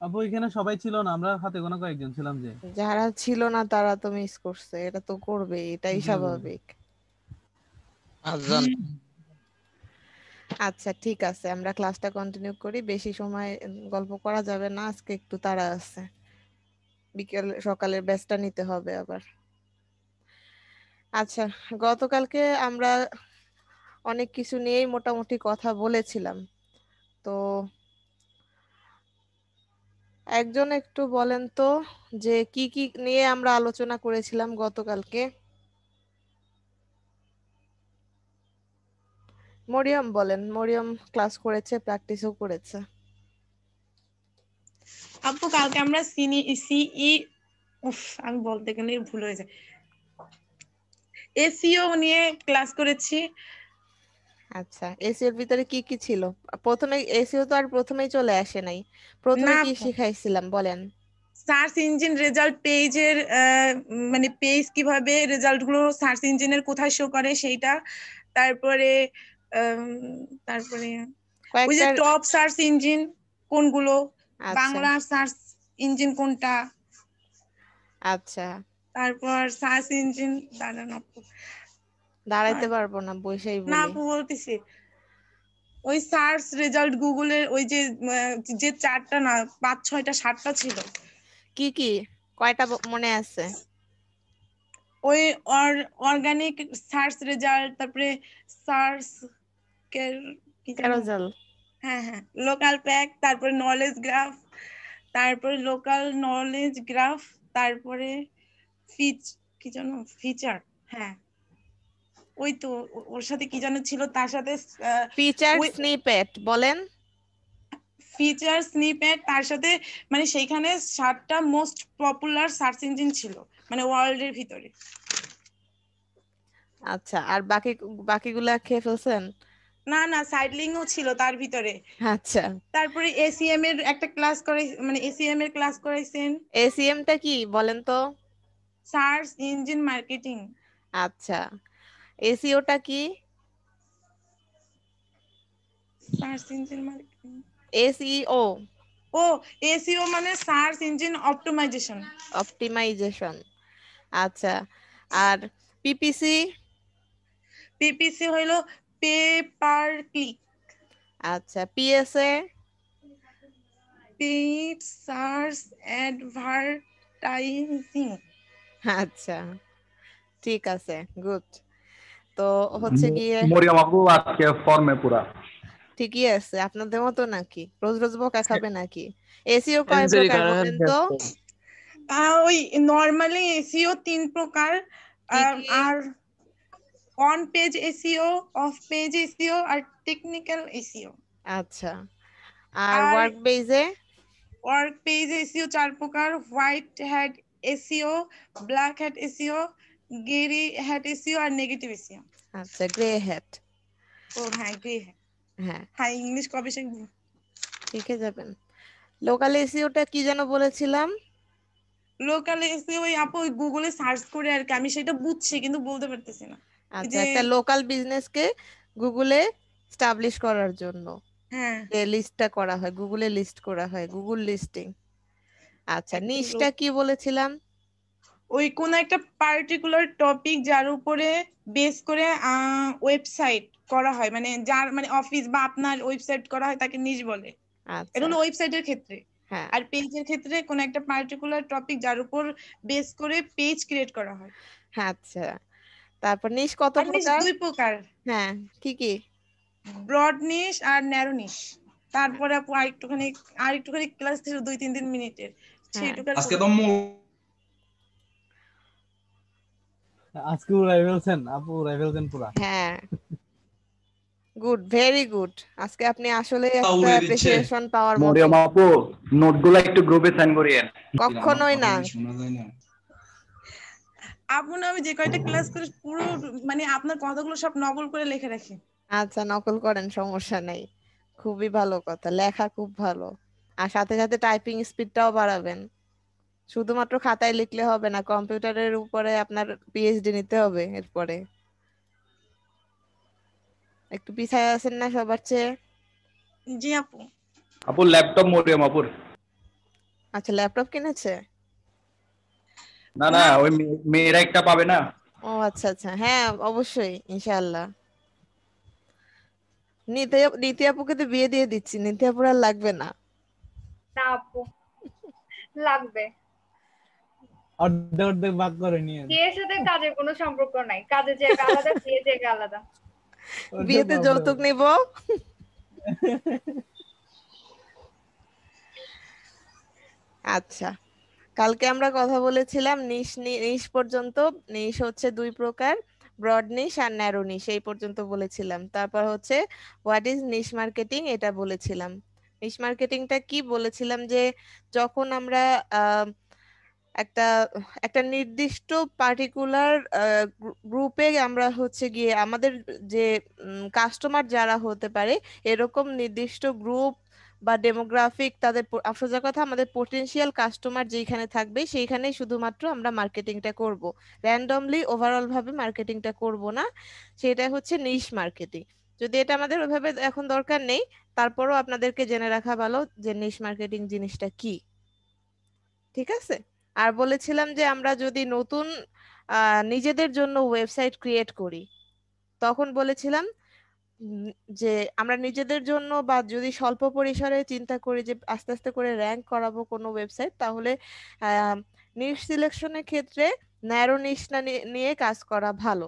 আপু এখানে সবাই ছিল না, আমরা হাতে গোনা কয়েকজন ছিলাম যে। যারা ছিল না তারা তো মিস করছে, এটা তো করবে, এটাই জি জি। স্বাভাবিক। আজান। আচ্ছা ঠিক আছে, আমরা ক্লাসটা কন্টিনিউ করি, বেশি সময় গল্প করা যাবে না, আজকে একটু তাড়া আছে, বিকেল সকালের ব্যাচটা নিতে হবে আবার। আচ্ছা, গতকালকে আমরা অনেক কিছু নিয়েই মোটামুটি কথা বলেছিলাম, তো একজন একটু বলেন তো যে কি কি নিয়ে আমরা আলোচনা করেছিলাম গতকালকে। মরিয়ম বলেন, মরিয়ম ক্লাস করেছে, প্র্যাকটিসও করেছে। আপু কালকে আমরা সিই আমি বলতে গেলে ভুল হয়ে যায়, এসইও নিয়ে ক্লাস করেছি। আচ্ছা, এসিওর ভিতরে কি কি ছিল? প্রথমে এসিও তো আর প্রথমেই চলে আসে নাই, প্রথমে না কি শিখাইছিলাম বলেন। সার্চ ইঞ্জিন রেজাল্ট পেজের মানে পেজ কিভাবে রেজাল্ট গুলো সার্চ ইঞ্জিনের কোথায় শো করে সেইটা, তারপরে তারপরে ওই যে কয়েকটা। টপ সার্চ ইঞ্জিন কোনগুলো, আচ্ছা বাংলা সার্চ ইঞ্জিন কোনটা, আচ্ছা, তারপর সার্চ ইঞ্জিন দাঁড়ান আপু, দাঁড়াইতে আর পারবো না, বসেই না বলি। আপু বলতেছি ওই সার্চ রেজাল্ট গুগলের ওই যে যে চারটা না 5 6 7টা ছিল, কি কি, কয়টা মনে আছে? ওই অর্গানিক সার্চ রেজাল্ট, তারপরে সার্চ কি জানো, ক্যারোজাল। হ্যাঁ হ্যাঁ লোকাল প্যাক, তারপরে নলেজ গ্রাফ, তারপরে লোকাল নলেজ গ্রাফ, তারপরে কি জানো ফিচার, হ্যাঁ ওই তো ওর সাথে কি জানো ছিল তার সাথে ফিচার ওই স্নিপেট বলেন। ফিচার স্নিপেট, তার সাথে মানে সেইখানে 7টা মোস্ট পপুলার সার্চ ইঞ্জিন ছিল মানে ওয়ার্ল্ডের ভিতরে। আচ্ছা, আর বাকিগুলা খেয়ে ফেলছেন? না না সাইড লিংকও ছিল তার ভিতরে। আচ্ছা, তারপরে এসিএম এর একটা ক্লাস করে, মানে এসিএম এর ক্লাস করাইছেন। এসিএমটা কি বলেন তো? Search engine marketing. আচ্ছা, এসিওটা কি? Search engine marketing, SEO. ও এসইও মানে সার্চ ইঞ্জিন অপটিমাইজেশন। অপটিমাইজেশন। আচ্ছা, আর পিপিসি? পিপিসি হইলো পে পার ক্লিক। আচ্ছা, পিএসএ? Paid search advertising. আচ্ছা, ঠিক আছে, গুড। তো হচ্ছে গিয়ে মরিয়ম আপু আজকে ফর্মে পুরা। ঠিকই আছে, আপনাদের মতো নাকি রোজ রোজ বকা খাবে নাকি? এসিও কয় সেঞ্চুরি প্রকার কার বলেন তো? ওই নরমালি এসইও 3 প্রকার, কি কি? আর on page SEO, off page SEO, আর টেকনিক্যাল এসইও। আচ্ছা, আর আর ওয়ার্ক বেজে? ওয়ার্ক পেজ এসইও 4 প্রকার, white hat SEO, black hat SEO, grey hat SEO, আর নেগেটিভ এসইও। আচ্ছা, গ্রে হ্যাট। ও হ্যাঁ গ্রে হ্যাট, হ্যাঁ, হ্যাঁ ইংলিশ কবে শিখবো। শিখে যাবেন। লোকাল এসিওটা কি যেন বলেছিলাম? লোকাল এসইও ওই আপু ওই গুগলে সার্চ করে আর কি, আমি সেটা বুঝছি কিন্তু বলতে পারতেছি না। ওই আচ্ছা, যে একটা লোকাল বিজনেসকে গুগলে স্টাবলিশ করার জন্য হ্যাঁ যে লিস্টটা করা হয়, গুগলে লিস্ট করা হয়, গুগল লিস্টিং। আচ্ছা, একটা নিশটা কি বলেছিলাম? ওই কোন একটা পার্টিকুলার টপিক যার উপরে বেস করে ওয়েবসাইট করা হয়, মানে যার মানে অফিস বা আপনার ওয়েবসাইট করা হয় তাকে নিশ বলে। এটা আচ্ছা, হলো ওয়েবসাইটের ক্ষেত্রে। হ্যাঁ, আর পেজের ক্ষেত্রে কোন একটা পার্টিকুলার টপিক যার উপর বেস করে পেজ ক্রিয়েট করা হয়। আচ্ছা। তারপর নিশ কত আর নিশ প্রকার? 2 প্রকার, হ্যাঁ, কি কি? ব্রড নিশ আর ন্যারো নিশ। তারপরে আপু আরেকটুখানি ক্লাস ছিল 2 3 মিনিটের, হ্যাঁ, সেইটুকার আজকে তো আজকে উড়াই ফেলছেন আপু, উড়াই ফেলছেন পুরা। হ্যাঁ, গুড, ভেরি গুড। আজকে আপনি আসলে একটা উড়ে দিচ্ছে। অ্যাপ্রিসিয়েশন পাওয়ার মতো। মরিয়ম আপু নোটগুলো একটু গ্রুপে সেন্ড করিয়েন। আমার কখনোই কথা না। কি শোনা যায় না? আপু না আমি যে কয়টা ক্লাস করে পুরো মানে আপনার কথাগুলো সব নকল করে লিখে রাখি। আচ্ছা, নকল করেন, সমস্যা নেই, খুবই ভালো কথা, লেখা খুব ভালো। আর সাথে সাথে টাইপিং স্পিডটাও বাড়াবেন। শুধুমাত্র খাতায় লিখলে হবে না, কম্পিউটারের উপরে আপনার পিএইচডি নিতে হবে এরপরে। একটু পিছায় আছেন না সবার চেয়ে? জি আপু। আপু ল্যাপটপ মরিয়ম আপুর। আচ্ছা, ল্যাপটপ কিনেছে? না না, ওই মেয়েরা একটা পাবে না। ও আচ্ছা আচ্ছা, হ্যাঁ অবশ্যই ইনশাআল্লাহ। নীতি আপুকে তো বিয়ে দিয়ে দিচ্ছি, নীতি আপুর আর লাগবে না। না আপু, লাগবে। অর্ধেক অর্ধেক ভাগ করে নিয়ে বিয়ের সাথে কাজের কোনো সম্পর্ক নাই, কাজের জায়গা আলাদা, বিয়ের জায়গা আলাদা। বিয়েতে যৌতুক নিব। আচ্ছা, কালকে আমরা কথা বলেছিলাম নিশ পর্যন্ত। নিশ হচ্ছে দুই প্রকার, ব্রড নিশ আর ন্যারো নিশ, এই পর্যন্ত বলেছিলাম। তারপর হচ্ছে হোয়াট ইজ নিশ মার্কেটিং, এটা বলেছিলাম। নিশ মার্কেটিংটা কি বলেছিলাম, যে যখন আমরা একটা একটা নির্দিষ্ট পার্টিকুলার গ্রুপে আমরা হচ্ছে গিয়ে আমাদের যে কাস্টমার যারা হতে পারে এরকম নির্দিষ্ট গ্রুপ বা ডেমোগ্রাফিক, তাদের সোজা কথা আমাদের পটেনশিয়াল কাস্টমার যেখানে থাকবে সেইখানেই শুধুমাত্র আমরা মার্কেটিংটা করব, র্যান্ডমলি ওভারঅল ভাবে মার্কেটিংটা করব না। সেটা হচ্ছে নিশ মার্কেটিং। যদি এটা আমাদের ওইভাবে এখন দরকার নেই, তারপরও আপনাদেরকে জেনে রাখা ভালো যে নিশ মার্কেটিং জিনিসটা কি। ঠিক আছে? আর বলেছিলাম যে আমরা যদি নতুন নিজেদের জন্য ওয়েবসাইট ক্রিয়েট করি, তখন বলেছিলাম উম, যে আমরা নিজেদের জন্য বা যদি স্বল্প পরিসরে চিন্তা করি যে আস্তে আস্তে করে র্যাঙ্ক করাবো কোনো ওয়েবসাইট, তাহলে নিশ সিলেকশনের ক্ষেত্রে ন্যারো নিশ নিয়ে কাজ করা ভালো।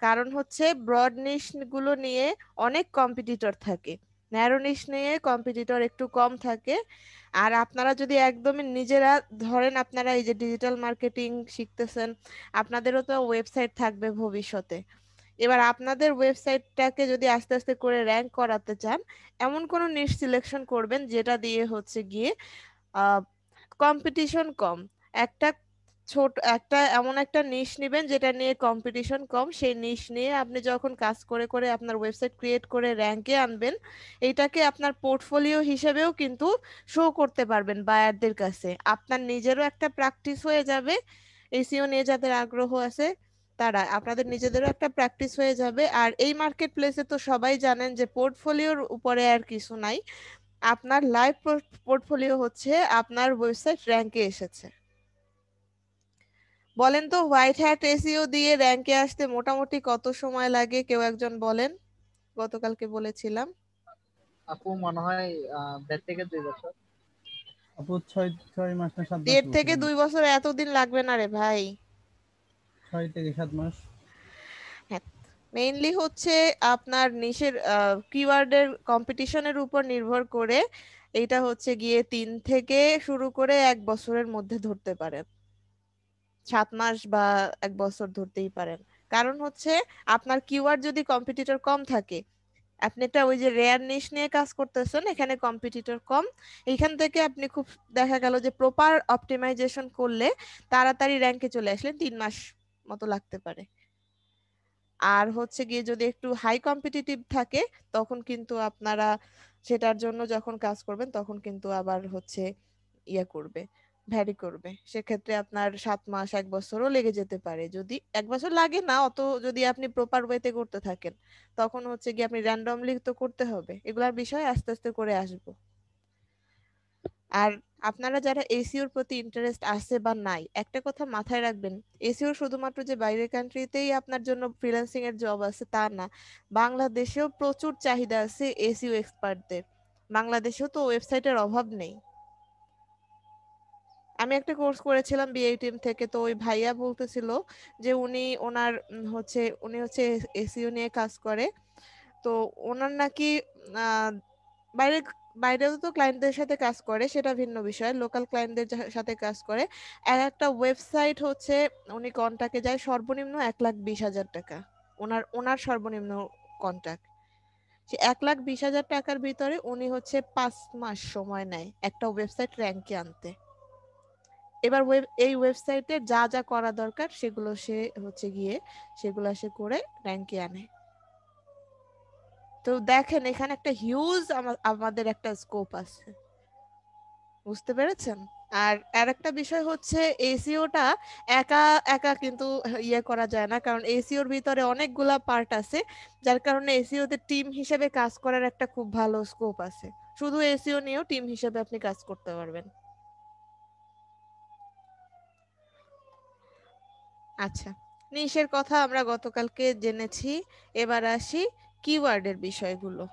কারণ হচ্ছে ব্রড নিশ গুলো নিয়ে অনেক কম্পিটিটর থাকে, ন্যারো নিশ নিয়ে কম্পিটিটর একটু কম থাকে। আর আপনারা যদি একদমই নিজেরা ধরেন, আপনারা এই যে ডিজিটাল মার্কেটিং শিখতেছেন, আপনাদেরও তো ওয়েবসাইট থাকবে ভবিষ্যতে। এবার আপনাদের ওয়েবসাইটটাকে যদি আস্তে আস্তে করে র্যাঙ্ক করাতে চান, এমন কোনো নিশ সিলেকশন করবেন যেটা দিয়ে হচ্ছে গিয়ে কম্পিটিশন কম। একটা একটা এমন একটা নিশ নেবেন যেটা নিয়ে কম্পিটিশন কম, সেই নিশ নিয়ে আপনি যখন কাজ করে করে আপনার ওয়েবসাইট ক্রিয়েট করে র্যাঙ্কে আনবেন, এইটাকে আপনার পোর্টফোলিও হিসেবেও কিন্তু শো করতে পারবেন বায়ারদের কাছে। আপনার নিজেরও একটা প্র্যাকটিস হয়ে যাবে, এসইও নিয়ে যাদের আগ্রহ আছে তারা, আপনাদের নিজেদেরও একটা প্র্যাকটিস হয়ে যাবে। আর এই মার্কেট প্লেসে তো সবাই জানেন যে পোর্টফোলিওর উপরে আর কিছু নাই, আপনার লাইভ পোর্টফোলিও হচ্ছে আপনার ওয়েবসাইট র্যাঙ্কে এসেছে। বলেন তো, হোয়াইট হ্যাট এসইও দিয়ে র্যাঙ্কে আসতে মোটামুটি কত সময় লাগে, কেউ একজন বলেন। গতকালকে বলেছিলাম আপু মনে হয় 1.5 থেকে 2 বছর। আপু 6 মাস না 7 মাস 1.5 থেকে 2 বছর, এতদিন লাগবে না রে ভাই। 6 থেকে 7 মাস। হ্যাঁ, মেইনলি হচ্ছে আপনার নিশের কিওয়ার্ডের কম্পিটিশনের উপর নির্ভর করে এটা হচ্ছে গিয়ে 3 থেকে শুরু করে 1 বছরের মধ্যে ধরতে পারেন, 7 মাস বা 1 বছর ধরতেই পারেন। কারণ হচ্ছে আপনার কিওয়ার্ড যদি কম্পিটিটর কম থাকে, আপনি একটা ওই যে রেয়ার নিশ নিয়ে কাজ করতেছেন, এখানে কম্পিটিটর কম, এইখান থেকে আপনি খুব দেখা গেল যে প্রপার অপটিমাইজেশন করলে তাড়াতাড়ি র্যাঙ্কে চলে আসলে 3 মাস মতো লাগতে পারে। আর হচ্ছে গিয়ে যদি একটু হাই কম্পিটিটিভ থাকে, তখন কিন্তু আপনারা সেটার জন্য যখন কাজ করবেন তখন কিন্তু আবার হচ্ছে ইয়ে করবে, ভ্যারি করবে। সেক্ষেত্রে আপনার 7 মাস 1 বছরও লেগে যেতে পারে। যদি 1 বছর লাগে না অত, যদি আপনি প্রপার ওয়েতে করতে থাকেন, তখন হচ্ছে গিয়ে আপনি র্যান্ডমলি তো করতে হবে, এগুলার বিষয় আস্তে আস্তে করে আসবো। আর আপনারা যারা এসিওর প্রতি ইন্টারেস্ট আছে বা নাই, একটা কথা মাথায় রাখবেন, এসিও শুধুমাত্র যে বাইরের কান্ট্রিতেই আপনার জন্য ফ্রিল্যান্সিং এর জব আছে তা না, বাংলাদেশেও প্রচুর চাহিদা আছে এসিও এক্সপার্টদের। বাংলাদেশেও তো ওয়েবসাইটের অভাব নেই। আমি একটা কোর্স করেছিলাম বিআইটিএম থেকে, তো ওই ভাইয়া বলতেছিল যে উনি হচ্ছে এসইও নিয়ে কাজ করে। তো ওনার নাকি আহ, বাইরে বাইরেও তো ক্লায়েন্টদের সাথে কাজ করে, সেটা ভিন্ন বিষয়, লোকাল ক্লায়েন্টদের সাথে কাজ করে। একটা ওয়েবসাইট হচ্ছে উনি কন্ট্রাক্টে যায় সর্বনিম্ন 1,20,000 টাকা, ওনার ওনার সর্বনিম্ন কন্ট্রাক্ট। সে 1,20,000 টাকার ভিতরে উনি হচ্ছে 5 মাস সময় নেয় একটা ওয়েবসাইট র্যাঙ্কে আনতে। এবার এই ওয়েবসাইটে যা যা করা দরকার সেগুলো সে হচ্ছে গিয়ে সে করে র্যাঙ্কে আনে। তো দেখেন এখানে একটা হিউজ আমাদের একটা স্কোপ আছে, বুঝতে পেরেছেন? আর আরেকটা বিষয় হচ্ছে এসিওটা একা একা কিন্তু ইয়ে করা যায় না, কারণ এসিওর ভিতরে অনেকগুলা পার্ট আছে, যার কারণে এসিওতে টিম হিসেবে কাজ করার একটা খুব ভালো স্কোপ আছে। শুধু এসইও নিয়েও টিম হিসেবে আপনি কাজ করতে পারবেন। আচ্ছা, নিশের কথা আমরা গতকালকে জেনেছি, এবার আসি কিওয়ার্ডের বিষয়গুলো।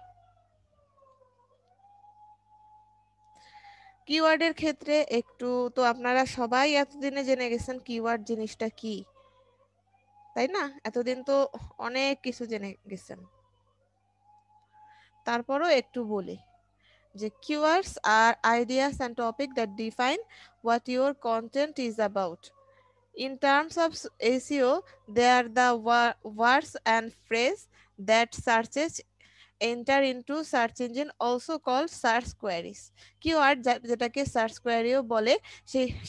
কিওয়ার্ডের ক্ষেত্রে একটু তো আপনারা সবাই এতদিনে জেনে গেছেন কিওয়ার্ড জিনিসটা কি, তাই না? এতদিন তো অনেক কিছু জেনে গেছেন, তারপরও একটু বলি যে keywords are ideas and topic that define what your content is about. In terms of SEO, they are the words and phrase that searches enter into search engine, also called search queries. Keyword যেটাকে search কোয়ারিও বলে,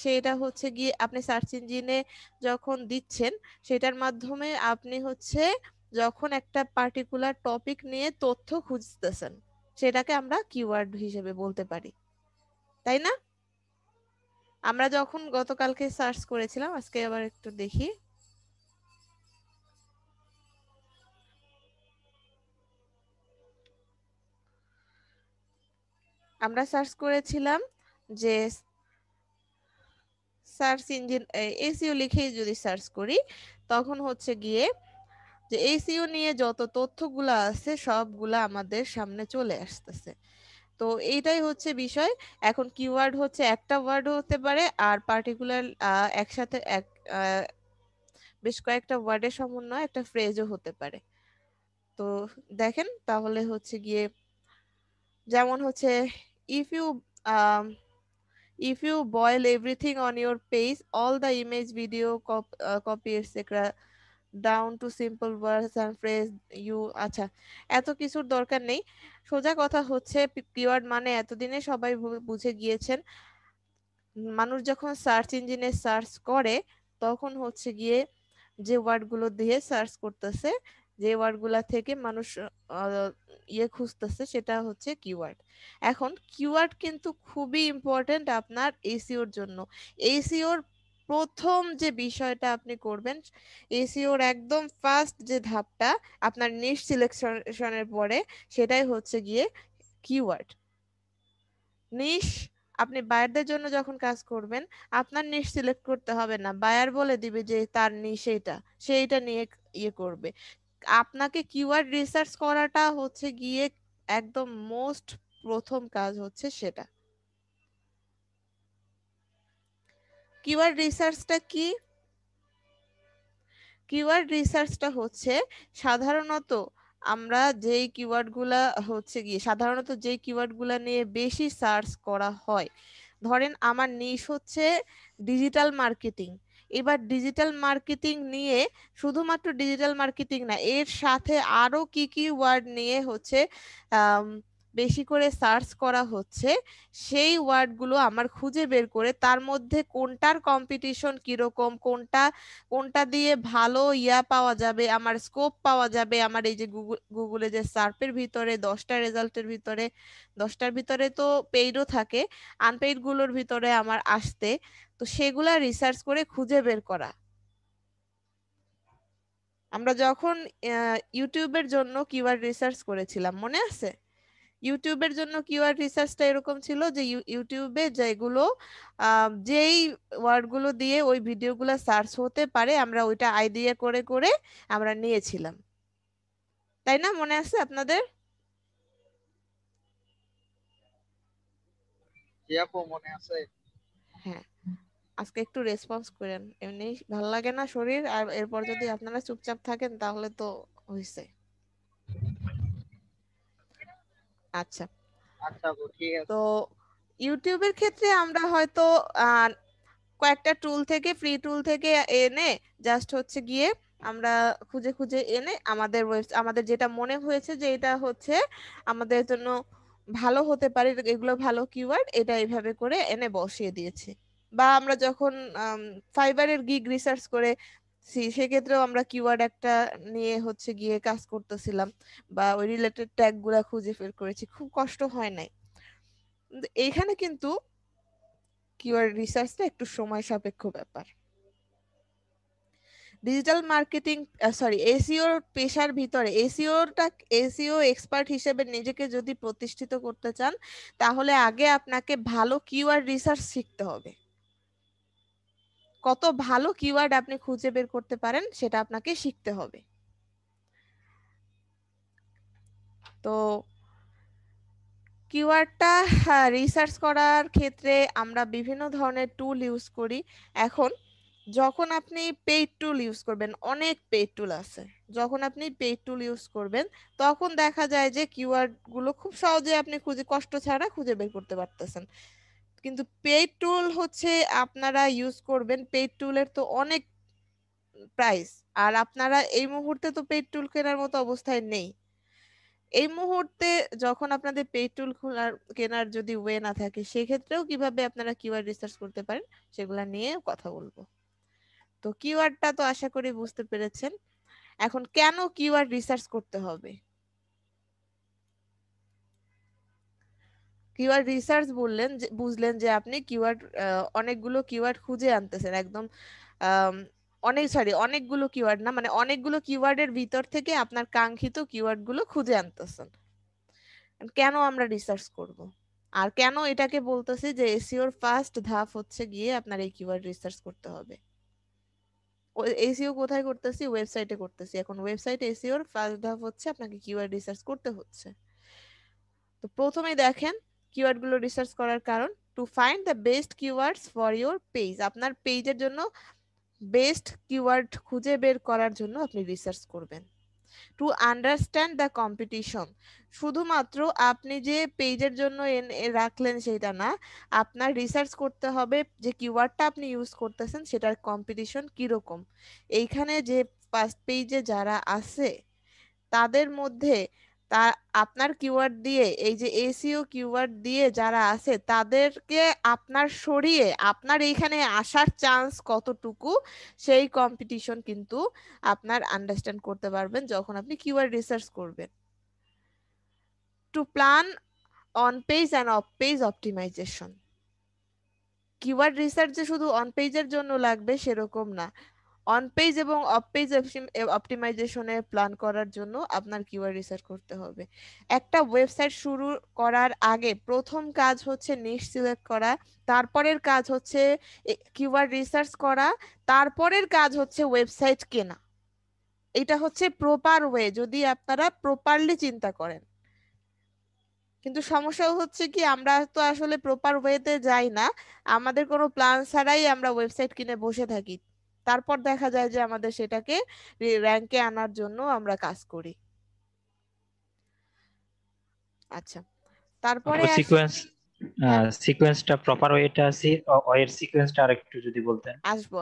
সেটা হচ্ছে গিয়ে আপনি search ইঞ্জিনে যখন দিচ্ছেন সেটার মাধ্যমে আপনি হচ্ছে যখন একটা পার্টিকুলার টপিক নিয়ে তথ্য খুঁজতেছেন সেটাকে আমরা কিওয়ার্ড হিসেবে বলতে পারি, তাই না? আমরা যখন গতকালকে সার্চ করেছিলাম, আজকে আবার একটু দেখি। আমরা সার্চ করেছিলাম যে সার্চ ইঞ্জিন এসইও লিখেই যদি সার্চ করি তখন হচ্ছে গিয়ে যে এসইও নিয়ে যত তথ্যগুলা আছে সবগুলা আমাদের সামনে চলে আসতেছে। তো এইটাই হচ্ছে বিষয়। এখন কিওয়ার্ড হচ্ছে একটা ওয়ার্ড হতে পারে আর পার্টিকুলার একসাথে বেশ কয়েকটা ওয়ার্ডের সমন্বয় একটা ফ্রেজও হতে পারে। তো দেখেন তাহলে হচ্ছে গিয়ে যেমন হচ্ছে if you if you boil everything on your page, all the image, video, copy, etc., down to simple words and phrase you, আচ্ছা এত কিছুর দরকার নেই। সোজা কথা হচ্ছে কিওয়ার্ড মানে এতদিনে সবাই বুঝে গিয়েছেন, মানুষ যখন সার্চ ইঞ্জিনে সার্চ করে তখন হচ্ছে গিয়ে যে ওয়ার্ডগুলো দিয়ে সার্চ করতেছে, যে ওয়ার্ডগুলা থেকে মানুষ খুঁজতেছে সেটা হচ্ছে কিওয়ার্ড। এখন কিওয়ার্ড কিন্তু খুবই ইম্পর্টেন্ট আপনার এসইওর জন্য। এসইওর প্রথম যে বিষয়টা আপনি করবেন, এসইওর একদম ফার্স্ট যে ধাপটা আপনার নিশ সিলেকশনের পরে, সেটাই হচ্ছে গিয়ে কিওয়ার্ড। নিশ আপনি বায়ারদের জন্য যখন কাজ করবেন আপনার নিশ সিলেক্ট করতে হবে না, বায়ার বলে দিবে যে তার নিশ এইটা, সেইটা নিয়ে করবে। আপনাকে কিওয়ার্ড রিসার্চ করাটা হচ্ছে গিয়ে একদম মোস্ট প্রথম কাজ হচ্ছে সেটা। কিওয়ার্ড রিসার্চটা কি? কিওয়ার্ড রিসার্চটা হচ্ছে সাধারণত আমরা যেই কিওয়ার্ডগুলা হচ্ছে গিয়ে সাধারণত যেই কিওয়ার্ডগুলা নিয়ে বেশি সার্চ করা হয়, ধরেন আমার নিশ হচ্ছে ডিজিটাল মার্কেটিং, এবার ডিজিটাল মার্কেটিং নিয়ে শুধুমাত্র ডিজিটাল মার্কেটিং না, এর সাথে আরো কি কি ওয়ার্ড নিয়ে হচ্ছে বেশি করে সার্চ করা হচ্ছে, সেই ওয়ার্ডগুলো আমার খুঁজে বের করে তার মধ্যে কোনটার কম্পিটিশন কিরকম, কোনটা দিয়ে ভালো পাওয়া যাবে, আমার স্কোপ পাওয়া যাবে, আমার এই যে গুগলে যে সার্পের ভিতরে 10টা রেজাল্টের ভিতরে 10টার ভিতরে তো পেইডও থাকে, আনপেইড গুলোর ভিতরে আমার আসতে, তো সেগুলা রিসার্চ করে খুঁজে বের করা। আমরা যখন ইউটিউবের জন্য কিওয়ার্ড রিসার্চ করেছিলাম মনে আছে? ইউটিউবের জন্য কিওয়ার্ড রিসার্চটা এরকম ছিল যে ইউটিউবে যেগুলো যেই ওয়ার্ডগুলো দিয়ে ওই ভিডিওগুলো সার্চ হতে পারে আমরা ওইটা আইডিয়া করে করে আমরা নিয়েছিলাম, তাই না? মনে আছে আপনাদের? জি আপু মনে আছে। হ্যাঁ, আজকে একটু রেসপন্স করেন, এমনি ভালো লাগে না শরীর, আর এরপর যদি আপনারা চুপচাপ থাকেন তাহলে তো হইছে। আচ্ছা, আচ্ছা আপু ঠিক আছে। তো ইউটিউবের ক্ষেত্রে আমরা হয়তো কয়েকটা টুল থেকে ফ্রি টুল থেকে এনে জাস্ট হচ্ছে গিয়ে আমরা খুঁজে খুঁজে এনে আমাদের যেটা মনে হয়েছে যে এটা হচ্ছে আমাদের জন্য ভালো হতে পারে, এগুলো ভালো কিওয়ার্ড, এটা এইভাবে করে এনে বসিয়ে দিয়েছি। বা আমরা যখন ফাইবারের গিগ রিসার্চ করে সেক্ষেত্রেও আমরা কিওয়ার্ড একটা নিয়ে হচ্ছে গিয়ে কাজ করতেছিলাম বা ওই রিলেটেড ট্যাগ গুলা খুঁজে বের করেছি, খুব কষ্ট হয় নাই। এইখানে কিন্তু কিওয়ার্ড রিসার্চটা একটু সময় সাপেক্ষ ব্যাপার। ডিজিটাল মার্কেটিং এসইওর পেশার ভিতরে এসইও এক্সপার্ট হিসেবে নিজেকে যদি প্রতিষ্ঠিত করতে চান, তাহলে আগে আপনাকে ভালো কিওয়ার্ড রিসার্চ শিখতে হবে। কত ভালো কিওয়ার্ড আপনি খুঁজে বের করতে পারেন সেটা আপনাকে শিখতে হবে। তো কিওয়ার্ডটা রিসার্চ করার ক্ষেত্রে আমরা বিভিন্ন ধরনের টুল ইউজ করি। এখন যখন আপনি পেইড টুল ইউজ করবেন, অনেক পেইড টুল আছে, যখন আপনি পেইড টুল ইউজ করবেন তখন দেখা যায় যে কিওয়ার্ড গুলো খুব সহজে আপনি কষ্ট ছাড়া খুঁজে বের করতে পারতেছেন। কিন্তু পেইড টুল হচ্ছে আপনারা ইউজ করবেন, পেইড টুলের তো অনেক প্রাইস, আর আপনারা এই মুহূর্তে তো পেইড টুল কেনার মতো অবস্থায় নেই। এই মুহূর্তে যখন আপনাদের পেইড টুল কেনার যদি ওয়ে না থাকে, সেক্ষেত্রেও কিভাবে আপনারা কিওয়ার্ড রিসার্চ করতে পারেন সেগুলা নিয়ে কথা বলবো। তো কিওয়ার্ডটা তো আশা করি বুঝতে পেরেছেন। এখন কেন কিওয়ার্ড রিসার্চ করতে হবে? কিওয়ার্ড রিসার্চ বুঝলেন যে আপনি অনেকগুলো কিওয়ার্ড খুঁজে আনতেছেন, একদম অনেকগুলো কিওয়ার্ড না, মানে অনেকগুলো কিওয়ার্ডের ভিতর থেকে আপনার কাঙ্ক্ষিত কিওয়ার্ড গুলো খুঁজে আনতেছেন। কেন আমরা রিসার্চ করব? আর কেন এটাকে বলতেছি যে এসইওর ফার্স্ট ধাপ হচ্ছে গিয়ে আপনার এই কিওয়ার্ড রিসার্চ করতে হবে। এসইও কোথায় করতেছি? ওয়েবসাইটে করতেছি। এখন ওয়েবসাইটে এসইওর ফার্স্ট ধাপ হচ্ছে আপনাকে কিওয়ার্ড রিসার্চ করতে হচ্ছে। তো প্রথমেই দেখেন কিওয়ার্ড গুলো রিসার্চ করার কারণ, two find the best keywords for your page. আপনার পেজের জন্য বেস্ট কিওয়ার্ড খুঁজে বের করার জন্য আপনি রিসার্চ করবেন। টু আন্ডারস্ট্যান্ড দ্য কম্পিটিশন, শুধুমাত্র আপনি যে পেজের জন্য রাখলেন সেটা না, আপনার রিসার্চ করতে হবে যে কিওয়ার্ডটা আপনি ইউজ করতেছেন সেটার কম্পিটিশন কিরকম। এইখানে যে ফার্স্ট পেজে যারা আছে তাদের মধ্যে আপনার কিওয়ার্ড দিয়ে, এই যে এসইও কিওয়ার্ড দিয়ে যারা আছে তাদেরকে আপনার সরিয়ে আপনার এইখানে আসার চান্স কতটুকু, সেই কম্পিটিশন কিন্তু আপনার আন্ডারস্ট্যান্ড করতে পারবেন যখন আপনি কিওয়ার্ড রিসার্চ করবেন। To plan on page and off page optimisation, keyword research যে শুধু অন পেজের জন্য লাগবে সেরকম না, অন পেজ এবং অফ পেজ অপটিমাইজেশনে প্ল্যান করার জন্য আপনার কিওয়ার্ড রিসার্চ করতে হবে। একটা ওয়েবসাইট শুরু করার আগে প্রথম কাজ হচ্ছে নিশ সিলেক্ট করা, তারপরের কাজ হচ্ছে কিওয়ার্ড রিসার্চ করা, তারপরের কাজ হচ্ছে ওয়েবসাইট কেনা। এটা হচ্ছে প্রপার ওয়ে যদি আপনারা প্রপারলি চিন্তা করেন। কিন্তু সমস্যা হচ্ছে কি, আমরা তো আসলে প্রপার ওয়েতে যাই না, আমাদের কোনো প্ল্যান ছাড়াই আমরা ওয়েবসাইট কিনে বসে থাকি, তারপর দেখা যায় যে আমাদের সেটাকে র্যাঙ্কে আনার জন্য আমরা কাজ করি। আচ্ছা, তারপরে সিকোয়েন্সটা প্রপার ওয়েটা আছে, ওয়ের সিকোয়েন্সটা আরেকটু যদি বলতেন। আসবো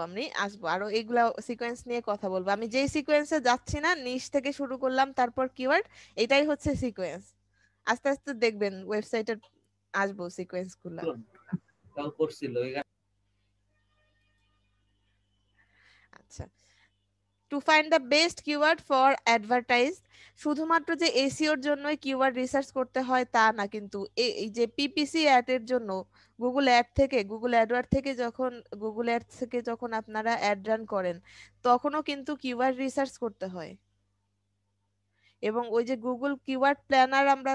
আরো এগুলা সিকোয়েন্স নিয়ে কথা বলবো। আমি যেই সিকোয়েন্সে যাচ্ছি না, নিচ থেকে শুরু করলাম তারপর কিওয়ার্ড, এটাই হচ্ছে সিকোয়েন্স। আস্তে আস্তে দেখবেন ওয়েবসাইটের আসবো সিকোয়েন্স গুলা। আচ্ছা, two find the best keyword for advertise, শুধুমাত্র যে এসইওর জন্যই কিওয়ার্ড রিসার্চ করতে হয় তা না, কিন্তু এই যে পিপিসি অ্যাড এর জন্য গুগল অ্যাডওয়ার্ড থেকে যখন আপনারা অ্যাড রান করেন তখনও কিন্তু কিওয়ার্ড রিসার্চ করতে হয়। এবং ওই যে গুগল কিওয়ার্ড প্ল্যানার আমরা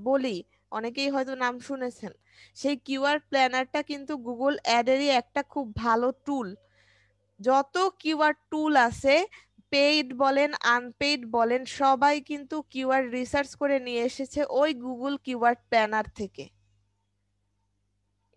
বলি, অনেকেই হয়তো নাম শুনেছেন, সেই কিওয়ার্ড প্ল্যানারটা কিন্তু গুগল অ্যাডেরই একটা খুব ভালো টুল। যত কিওয়ার্ড টুল আছে, পেইড বলেন আনপেইড বলেন, সবাই কিন্তু কিওয়ার্ড রিসার্চ করে নিয়ে এসেছে ওই গুগল কিওয়ার্ড প্ল্যানার থেকে।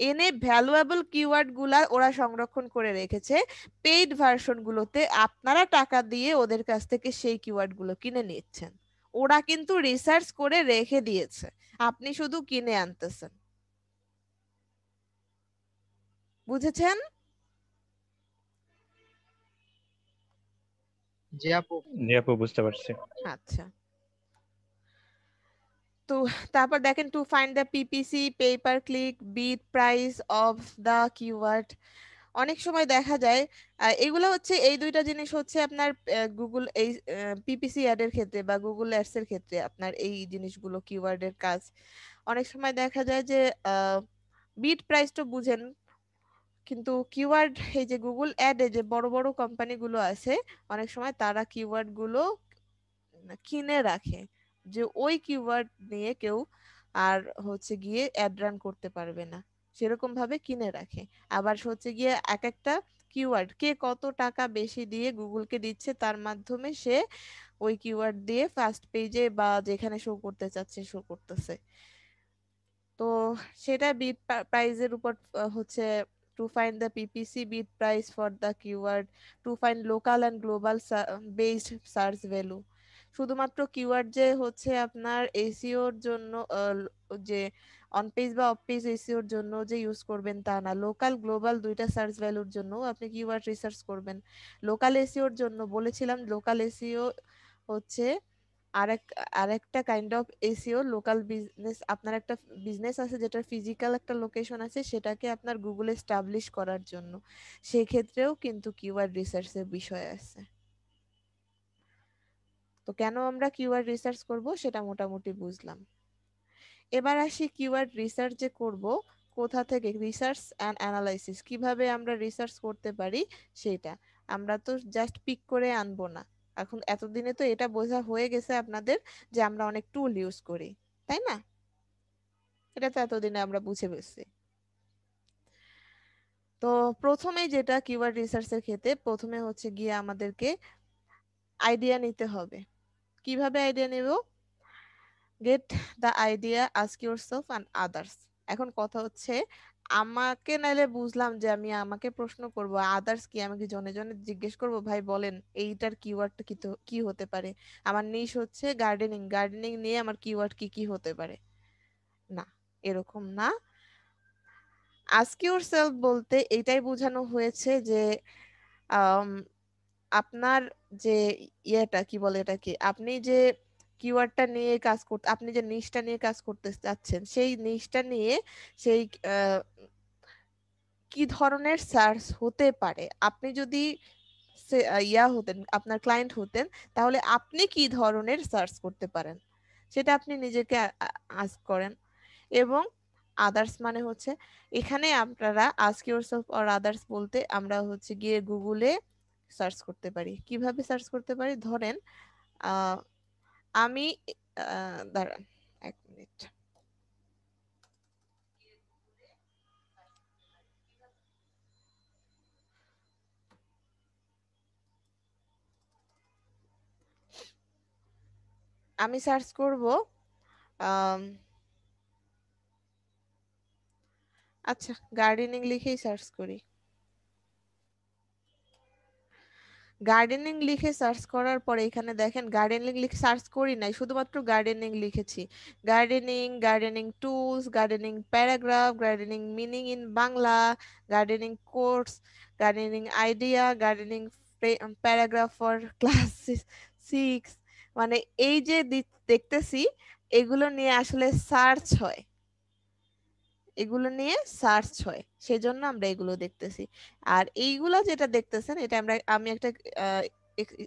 এনে ভ্যালুয়েবল কিওয়ার্ড গুলা ওরা সংরক্ষণ করে রেখেছে, পেইড ভার্সন গুলোতে আপনারা টাকা দিয়ে ওদের কাছ থেকে সেই কিওয়ার্ড গুলো কিনে নিচ্ছেন। ওরা কিন্তু রিসার্চ করে রেখে দিয়েছে, আপনি শুধু কিনে আনতেছেন। বুঝেছেন? জি আপু বুঝতে পারছি। আচ্ছা, তো তারপর দেখেন to find the PPC pay per click bid price of the keyword. অনেক সময় দেখা যায় এগুলো হচ্ছে, এই দুইটা জিনিস হচ্ছে আপনার গুগল এই পিপিসি অ্যাড এর ক্ষেত্রে বা গুগল অ্যাডস এর ক্ষেত্রে আপনার এই জিনিসগুলো কিওয়ার্ডের কাজ। অনেক সময় দেখা যায় যে বিট প্রাইস তো বুঝেন, কিন্তু কিওয়ার্ড এই যে গুগল অ্যাডে যে বড় বড় কোম্পানিগুলো আছে অনেক সময় তারা কিওয়ার্ড গুলো কিনে রাখে, যে ওই কিওয়ার্ড নিয়ে কেউ আর হচ্ছে গিয়ে অ্যাড রান করতে পারবে না, সেরকম ভাবে কিনে রাখে। আবার হচ্ছে গিয়ে এক একটা কিওয়ার্ড কে কত টাকা বেশি দিয়ে গুগলকে দিচ্ছে, তার মাধ্যমে সে ওই কিওয়ার্ড দিয়ে ফার্স্ট পেজে বা যেখানে শো করতে চাচ্ছে শো করতেছে। তো সেটা বিট প্রাইজের উপর হচ্ছে to find the PPC bid price for the keyword, to find local and global based search value. শুধুমাত্র কিওয়ার্ড যে হচ্ছে আপনার এসইওর জন্য যে অন পেজ বা অফ পেজ এসইওর জন্য যে ইউজ করবেন তা না, লোকাল গ্লোবাল দুইটা সার্চ ভ্যালুর জন্য আপনি কিওয়ার্ড রিসার্চ করবেন। লোকাল এসইওর জন্য বলেছিলাম, লোকাল এসইও হচ্ছে আরেক আরেকটা kind of SEO. Local business, আপনার একটা বিজনেস আছে যেটার ফিজিক্যাল একটা লোকেশন আছে, সেটাকে আপনার গুগলে এস্টাবলিশ করার জন্য, সেই ক্ষেত্রেও কিন্তু কিওয়ার্ড রিসার্চের বিষয় আছে। তো কেন আমরা কিওয়ার্ড রিসার্চ করব সেটা মোটামুটি বুঝলাম। এবার আসি কিওয়ার্ড রিসার্চ যে করব কোথা থেকে, রিসার্চ অ্যান্ড অ্যানালাইসিস কিভাবে আমরা রিসার্চ করতে পারি সেটা। আমরা তো জাস্ট পিক করে আনবো না। এখন এতদিনে তো এটা বোঝা হয়ে গেছে আপনাদের যে আমরা অনেক টুল ইউজ করি, তাই না? এটা তো এতদিনে আমরা বুঝে গেছি। তো প্রথমে যেটা কিওয়ার্ড রিসার্চের ক্ষেত্রে প্রথমে হচ্ছে গিয়ে আমাদেরকে আইডিয়া নিতে হবে। কিভাবে আইডিয়া নেব? Get the idea, ask yourself and others. এখন কথা হচ্ছে আমাকে নাইলে বুঝলাম যে আমি আমাকে প্রশ্ন করব, আদার্স কি, আমি কি জনে জনে জিজ্ঞেস করব ভাই বলেন এইটার কিওয়ার্ডটা কি কি হতে পারে, আমার নিশ হচ্ছে গার্ডেনিং, গার্ডেনিং নিয়ে আমার কিওয়ার্ড কি কি হতে পারে। না, এরকম না। আস্ক ইউরসেলফ বলতে এটাই বোঝানো হয়েছে যে আম, আপনার যে ইয়েটা কি বলে এটাকে, আপনি যে কিওয়ার্ডটা নিয়ে কাজ করতে, আপনি যে নিশটা নিয়ে কাজ করতে যাচ্ছেন সেই নিশটা নিয়ে সেই কি ধরনের সার্চ হতে পারে। আপনি যদি ইয়া হতেন, আপনার ক্লায়েন্ট হতেন, তাহলে আপনি কি ধরনের সার্চ করতে পারেন সেটা আপনি নিজেকে আস্ক করেন। এবং আদার্স মানে হচ্ছে এখানে আপনারা আস্ক ইউরসেলফ অর আদার্স বলতে আমরা হচ্ছে গিয়ে গুগলে সার্চ করতে পারি। কিভাবে সার্চ করতে পারি? ধরেন আহ, আমি দাঁড়ান 1 মিনিট। আমি সার্চ করব আচ্ছা গার্ডেনিং লিখেই সার্চ করি। গার্ডেনিং লিখে সার্চ করার পরে এখানে দেখেন গার্ডেনিং লিখে সার্চ করি নাই, শুধুমাত্র গার্ডেনিং লিখেছি। Gardening, gardening tools, gardening paragraph, gardening meaning in Bangla, gardening course, gardening idea, gardening paragraph for class 6। মানে এই যে দেখতেছি এগুলো নিয়ে আসলে সার্চ হয়, এগুলো নিয়ে সার্চ হয়, সেজন্য আমরা এগুলো দেখতেছি। আর এইগুলা যেটা দেখতেছেন এটা আমি একটা আহ,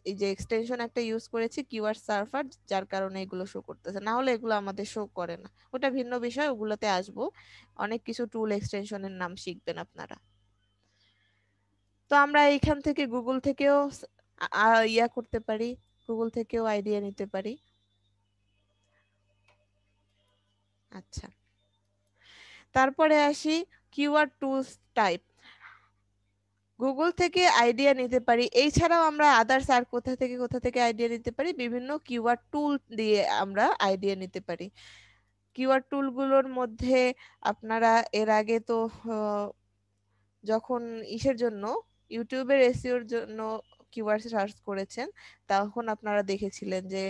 এই যে এক্সটেনশন একটা ইউজ করেছি কিওয়ার্ড সার্ভার, যার কারণে এগুলো শো করতেছে, না হলে এগুলো আমাদের শো করে না। ওটা ভিন্ন বিষয়, ওগুলোতে আসবো। অনেক কিছু টুল এক্সটেনশনের নাম শিখবেন আপনারা। তো আমরা এখান থেকে গুগল থেকেও ইয়া করতে পারি, গুগল থেকেও আইডিয়া নিতে পারি। আচ্ছা, তারপরে আসি কিওয়ার্ড টুলস টাইপ। গুগল থেকে আইডিয়া নিতে পারি, এছাড়াও আমরা আদার্স আর কোথা থেকে আইডিয়া নিতে পারি, বিভিন্ন কিওয়ার্ড টুল দিয়ে আমরা আইডিয়া নিতে পারি। কিওয়ার্ড টুলগুলোর মধ্যে আপনারা এর আগে তো যখন ইসের জন্য ইউটিউবের এসইওর জন্য কিওয়ার্ড সার্চ করেছেন তখন আপনারা দেখেছিলেন যে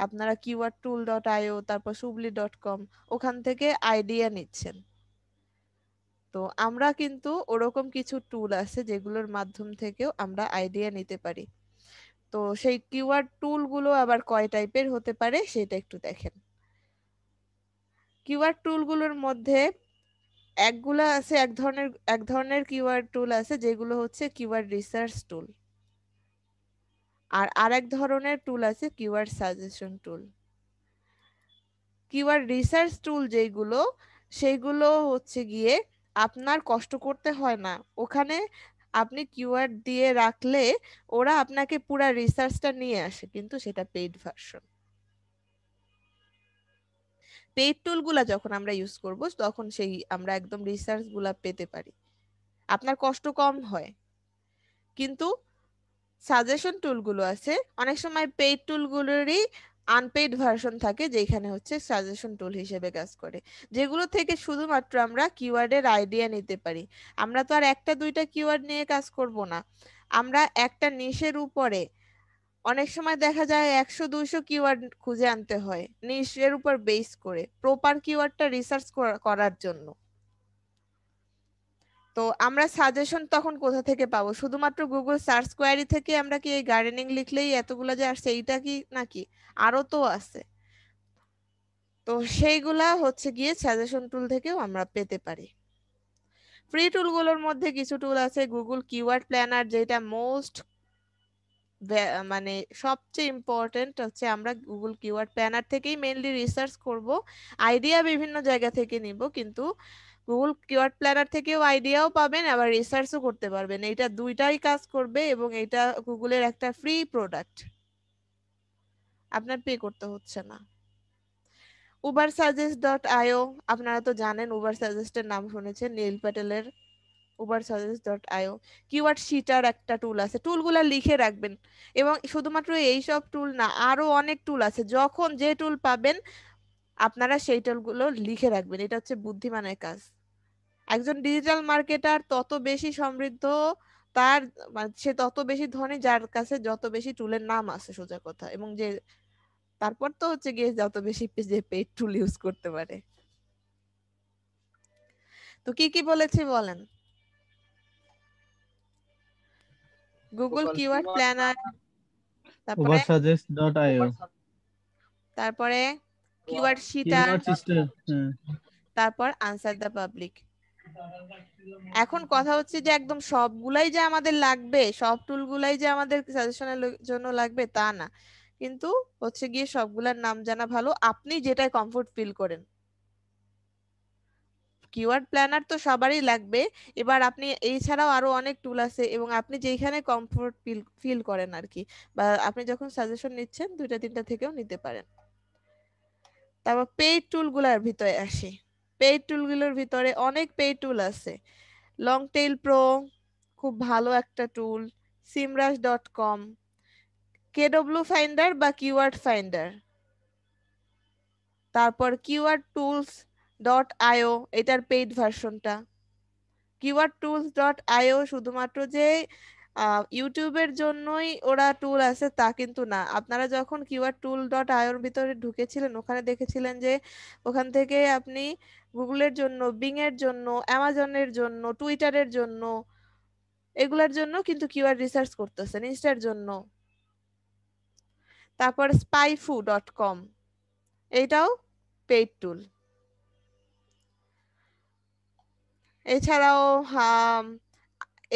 আপনারা কিওয়ার্ড টুল ডট আইও তারপর subli.com ওখান থেকে আইডিয়া নিচ্ছেন। তো আমরা কিন্তু ওরকম কিছু টুল আছে যেগুলোর মাধ্যম থেকেও আমরা আইডিয়া নিতে পারি। তো সেই কিওয়ার্ড টুলগুলো আবার কয় টাইপের হতে পারে সেটা একটু দেখেন। কিওয়ার্ড টুলগুলোর মধ্যে এক ধরনের কিওয়ার্ড টুল আছে যেগুলো হচ্ছে কিওয়ার্ড রিসার্চ টুল, আর আরেক ধরনের টুল আছে কিওয়ার্ড সাজেশন টুল। কিওয়ার্ড রিসার্চ টুল যেগুলো সেগুলো হচ্ছে গিয়ে আপনার কষ্ট করতে হয় না ওখানে। আপনি কিওয়ার্ড দিয়ে রাখলে ওরা আপনাকে পুরা রিসার্চটা নিয়ে আসে, কিন্তু সেটা পেইড ভার্সন। পেইড টুলগুলা যখন আমরা ইউজ করব তখন সেই আমরা একদম রিসার্চ গুলা পেতে পারি, আপনার কষ্ট কম হয়। কিন্তু সাজেশন টুলগুলো আছে, অনেক সময় পেইড টুলগুলোরই আনপেইড ভার্সন থাকে, যেখানে হচ্ছে সাজেশন টুল হিসেবে কাজ করে, যেগুলো থেকে শুধুমাত্র আমরা কিওয়ার্ডের আইডিয়া নিতে পারি। আমরা তো আর একটা দুইটা কিওয়ার্ড নিয়ে কাজ করব না, আমরা একটা নিশের উপরে অনেক সময় দেখা যায় 100-200 কিওয়ার্ড খুঁজে আনতে হয় নিশের উপর বেস করে প্রপার কিওয়ার্ডটা রিসার্চ করার জন্য। তো আমরা সাজেশন তখন কোথা থেকে পাবো? শুধুমাত্র গুগল সার্চ কোয়ারি থেকে আমরা কি এই গার্ডেনিং লিখলেই এতগুলা যে আসছে এইটা কি নাকি? আরো তো আছে। তো সেইগুলা হচ্ছে গিয়ে সাজেশন টুল থেকেও আমরা পেতে পারি। ফ্রি টুলগুলোর মধ্যে কিছু টুল আছে, গুগল কিওয়ার্ড প্ল্যানার, যেটা মোস্ট মানে সবচেয়ে ইম্পর্টেন্ট হচ্ছে আমরা গুগল কিওয়ার্ড প্ল্যানার থেকেই মেইনলি রিসার্চ করব, আইডিয়া বিভিন্ন জায়গা থেকে নিব, কিন্তু গুগল কিওয়ার্ড প্ল্যানার থেকেও আইডিয়াও পাবেন আবার রিসার্চও করতে পারবেন, এটা দুইটাই কাজ করবে এবং এটা গুগলের একটা ফ্রি প্রোডাক্ট, আপনার পে করতে হচ্ছে না। ubersuggest.io, আপনারা তো জানেন উবার সাজেস্টের নাম শুনেছেন, নীল প্যাটেলের ubersuggest.io। কিওয়ার্ড শিটার একটা টুল আছে, টুলগুলা লিখে রাখবেন। এবং শুধুমাত্র এই সব টুল না, আরো অনেক টুল আছে, যখন যে টুল পাবেন আপনারা সেই টুলগুলো লিখে রাখবেন, এটা হচ্ছে বুদ্ধিমানের কাজ। একজন ডিজিটাল মার্কেটার তত বেশি সমৃদ্ধ, তার মানে সে তত বেশি ধনী যার কাছে যত বেশি টুলের নাম আছে, সোজা কথা। এবং যে তারপর তো হচ্ছে গিয়ে যত বেশি যে পেইড টুল ইউজ করতে পারে। তো কি কি বলেছি বলেন? গুগল কিওয়ার্ড প্ল্যানার, তারপরে ubersuggest.io, তারপরে কিওয়ার্ড শিটার, keyword sister, হ্যাঁ। তারপর আনসার দ্য পাবলিক। এখন কথা হচ্ছে যে একদম সবগুলাই যে আমাদের লাগবে, সব টুলগুলাই যে আমাদের সাজেশনের জন্য লাগবে তা না, কিন্তু হচ্ছে গিয়ে সবগুলার নাম জানা ভালো, আপনি যেটাই কমফোর্ট ফিল করেন। কিওয়ার্ড প্ল্যানার তো সবারই লাগবে, এবার আপনি এই ছাড়াও আরো অনেক টুল আছে এবং আপনি যেখানে কমফোর্ট ফিল করেন আর কি, বা আপনি যখন সাজেশন নিচ্ছেন দুইটা তিনটা থেকেও নিতে পারেন। তারপর পেইড টুলগুলোর ভিতরে আসি, পেইড টুলগুলোর ভিতরে অনেক পেইড টুল আছে। লং টেইল প্রো খুব ভালো একটা টুল, simrush.com, কেডব্লিউ ফাইন্ডার বা কিওয়ার্ড ফাইন্ডার, তারপর কিওয়ার্ড টুলস ডট আইও, এটার পেইড ভার্সনটা। কিওয়ার্ড টুলস ডট আইও শুধুমাত্র যে ইউটিউবের জন্যই ওরা টুল আছে তা কিন্তু না, আপনারা যখন কিওয়ার্ড টুল ডট আইওর ভিতরে ঢুকেছিলেন ওখানে দেখেছিলেন যে ওখান থেকে আপনি গুগলের জন্য, বিং এর জন্য, অ্যামাজনের জন্য, টুইটারের জন্য, এগুলার জন্য কিন্তু কিওয়ার্ড রিসার্চ করতেছেন, ইনস্টার জন্য। তারপর spyfu.com, এইটাও পেইড টুল। এছাড়াও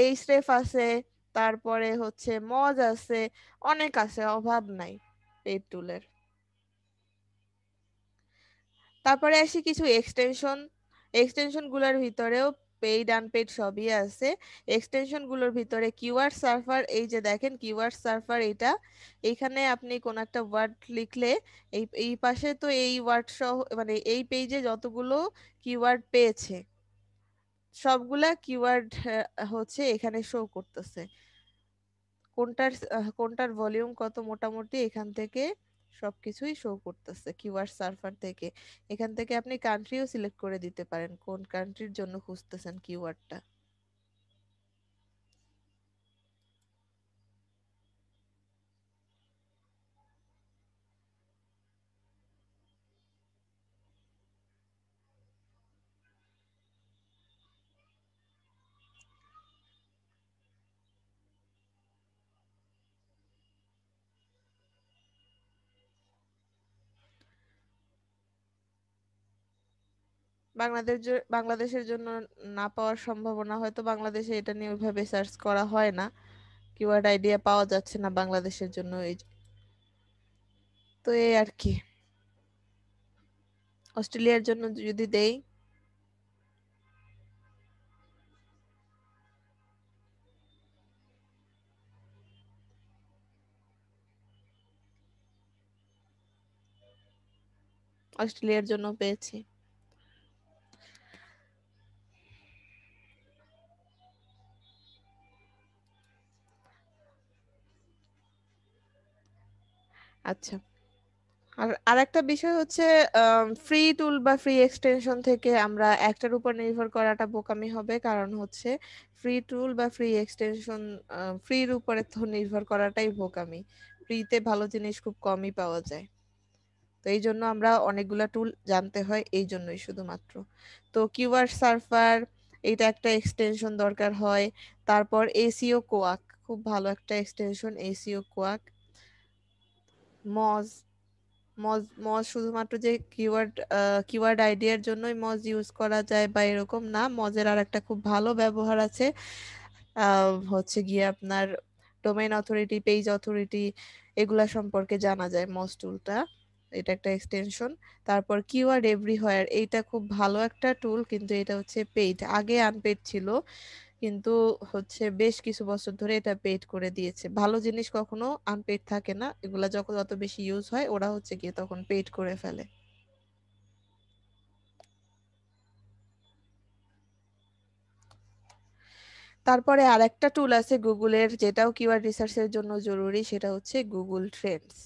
এইচরেফ আছে, তারপরে হচ্ছে মজ আছে, অনেক আছে, অভাব নাই পেইড টুলের। তারপরে আসি কিছু এক্সটেনশন, এক্সটেনশন গুলোর ভিতরেও পেইড আনপেইড সবই আছে। এক্সটেনশন গুলোর ভিতরে কিওয়ার্ড সার্ভার, এই যে দেখেন কিওয়ার্ড সার্ভার, এটা এইখানে আপনি কোন একটা ওয়ার্ড লিখলে এই এই পাশে তো এই ওয়ার্ড সহ মানে এই পেজে যতগুলো কিওয়ার্ড পেয়েছে সবগুলা কিওয়ার্ড হচ্ছে এখানে শো করতেছে, কোনটার ভলিউম কত মোটামুটি এখান থেকে সবকিছুই শো করতেছে কিওয়ার্ড সার্ভার থেকে। এখান থেকে আপনি কান্ট্রিও সিলেক্ট করে দিতে পারেন কোন কান্ট্রির জন্য খুঁজতেছেন কিওয়ার্ডটা। বাংলাদেশের জন্য না পাওয়ার সম্ভাবনা, হয়তো বাংলাদেশে এটা নিয়ে ওইভাবে সার্চ করা হয় না, কিওয়ার্ড আইডিয়া পাওয়া যাচ্ছে না বাংলাদেশের জন্য, এই তো এই আর কি। অস্ট্রেলিয়ার জন্য যদি দেই, অস্ট্রেলিয়ার জন্য পেয়েছি। আচ্ছা, আর আরেকটা বিষয় হচ্ছে ফ্রি টুল বা ফ্রি এক্সটেনশন থেকে আমরা একটার উপর নির্ভর করাটা বোকামি হবে, কারণ হচ্ছে ফ্রি টুল বা ফ্রি এক্সটেনশন ফ্রির উপরে তো নির্ভর করাটাই বোকামি। ফ্রিতে ভালো জিনিস খুব কমই পাওয়া যায়, তো এই জন্য আমরা অনেকগুলা টুল জানতে হয় এই জন্যই শুধুমাত্র। তো কিওয়ার্ড সার্ভার, এটা একটা এক্সটেনশন দরকার হয়। তারপর এসিও কোয়াক, খুব ভালো একটা এক্সটেনশন এসিও কোয়াক। মজ, মজ শুধুমাত্র যে কিওয়ার্ড আইডিয়ার জন্যই মজ ইউজ করা যায় বা এরকম না, মজের আর একটা খুব ভালো ব্যবহার আছে, হচ্ছে গিয়ে আপনার ডোমেইন অথরিটি, পেজ অথরিটি, এগুলা সম্পর্কে জানা যায় মজ টুলটা, এটা একটা এক্সটেনশন। তারপর কিওয়ার্ড এভরিহোয়ার, এইটা খুব ভালো একটা টুল, কিন্তু এটা হচ্ছে পেইড, আগে আনপেইড ছিল, কিন্তু হচ্ছে বেশ কিছু বছর ধরে এটা পেইড করে দিয়েছে। ভালো জিনিস কখনো আনপেইড থাকে না, এগুলা যখন যত বেশি ইউজ হয় ওরা হচ্ছে গিয়ে তখন পেইড করে ফেলে। তারপরে আরেকটা টুল আছে গুগলের, যেটাও কিওয়ার্ড রিসার্চের জন্য জরুরি, সেটা হচ্ছে গুগল ট্রেন্ডস।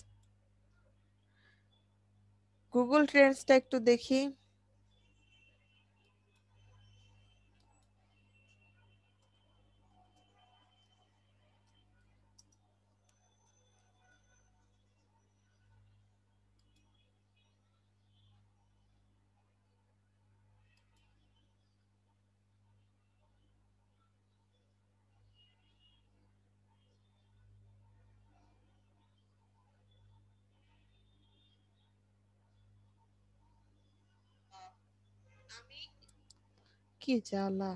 গুগল ট্রেন্ডসটা একটু দেখি। কি জ্বালা!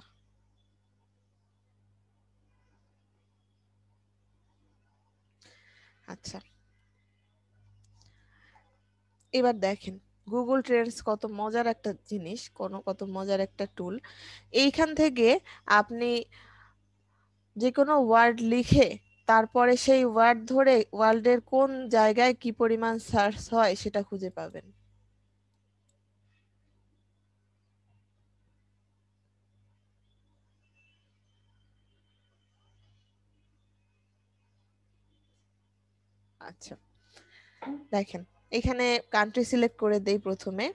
আচ্ছা, এবার দেখেন গুগল ট্রেন্ডস কত মজার একটা জিনিস, কত মজার একটা টুল। এইখান থেকে আপনি যে কোনো ওয়ার্ড লিখে তারপরে সেই ওয়ার্ড ধরে ওয়ার্ল্ডের কোন জায়গায় কি পরিমাণ সার্চ হয় সেটা খুঁজে পাবেন। আচ্ছা, দেখেন এখানে কান্ট্রি সিলেক্ট করে দেই প্রথমে,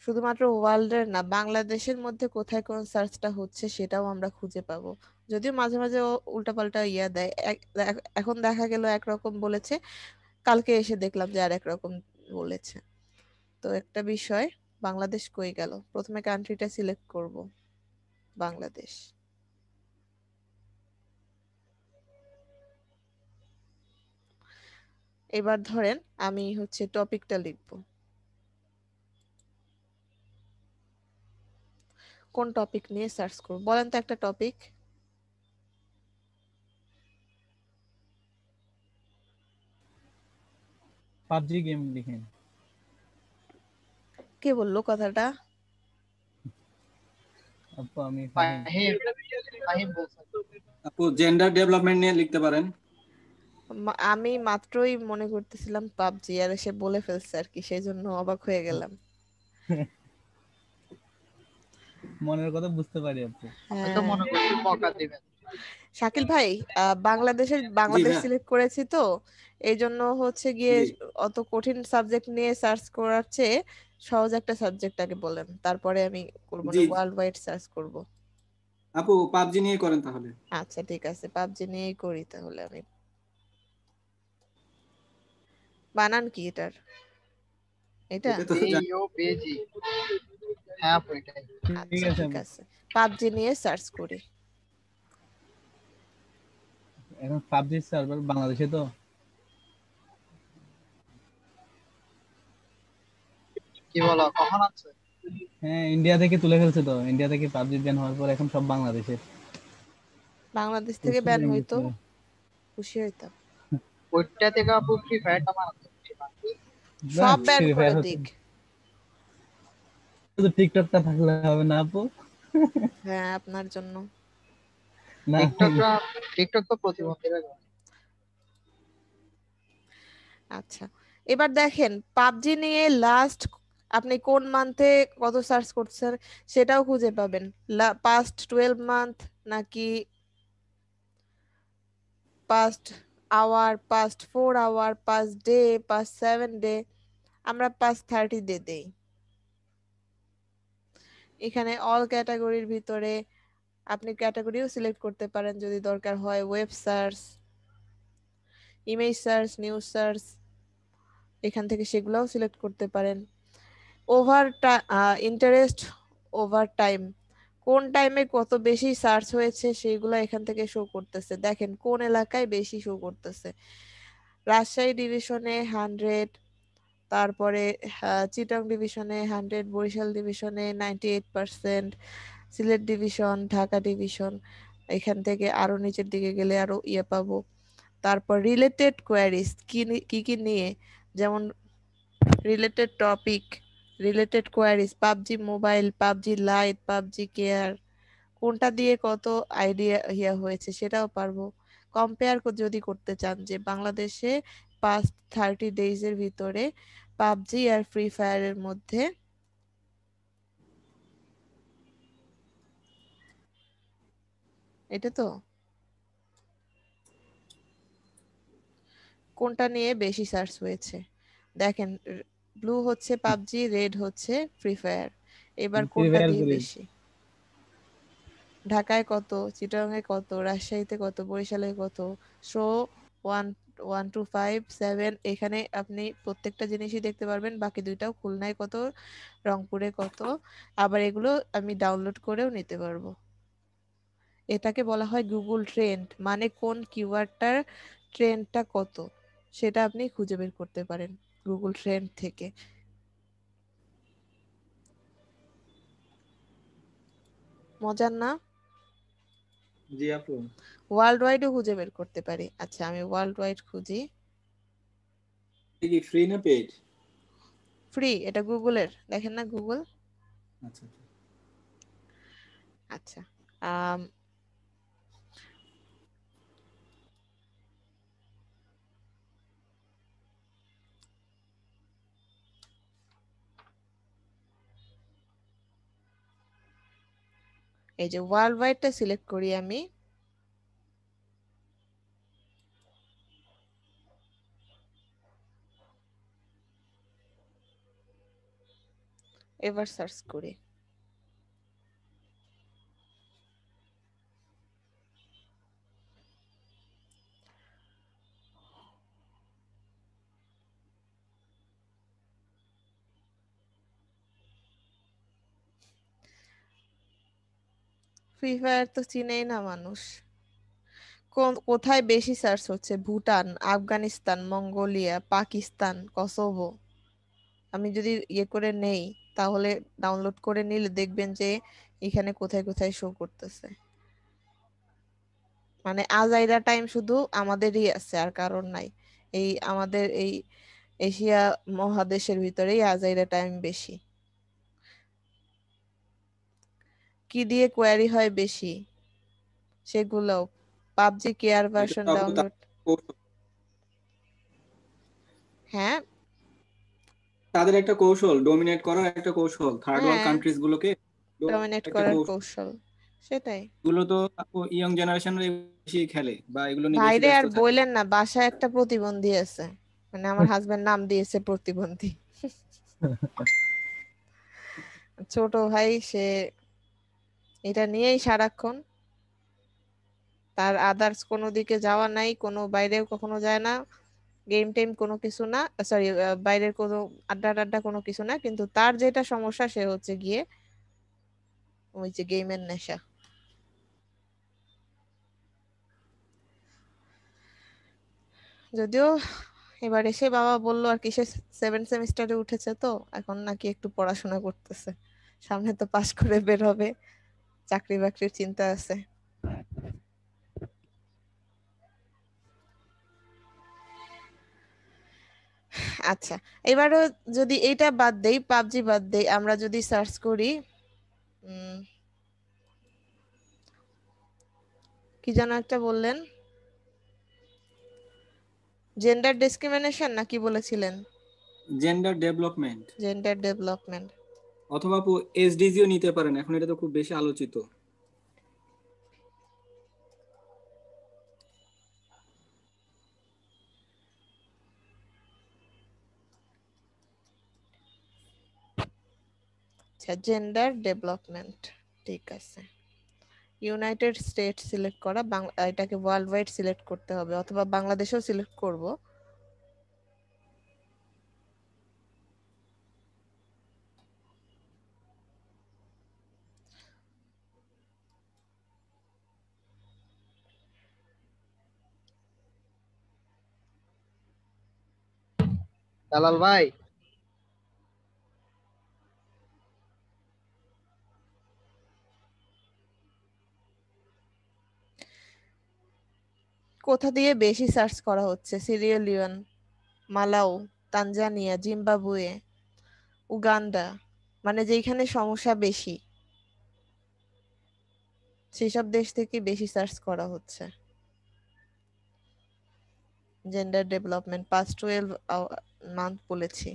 শুধুমাত্র ওয়ার্ল্ডের না, বাংলাদেশের মধ্যে কোথায় কোন সার্চটা হচ্ছে সেটাও আমরা খুঁজে পাবো। যদিও মাঝে মাঝে ও উল্টাপাল্টা ইয়া দেয়, এখন দেখা গেল একরকম বলেছে, কালকে এসে দেখলাম যে আর একরকম বলেছে। তো একটা বিষয়, বাংলাদেশ কই গেল, প্রথমে কান্ট্রিটা সিলেক্ট করব, বাংলাদেশ। এবার ধরেন আমি হচ্ছে টপিকটা লিখব, কোন টপিক নিয়ে সার্চ করব বলেন তো একটা টপিক। পাবজি গেম লিখেন। কে বললো কথাটা? আপু আমি ফাহিম। ফাহিম, ফাহিম বলছেন। আপু জেন্ডার ডেভেলপমেন্ট নিয়ে লিখতে পারেন। আমি মাত্রই মনে করতেছিলাম পাবজি, আর এসে বলে ফেলছে আর কি, সেই জন্য অবাক হয়ে গেলাম। মনের কথা বুঝতে পারি আপু। হয়তো মনে করছি মকা দিবেন। শাকিল ভাই, বাংলাদেশ ভাইয়া। সিলেক্ট করেছি তো, এই জন্য হচ্ছে গিয়ে জি। অত কঠিন সাবজেক্ট নিয়ে সার্চ করার চেয়ে সহজ একটা সাবজেক্ট আগে বলেন, তারপরে আমি করবো না, জি ওয়ার্ল্ড ওয়াইড সার্চ করব। আপু পাবজি নিয়ে করেন তাহলে। আচ্ছা ঠিক আছে, পাবজি নিয়েই করি তাহলে আমি। বানান কি এটার? এটা? এটা তো বিও বেজি। হ্যাঁ আপু এটাই। ঠিক আচ্ছা আছে ঠিক আপু। আছে, পাবজি নিয়ে সার্চ করি। এখন পাবজি সার্ভার বাংলাদেশে তো। কি বলো, কখন আছে? হ্যাঁ, ইন্ডিয়া থেকে তুলে ফেলছে তো, ইন্ডিয়া থেকে পাবজি ব্যান হওয়ার পর এখন সব বাংলাদেশে। বাংলাদেশ থেকে ব্যান হইতো খুশি হইতাম। ওইটা থেকে আপু ফ্রি ফায়ারটা বানাতে সব ব্যান ফ্রি করে ফায়ার দিক। শুধু টিকটকটা থাকলে হবে না আপু। হ্যাঁ আপনার জন্য। না টিকটক তো প্রতিবন্ধীরা করে। আচ্ছা, এবার দেখেন পাবজি নিয়ে লাস্ট আপনি কোন মান্থে কত সার্চ করছেন সেটাও খুঁজে পাবেন, পাস্ট 12 মান্থ নাকি past hour, past 4 hour, past day, past 7 day. আমরা পাস্ট 30 ডে দেই। এখানে অল ক্যাটাগরির ভিতরে আপনি ক্যাটাগরিও সিলেক্ট করতে পারেন যদি দরকার হয়, web search, image search, news search, এখান থেকে সেগুলোও সিলেক্ট করতে পারেন। ওভার ইন্টারেস্ট ওভার টাইম, কোন টাইমে কত বেশি সার্চ হয়েছে সেগুলো এখান থেকে শো করতেছে। দেখেন কোন এলাকায় বেশি শো করতেছে। রাজশাহী ডিভিশনে 100, তারপরে চিটাং ডিভিশনে 100, বরিশাল ডিভিশনে 98%, সিলেট ডিভিশন, ঢাকা ডিভিশন, এখান থেকে আরো নিচের দিকে গেলে আরো ইয়ে পাবো। তারপর রিলেটেড কোয়ারিজ কি কি নিয়ে, যেমন related topic, related queries, PUBG mobile, PUBG light, PUBG care, কোনটা দিয়ে কত আইডিয়া ইয়া হয়েছে সেটাও পারবো। কম্পেয়ার যদি করতে চান যে বাংলাদেশে পাস্ট 30 ডেজ এর ভিতরে পাবজি আর ফ্রি ফায়ারের মধ্যে এটা তো কোনটা নিয়ে বেশি সার্চ হয়েছে। দেখেন ব্লু হচ্ছে পাবজি, রেড হচ্ছে ফ্রি ফায়ার। এবার ফ্রি কোনটা ফায়ার দিয়ে করি। বেশি, ঢাকায় কত, চিটাগাংয়ে কত, রাজশাহীতে কত, বরিশালে কত, শো 1 2 5 7, এখানে আপনি প্রত্যেকটা জিনিসই দেখতে পারবেন। বাকি দুইটাও, খুলনায় কত, রংপুরে কত, আবার এগুলো আমি ডাউনলোড করেও নিতে পারবো। এটাকে বলা হয় গুগল ট্রেন্ড, মানে কোন কিওয়ার্ডটার ট্রেন্ডটা কত সেটা আপনি খুঁজে বের করতে পারেন গুগল ট্রেন্ড থেকে। মজার না? জি আপু। ওয়ার্ল্ড ওয়াইডও খুঁজে বের করতে পারি। আচ্ছা আমি ওয়ার্ল্ড ওয়াইড খুঁজি। এটা কি ফ্রি না পেইড? ফ্রি, এটা গুগলের, দেখেন না গুগল। আচ্ছা আচ্ছা আম, এই যে ওয়ার্ল্ড ওয়াইডটা সিলেক্ট করি আমি। এবার সার্চ করি। ফ্রি ফায়ার তো চিনেই না মানুষ। কোথায় বেশি সার্চ হচ্ছে, ভুটান, আফগানিস্তান, মঙ্গোলিয়া, পাকিস্তান, কসোভো। আমি যদি ইয়ে করে নেই, তাহলে ডাউনলোড করে নিলে দেখবেন যে এখানে কোথায় কোথায় শো করতেছে। মানে আজাইরা টাইম শুধু আমাদেরই আছে, আর কারণ নাই। এই আমাদের এই এশিয়া মহাদেশের ভিতরেই আজাইরা টাইম বেশি। কি দিয়ে কোয়ারি হয় বেশি সেগুলো, পাবজি কেয়ার এটা ভার্সন তো আপু ডাউনলোড। হ্যাঁ তাদের একটা কৌশল, ডোমিনেট করার একটা কৌশল, থার্ড ওয়ার্ল্ড হ্যাঁ, কান্ট্রিজ গুলোকে ডমিনেট একটা করার কৌশল। কৌশল, সেটাই। এগুলো তো আপু ইয়ং জেনারেশন বেশি খেলে বা এগুলো নিয়ে বেশি ভাইরে ব্যস্ত আর থাকে। বললেন না, বাসায় একটা প্রতিবন্ধী আছে, মানে আমার হাজবেন্ড নাম দিয়েছে প্রতিবন্ধী। ছোট ভাই, সে এটা নিয়েই সারাক্ষণ, তার আদার্স কোনো দিকে যাওয়া নাই, কোনো বাইরেও কখনো যায় না, গেম টেম কোনো কিছু না, সরি বাইরের কোনো আড্ডা টাড্ডা কোনো কিছু না, কিন্তু তার যেটা সমস্যা সে হচ্ছে গিয়ে ওই যে গেমের নেশা। যদিও এবার এসে বাবা বললো আর কি, সে 7 সেমিস্টারে উঠেছে, তো এখন নাকি একটু পড়াশোনা করতেছে, সামনে তো পাশ করে বের হবে, চাকরি বাকরির চিন্তা আছে। আচ্ছা এবারও যদি এইটা বাদ দেই, পাবজি বাদ দেই, আমরা যদি সার্চ করি উম, কি যেন একটা বললেন, জেন্ডার ডিসক্রিমিনেশন না কি বলেছিলেন? Gender development gender development. অথবা আপু এসডিজিও নিতে পারেন, এখন এটা তো খুব বেশি আলোচিত। আচ্ছা, জেন্ডার ডেভেলপমেন্ট, ঠিক আছে। ইউনাইটেড স্টেটস সিলেক্ট করা, এটাকে ওয়ার্ল্ড ওয়াইড সিলেক্ট করতে হবে, অথবা বাংলাদেশেও সিলেক্ট করব। দালাল ভাই, কোথা দিয়ে বেশি সার্চ করা হচ্ছে? সিরিয়ালিয়ন, মালাউ, তানজানিয়া, জিম্বাবুয়ে, উগান্ডা, মানে যেখানে সমস্যা বেশি সেসব দেশ থেকে বেশি সার্চ করা হচ্ছে। জেন্ডার ডেভেলপমেন্ট পাস্ট 12 মান্থ বলেছি,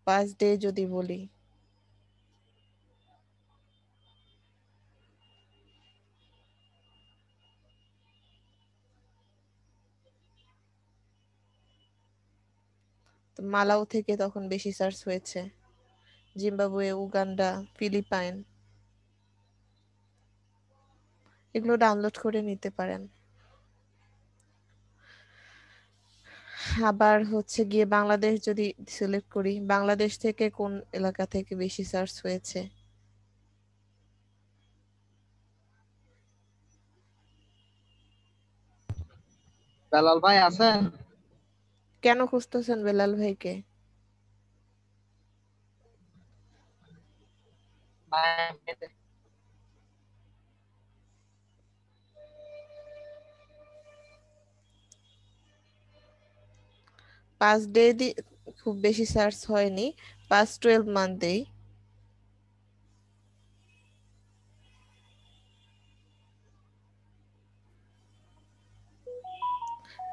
পাস্ট ডে যদি বলি, তো মালাউ থেকে তখন বেশি সার্চ হয়েছে, জিম্বাবুয়ে, উগান্ডা, ফিলিপাইন, এগুলো ডাউনলোড করে নিতে পারেন। আবার হচ্ছে গিয়ে বাংলাদেশ যদি সিলেক্ট করি, বাংলাদেশ থেকে কোন এলাকা থেকে বেশি সার্চ হয়েছে? দালাল ভাই আছেন? কেন খুঁজতেছেন বেলাল ভাইকে? পাঁচ ডে খুব বেশি সার্চ হয়নি, পাস্ট 12 মান্থেই।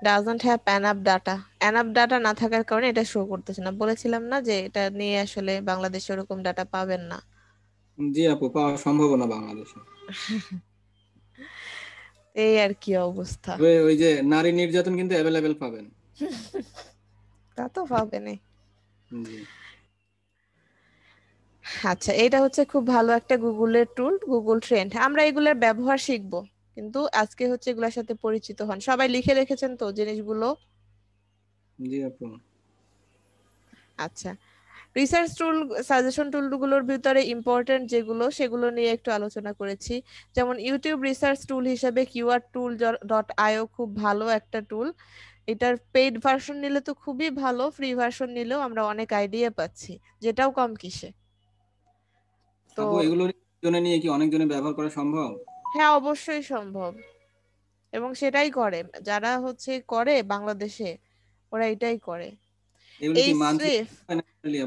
Doesn't have enough data, enough data না থাকার কারণে এটা শো করতেছে না। বলেছিলাম না যে এটা নিয়ে আসলে বাংলাদেশে ওরকম ডাটা পাবেন না। জি আপু, পাওয়া সম্ভব না বাংলাদেশে। এই আর কি অবস্থা। তবে ওই যে নারী নির্যাতন কিন্তু অ্যাভেলেবেল পাবেন। তা তো পাবেনই। জি। আচ্ছা, এটা হচ্ছে খুব ভালো একটা গুগলের টুল, গুগল ট্রেন্ড। আমরা এগুলোর ব্যবহার শিখবো, কিন্তু আজকে হচ্ছে এগুলোর সাথে পরিচিত হন। সবাই লিখে রেখেছেন তো জিনিসগুলো? জি আপু। আচ্ছা, রিসার্চ টুল, সাজেশন টুলগুলোর ভিতরে ইম্পর্টেন্ট যেগুলো সেগুলো নিয়ে একটু আলোচনা করেছি। যেমন ইউটিউব রিসার্চ টুল হিসেবে কিওয়ার্ড টুল ডট আইও খুব ভালো একটা টুল। এটার পেইড ভার্সন নিলে তো খুবই ভালো, ফ্রি ভার্সন নিলেও আমরা অনেক আইডিয়া পাচ্ছি, যেটাও কম কিসে। তো আপু এগুলো জন্য নিয়ে কি অনেকজনে ব্যবহার করা সম্ভব? হ্যাঁ, অবশ্যই সম্ভব, এবং সেটাই করে যারা হচ্ছে করে বাংলাদেশে, ওরা এটাই করে। এগুলো এই কি মান্থলি স্রেফ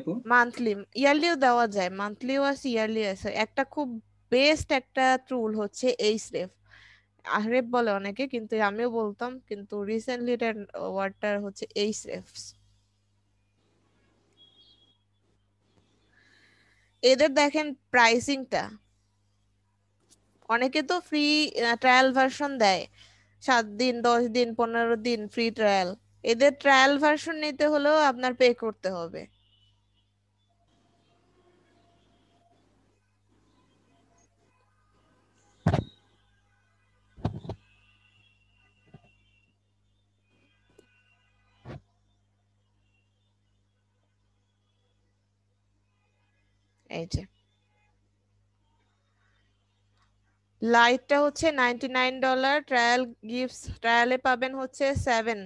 আপু? মান্থলি, ইয়ারলিও দেওয়া যায়, মান্থলিও আছে, ইয়ারলি আছে। একটা খুব বেস্ট একটা টুল হচ্ছে এই স্রেফ। আহরেফ বলে অনেকে, কিন্তু আমিও বলতাম, কিন্তু রিসেন্টলি এটার ওয়ার্ডটা হচ্ছে এই স্রেফস। এদের দেখেন প্রাইসিংটা, অনেকে তো ফ্রি ট্রায়াল ভার্সন দেয়, 7 দিন, 10 দিন, 15 দিন ফ্রি ট্রায়াল। এদের ট্রায়াল ভার্সন নিতে হলেও আপনার পে করতে হবে। এই যে লাইটটা হচ্ছে $99, ট্রায়াল গিফটস, ট্রায়ালে পাবেন হচ্ছে 7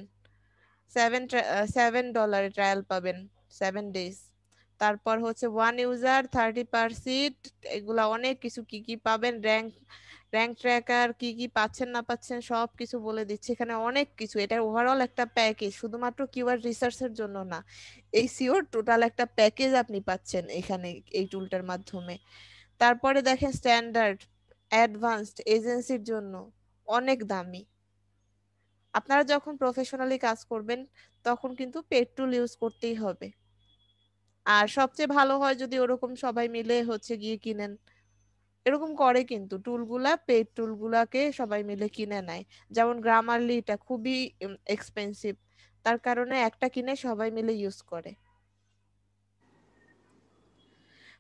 ট্রায়াল পাবেন 7 days। তারপর হচ্ছে 1 ইউজার 30%, এগুলা অনেক কিছু, কি কি পাবেন, র্যাঙ্ক ট্র্যাকার, কি কি পাচ্ছেন না পাচ্ছেন সব কিছু বলে দিচ্ছে এখানে, অনেক কিছু। এটা ওভারঅল একটা প্যাকেজ, শুধুমাত্র কিওয়ার্ড রিসার্চের জন্য না, এই সিওর টোটাল একটা প্যাকেজ আপনি পাচ্ছেন এখানে এই টুলটার মাধ্যমে। তারপরে দেখেন স্ট্যান্ডার্ড, অ্যাডভান্সড, এজেন্সির জন্য অনেক দামি। আপনারা যখন প্রফেশনালি কাজ করবেন তখন কিন্তু পেড টুল ইউজ করতেই হবে। আর সবচেয়ে ভালো হয় যদি ওরকম সবাই মিলে হচ্ছে গিয়ে কিনেন, এরকম করে কিন্তু টুলগুলা পেড টুলগুলাকে সবাই মিলে কিনে নেয়। যেমন গ্রামারলি এটা খুবই এক্সপেন্সিভ, তার কারণে একটা কিনে সবাই মিলে ইউজ করে।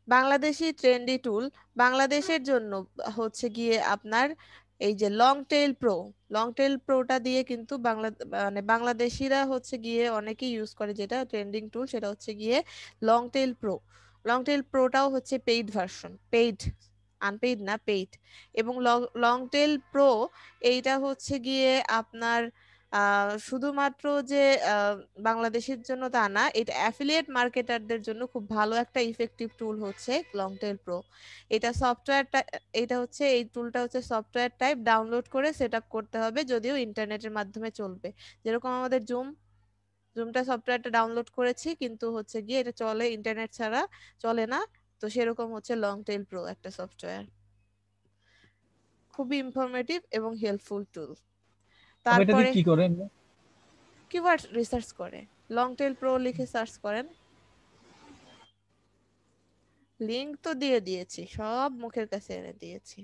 বাংলাদেশি ট্রেন্ডি টুল বাংলাদেশের জন্য হচ্ছে গিয়ে আপনার এই যে লং টেল প্রোটা দিয়ে কিন্তু মানে বাংলাদেশিরা হচ্ছে গিয়ে অনেকেই ইউজ করে, যেটা ট্রেন্ডিং টুল সেটা হচ্ছে গিয়ে লং টেল প্রোটাও হচ্ছে পেইড ভার্সন, আনপেইড না, পেইড। এবং লং টেল প্রো এইটা হচ্ছে গিয়ে আপনার শুধুমাত্র যে বাংলাদেশের জন্য তা না, এটা অ্যাফিলিয়েট মার্কেটারদের জন্য খুব ভালো একটা ইফেক্টিভ টুল হচ্ছে লং টেল প্রো। এটা সফটওয়্যারটা, এটা হচ্ছে এই টুলটা হচ্ছে সফটওয়্যার টাইপ, ডাউনলোড করে সেট আপ করতে হবে, যদিও ইন্টারনেটের মাধ্যমে চলবে। যেরকম আমাদের জুমটা সফটওয়্যারটা ডাউনলোড করেছি, কিন্তু হচ্ছে গিয়ে এটা চলে ইন্টারনেট ছাড়া চলে না। তো সেরকম হচ্ছে লং টেল প্রো একটা সফটওয়্যার, খুবই ইনফরমেটিভ এবং হেল্পফুল টুল। তবে এটা দিয়ে তারপরে কি করে? কিওয়ার্ড রিসার্চ করে, লং টেল প্রো লিখে সার্চ করেন। লিংক তো দিয়ে দিয়েছি, সব মুখের কাছে এনে দিয়েছি।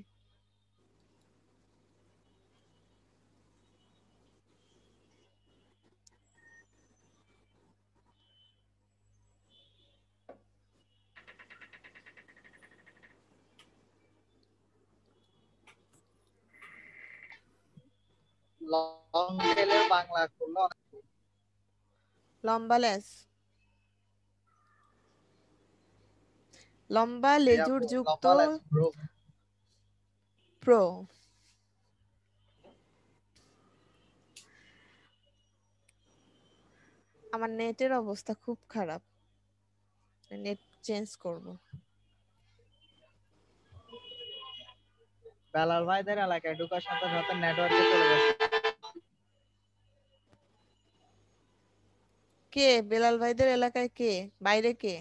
লং টেলের বাংলা করলে লম্বা লেজ, লম্বা লেজুর যুক্ত প্রো। আমার নেটের অবস্থা খুব খারাপ, নেট চেঞ্জ করব। বেলাল ভাইদের এলাকায় ঢোকার সাথে সাথে নেটওয়ার্কে চলে গেছে। কে বেলাল ভাইদের এলাকায়? কে বাইরে? কে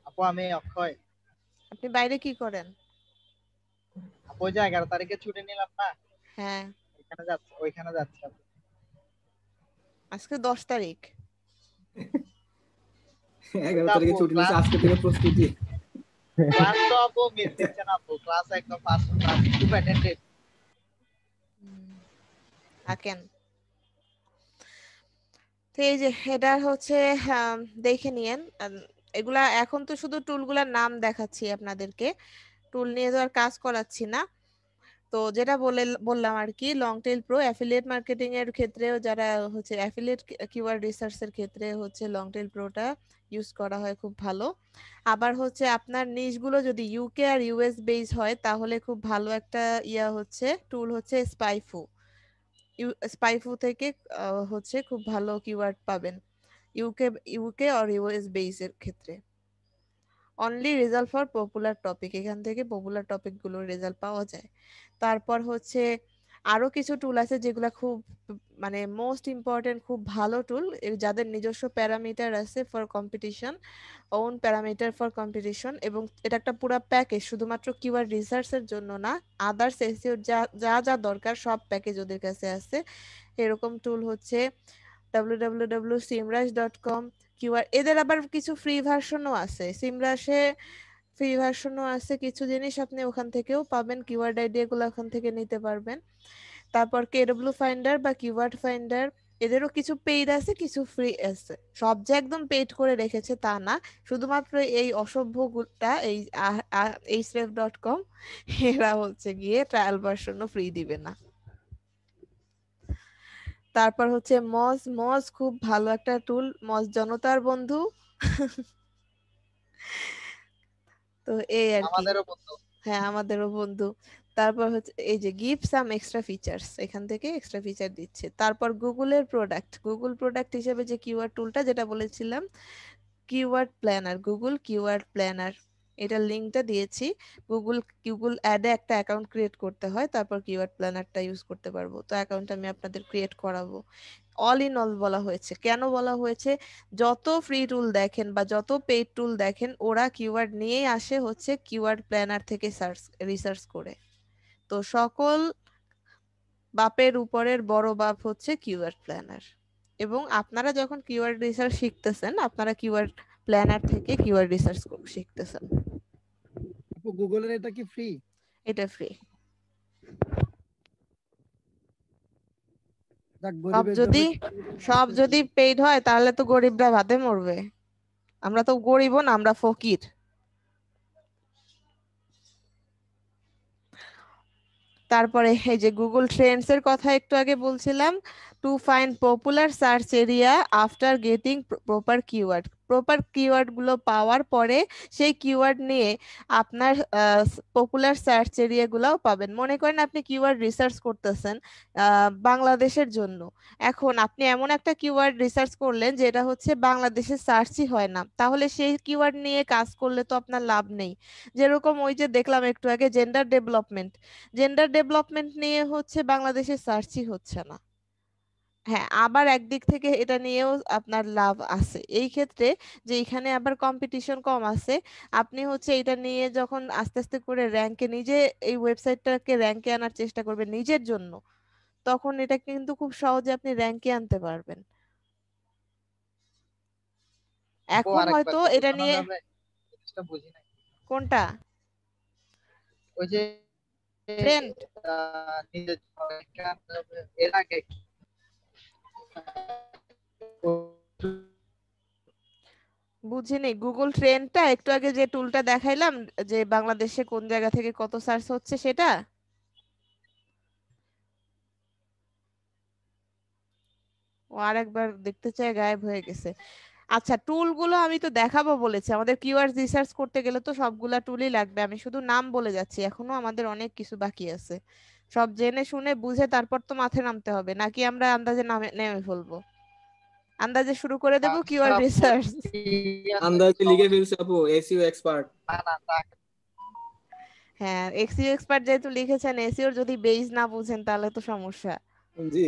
আপু আমি অক্ষয়। আপনি বাইরে কি করেন? আপু ওই যে 11 তারিখে ছুটি নিলাম না, হ্যাঁ, ওইখানে যাচ্ছি আপু। আজকে 10 তারিখ। 11 তারিখে ছুটি নিয়েছে, আজকে থেকে প্রস্তুতি। ক্লাস তো আপু মিস দিচ্ছে না আপু, ক্লাস একদম ফার্স্ট ক্লাস, খুব অ্যাটেন্টিভ থাকেন। তো এই যে এটা হচ্ছে দেখে নিয়েন। এগুলা এখন তো শুধু টুলগুলার নাম দেখাচ্ছি আপনাদেরকে, টুল নিয়ে তো আর কাজ করাচ্ছি না। তো যেটা বললাম আর কি, long tail pro affiliate marketing এর ক্ষেত্রেও, যারা হচ্ছে অ্যাফিলিয়েট কিওয়ার্ড রিসার্চের ক্ষেত্রে হচ্ছে লং টেল প্রোটা ইউজ করা হয় খুব ভালো। আবার হচ্ছে আপনার নিশগুলো যদি ইউকে আর ইউএস বেস হয়, তাহলে খুব ভালো একটা হচ্ছে টুল হচ্ছে স্পাইফু থেকে হচ্ছে খুব ভালো কিওয়ার্ড পাবেন ইউকে আর ইউএস বেসের ক্ষেত্রে। Only result for popular topic, এখান থেকে পপুলার টপিক গুলোর রেজাল্ট পাওয়া যায়। তারপর হচ্ছে আরো কিছু টুল আছে যেগুলা খুব মানে মোস্ট ইম্পর্টেন্ট, খুব ভালো টুল, যাদের নিজস্ব প্যারামিটার আছে for competition, own parameter for competition. এবং এটা একটা পুরো প্যাকেজ, শুধুমাত্র কিওয়ার্ড রিসার্চের জন্য না, আদার্স এসইও যা যা যা দরকার সব প্যাকেজ ওদের কাছে আছে। এরকম টুল হচ্ছে www.simrush.com। এদের আবার কিছু ফ্রি ভার্সনও আছে, সিমরাশে ফ্রি ভার্সনও আছে, কিছু জিনিস আপনি ওখান থেকেও পাবেন, কিওয়ার্ড আইডিয়া গুলো ওখান থেকে নিতে পারবেন। তারপর কেডব্লিউ ফাইন্ডার বা কিওয়ার্ড ফাইন্ডার, এদেরও কিছু পেইড আছে কিছু ফ্রি আছে, সব যে একদম পেইড করে রেখেছে তা না, শুধুমাত্র এই অসভ্যটা এই href.com এরা হচ্ছে গিয়ে ট্রায়াল ভার্সনও ফ্রি দিবে না। তারপর হচ্ছে মজ খুব ভালো একটা টুল, মজ জনতার বন্ধু। তো এই আর কি, আমাদেরও বন্ধু। হ্যাঁ আমাদেরও বন্ধু। তারপর হচ্ছে এই যে গিভ সাম এক্সট্রা ফিচার্স, এখান থেকে এক্সট্রা ফিচার দিচ্ছে। তারপর গুগল প্রোডাক্ট হিসেবে যে কিওয়ার্ড টুলটা যেটা বলেছিলাম, গুগল কিওয়ার্ড প্ল্যানার, এটার লিঙ্কটা দিয়েছি। গুগল অ্যাডে একটা অ্যাকাউন্ট ক্রিয়েট করতে হয়, তারপর কিওয়ার্ড প্ল্যানারটা ইউজ করতে পারবো। তো অ্যাকাউন্ট আমি আপনাদের ক্রিয়েট করাবো। অল ইন অল বলা হয়েছে, কেন বলা হয়েছে? যত ফ্রি টুল দেখেন বা যত পেইড টুল দেখেন, ওরা কিওয়ার্ড নিয়েই আসে হচ্ছে কিওয়ার্ড প্ল্যানার থেকে রিসার্চ করে। তো সকল বাপের উপরের বড় বাপ হচ্ছে কিওয়ার্ড প্ল্যানার। এবং আপনারা যখন কিওয়ার্ড রিসার্চ শিখতেছেন, আপনারা কিওয়ার্ড প্ল্যানার থেকে কিওয়ার্ড রিসার্চ শিখতেছেন। গুগলের এটা কি ফ্রি? এটা ফ্রি। সব যদি পেইড হয় তাহলে তো গরিবরা ভাতে মরবে। আমরা তো গরিবও না, আমরা ফকির। তারপরে এই যে গুগল ট্রেন্ডস এর কথা একটু আগে বলছিলাম, to find popular search area after getting proper keyword. Proper keyword গুলো পাওয়ার পরে সেই কিওয়ার্ড নিয়ে আপনার পপুলার সার্চ এরিয়া গুলাও পাবেন। মনে করেন আপনি কিওয়ার্ড রিসার্চ করতেছেন বাংলাদেশের জন্য, এখন আপনি এমন একটা কিওয়ার্ড রিসার্চ করলেন যেটা হচ্ছে বাংলাদেশে সার্চই হয় না, তাহলে সেই কিওয়ার্ড নিয়ে কাজ করলে তো আপনার লাভ নেই। যেরকম ওই যে দেখলাম একটু আগে জেন্ডার ডেভেলপমেন্ট নিয়ে হচ্ছে বাংলাদেশে সার্চই হচ্ছে না। হ্যাঁ, আবার একদিক থেকে এটা নিয়েও আপনার লাভ আছে এই ক্ষেত্রে, যে এখানে আবার কম্পিটিশন কম আছে। আপনি হচ্ছে এটা নিয়ে যখন আস্তে আস্তে করে র্যাঙ্কে নিজে এই ওয়েবসাইটটাকে র্যাঙ্কে আনার চেষ্টা করবেন নিজের জন্য, তখন এটা কিন্তু খুব সহজে আপনি র্যাঙ্কে আনতে পারবেন। এখন হয়তো এটা নিয়ে বুঝি নাই কোনটা ওই যে ট্রেন্ড নিজের এর আগে বুঝিনি। গুগল ট্রেন্ডটা একটু আগে যে টুলটা দেখাইলাম, যে বাংলাদেশে কোন জায়গা থেকে কত সার্চ হচ্ছে সেটা। ও আরেকবার দেখতে চাই, গায়েব হয়ে গেছে। আচ্ছা, টুলগুলো আমি তো দেখাবো বলেছি। আমাদের কিওয়ার্ড রিসার্চ করতে গেলে তো সবগুলা টুলই লাগবে, আমি শুধু নাম বলে যাচ্ছি, এখনো আমাদের অনেক কিছু বাকি আছে। সব জেনে শুনে বুঝে তারপর তো মাঠে নামতে হবে, নাকি আমরা আন্দাজে নেমে ফেলবো? আন্দাজে শুরু করে দেবো কিওয়ার্ড রিসার্চ। আন্দাজে লিখে ফেলছে আপু, এসইও এক্সপার্ট। হ্যাঁ, এসইও এক্সপার্ট যেহেতু লিখেছেন, এসইওর যদি বেস না বুঝেন তাহলে তো সমস্যা। জি।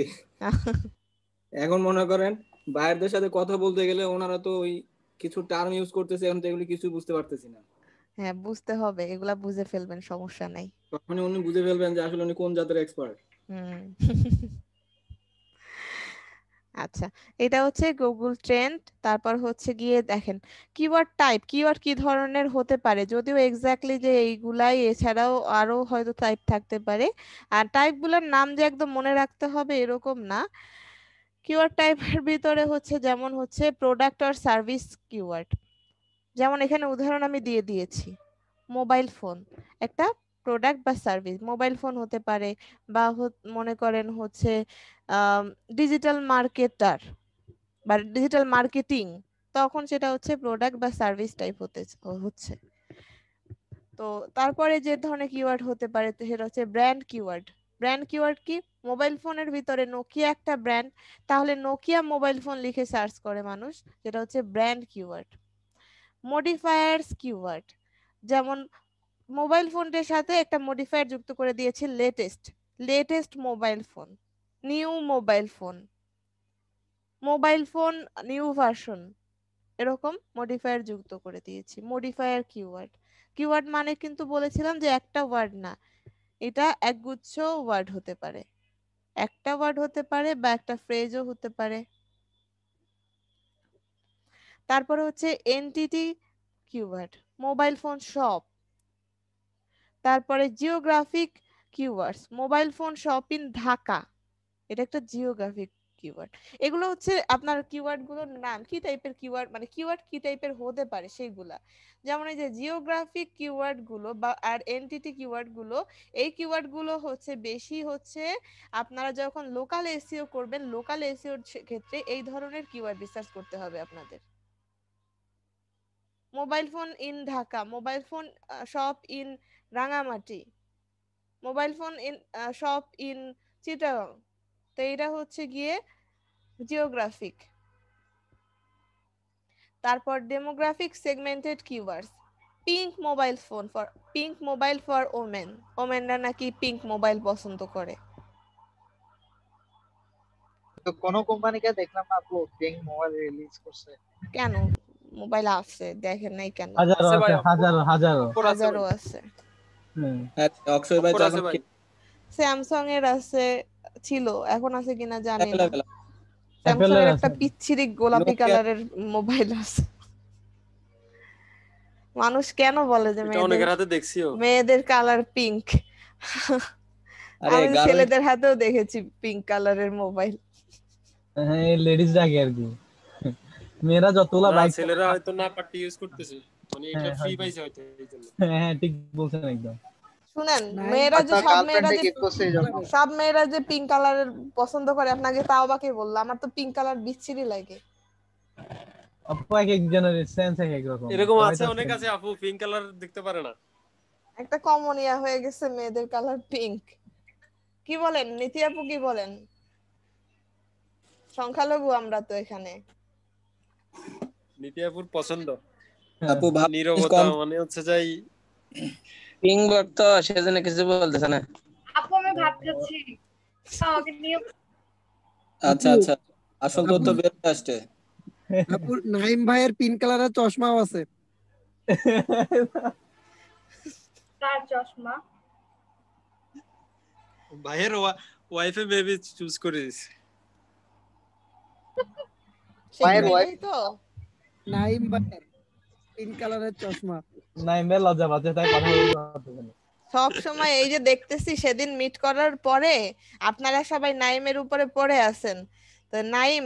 এখন মনে করেন বাইরের সাথে কথা বলতে গেলে ওনারা তো ওই কিছু টার্ম ইউজ করতেছে, এখন তো এগুলো কিছু বুঝতে পারতেছি না। হ্যাঁ, বুঝতে হবে, এগুলা বুঝে ফেলবেন, সমস্যা নাই। তখনই উনি বুঝে ফেলবেন যে আসলে উনি কোন জাতের এক্সপার্ট। আচ্ছা, এটা হচ্ছে গুগল ট্রেন্ড। তারপর হচ্ছে গিয়ে দেখেন কিওয়ার্ড টাইপ, কিওয়ার্ড কি ধরনের হতে পারে, যদিও এক্স্যাক্টলি যে এইগুলাই, এছাড়াও আরো হয়তো টাইপ থাকতে পারে। আর টাইপগুলোর নাম যে একদম মনে রাখতে হবে এরকম না। কিওয়ার্ড টাইপের ভিতরে হচ্ছে যেমন হচ্ছে প্রোডাক্ট আর সার্ভিস কিওয়ার্ড। যেমন এখানে উদাহরণ আমি দিয়ে দিয়েছি, মোবাইল ফোন একটা প্রোডাক্ট বা সার্ভিস। মোবাইল ফোন হতে পারে, বা মনে করেন হচ্ছে ডিজিটাল মার্কেটার বা ডিজিটাল মার্কেটিং, তখন সেটা হচ্ছে প্রোডাক্ট বা সার্ভিস টাইপ হচ্ছে। তো তারপরে যে ধরনের কিওয়ার্ড হতে পারে সেটা হচ্ছে ব্র্যান্ড কিওয়ার্ড। ব্র্যান্ড কিওয়ার্ড কি? মোবাইল ফোনের ভিতরে নোকিয়া একটা ব্র্যান্ড, তাহলে নোকিয়া মোবাইল ফোন লিখে সার্চ করে মানুষ, যেটা হচ্ছে ব্র্যান্ড কিওয়ার্ড। মডিফায়ার্স কিওয়ার্ড, যেমন মোবাইল ফোনটার সাথে একটা মডিফায়ার যুক্ত করে দিয়েছি latest mobile phone, new mobile phone, mobile phone new version, এরকম মডিফায়ার যুক্ত করে দিয়েছি। Modifier keyword. কিওয়ার্ড মানে কিন্তু বলেছিলাম যে একটা ওয়ার্ড না, এটা একগুচ্ছ ওয়ার্ড হতে পারে, একটা ওয়ার্ড হতে পারে বা একটা ফ্রেজও হতে পারে। তারপরে হচ্ছে entity keyword, mobile phone shop. তারপরে geographic keywords, mobile phone shop in Dhaka, এটা একটা জিওগ্রাফিক কিওয়ার্ড। এগুলো হচ্ছে আপনার কিওয়ার্ড গুলোর নাম, কি টাইপের কিওয়ার্ড, মানে কিওয়ার্ড কি টাইপের হতে পারে সেইগুলা। যেমন এই যে জিওগ্রাফিক কিওয়ার্ড গুলো বা আর এনটিটি কিওয়ার্ড গুলো, এই কিওয়ার্ড গুলো হচ্ছে বেশি হচ্ছে আপনারা যখন লোকাল এসইও করবেন, লোকাল এসইওর ক্ষেত্রে এই ধরনের কিওয়ার্ড রিসার্চ করতে হবে আপনাদের। Mobile phone in Dhaka, mobile phone shop in Rangamati, mobile phone in shop in Chittagong, তো এটা হচ্ছে গিয়ে জিওগ্রাফিক। তারপর demographic segmented keywords, pink mobile for women, ওমেনরা নাকি পিঙ্ক মোবাইল পছন্দ করে। তো কোন কোম্পানিকে দেখলাম না আপু পিঙ্ক মোবাইল রিলিজ করছে। কেন? মোবাইল আছে, দেখেন নাই কেন? হাজারো আছে, হাজারো হাজারো আছে। অক্ষয় ভাই স্যামসাং এর আছে, ছিল, এখন আছে কিনা জানি না। অ্যাভেলেবেল স্যামসাং Apple এর এর একটা আছে। পিচ্ছিরি গোলাপি Nokia- কালারের মোবাইল আছে। মানুষ কেন বলে যে এটা অনেকের হাতে দেখছিও। মেয়েদের কালার পিঙ্ক? আরে আমি গার্ল ছেলেদের হাতেও দেখেছি পিঙ্ক কালারের মোবাইল। হ্যাঁ লেডিস ডাকে আর কি। মেয়েরা যতগুলা না বাইক ছেলেরা হয়তো না পার্টি ইউজ করতেছে, মানে এটা হ্যাঁ, ফ্রি হয়তো। পাইছে হয়তো এই জন্য। হ্যাঁ ঠিক বলছেন একদম। শুনেন, নাই, মেয়েরা যে তার সব মেয়েরা গার্লফ্রেন্ডে যে গিফট করছে এই জন্য। সব মেয়েরা যে পিঙ্ক কালারের পছন্দ করে আপনাকে তাও বাকি বললো, আমার তো পিঙ্ক কালার বিচ্ছিরি লাগে। আপু এক একজনের সেন্স এক এক রকম, এরকম সবাই আছে, তো অনেক আছে আপু পিঙ্ক কালার দেখতে পারে না। একটা কমন ইয়া হয়ে গেছে মেয়েদের কালার পিঙ্ক। কি বলেন নীতি আপু, কি বলেন? সংখ্যালঘু আমরা তো এখানে। নীতি আপুর পছন্দ আপু ভাব নীরবতা, কম মানে হচ্ছে যাই পিং ভক্ত সেজন্য কিছু বলতেছে না। আপু আমি ভাত খাচ্ছি, আমাকে নিয়ে। আচ্ছা আচ্ছা, আসল তথ্য বের হয়ে আসছে। আপু নাইম ভাইয়ের পিঙ্ক কালারের চশমাও আছে। তার চশমা ভাইয়ের ওয়াইফে বেবি চুজ করে দিছে। মায়ের সেই wife? মেয়েই তো। নাইম ভাইয়ের পিঙ্ক কালারের চশমা। নাইমের লজ্জা পাচ্ছে তাই কথা বলতে পারতেছে না। সব সময় এই যে দেখতেছি সেদিন মিট করার পরে আপনারা সবাই নাইমের উপরে পড়ে আছেন। তো নাইম,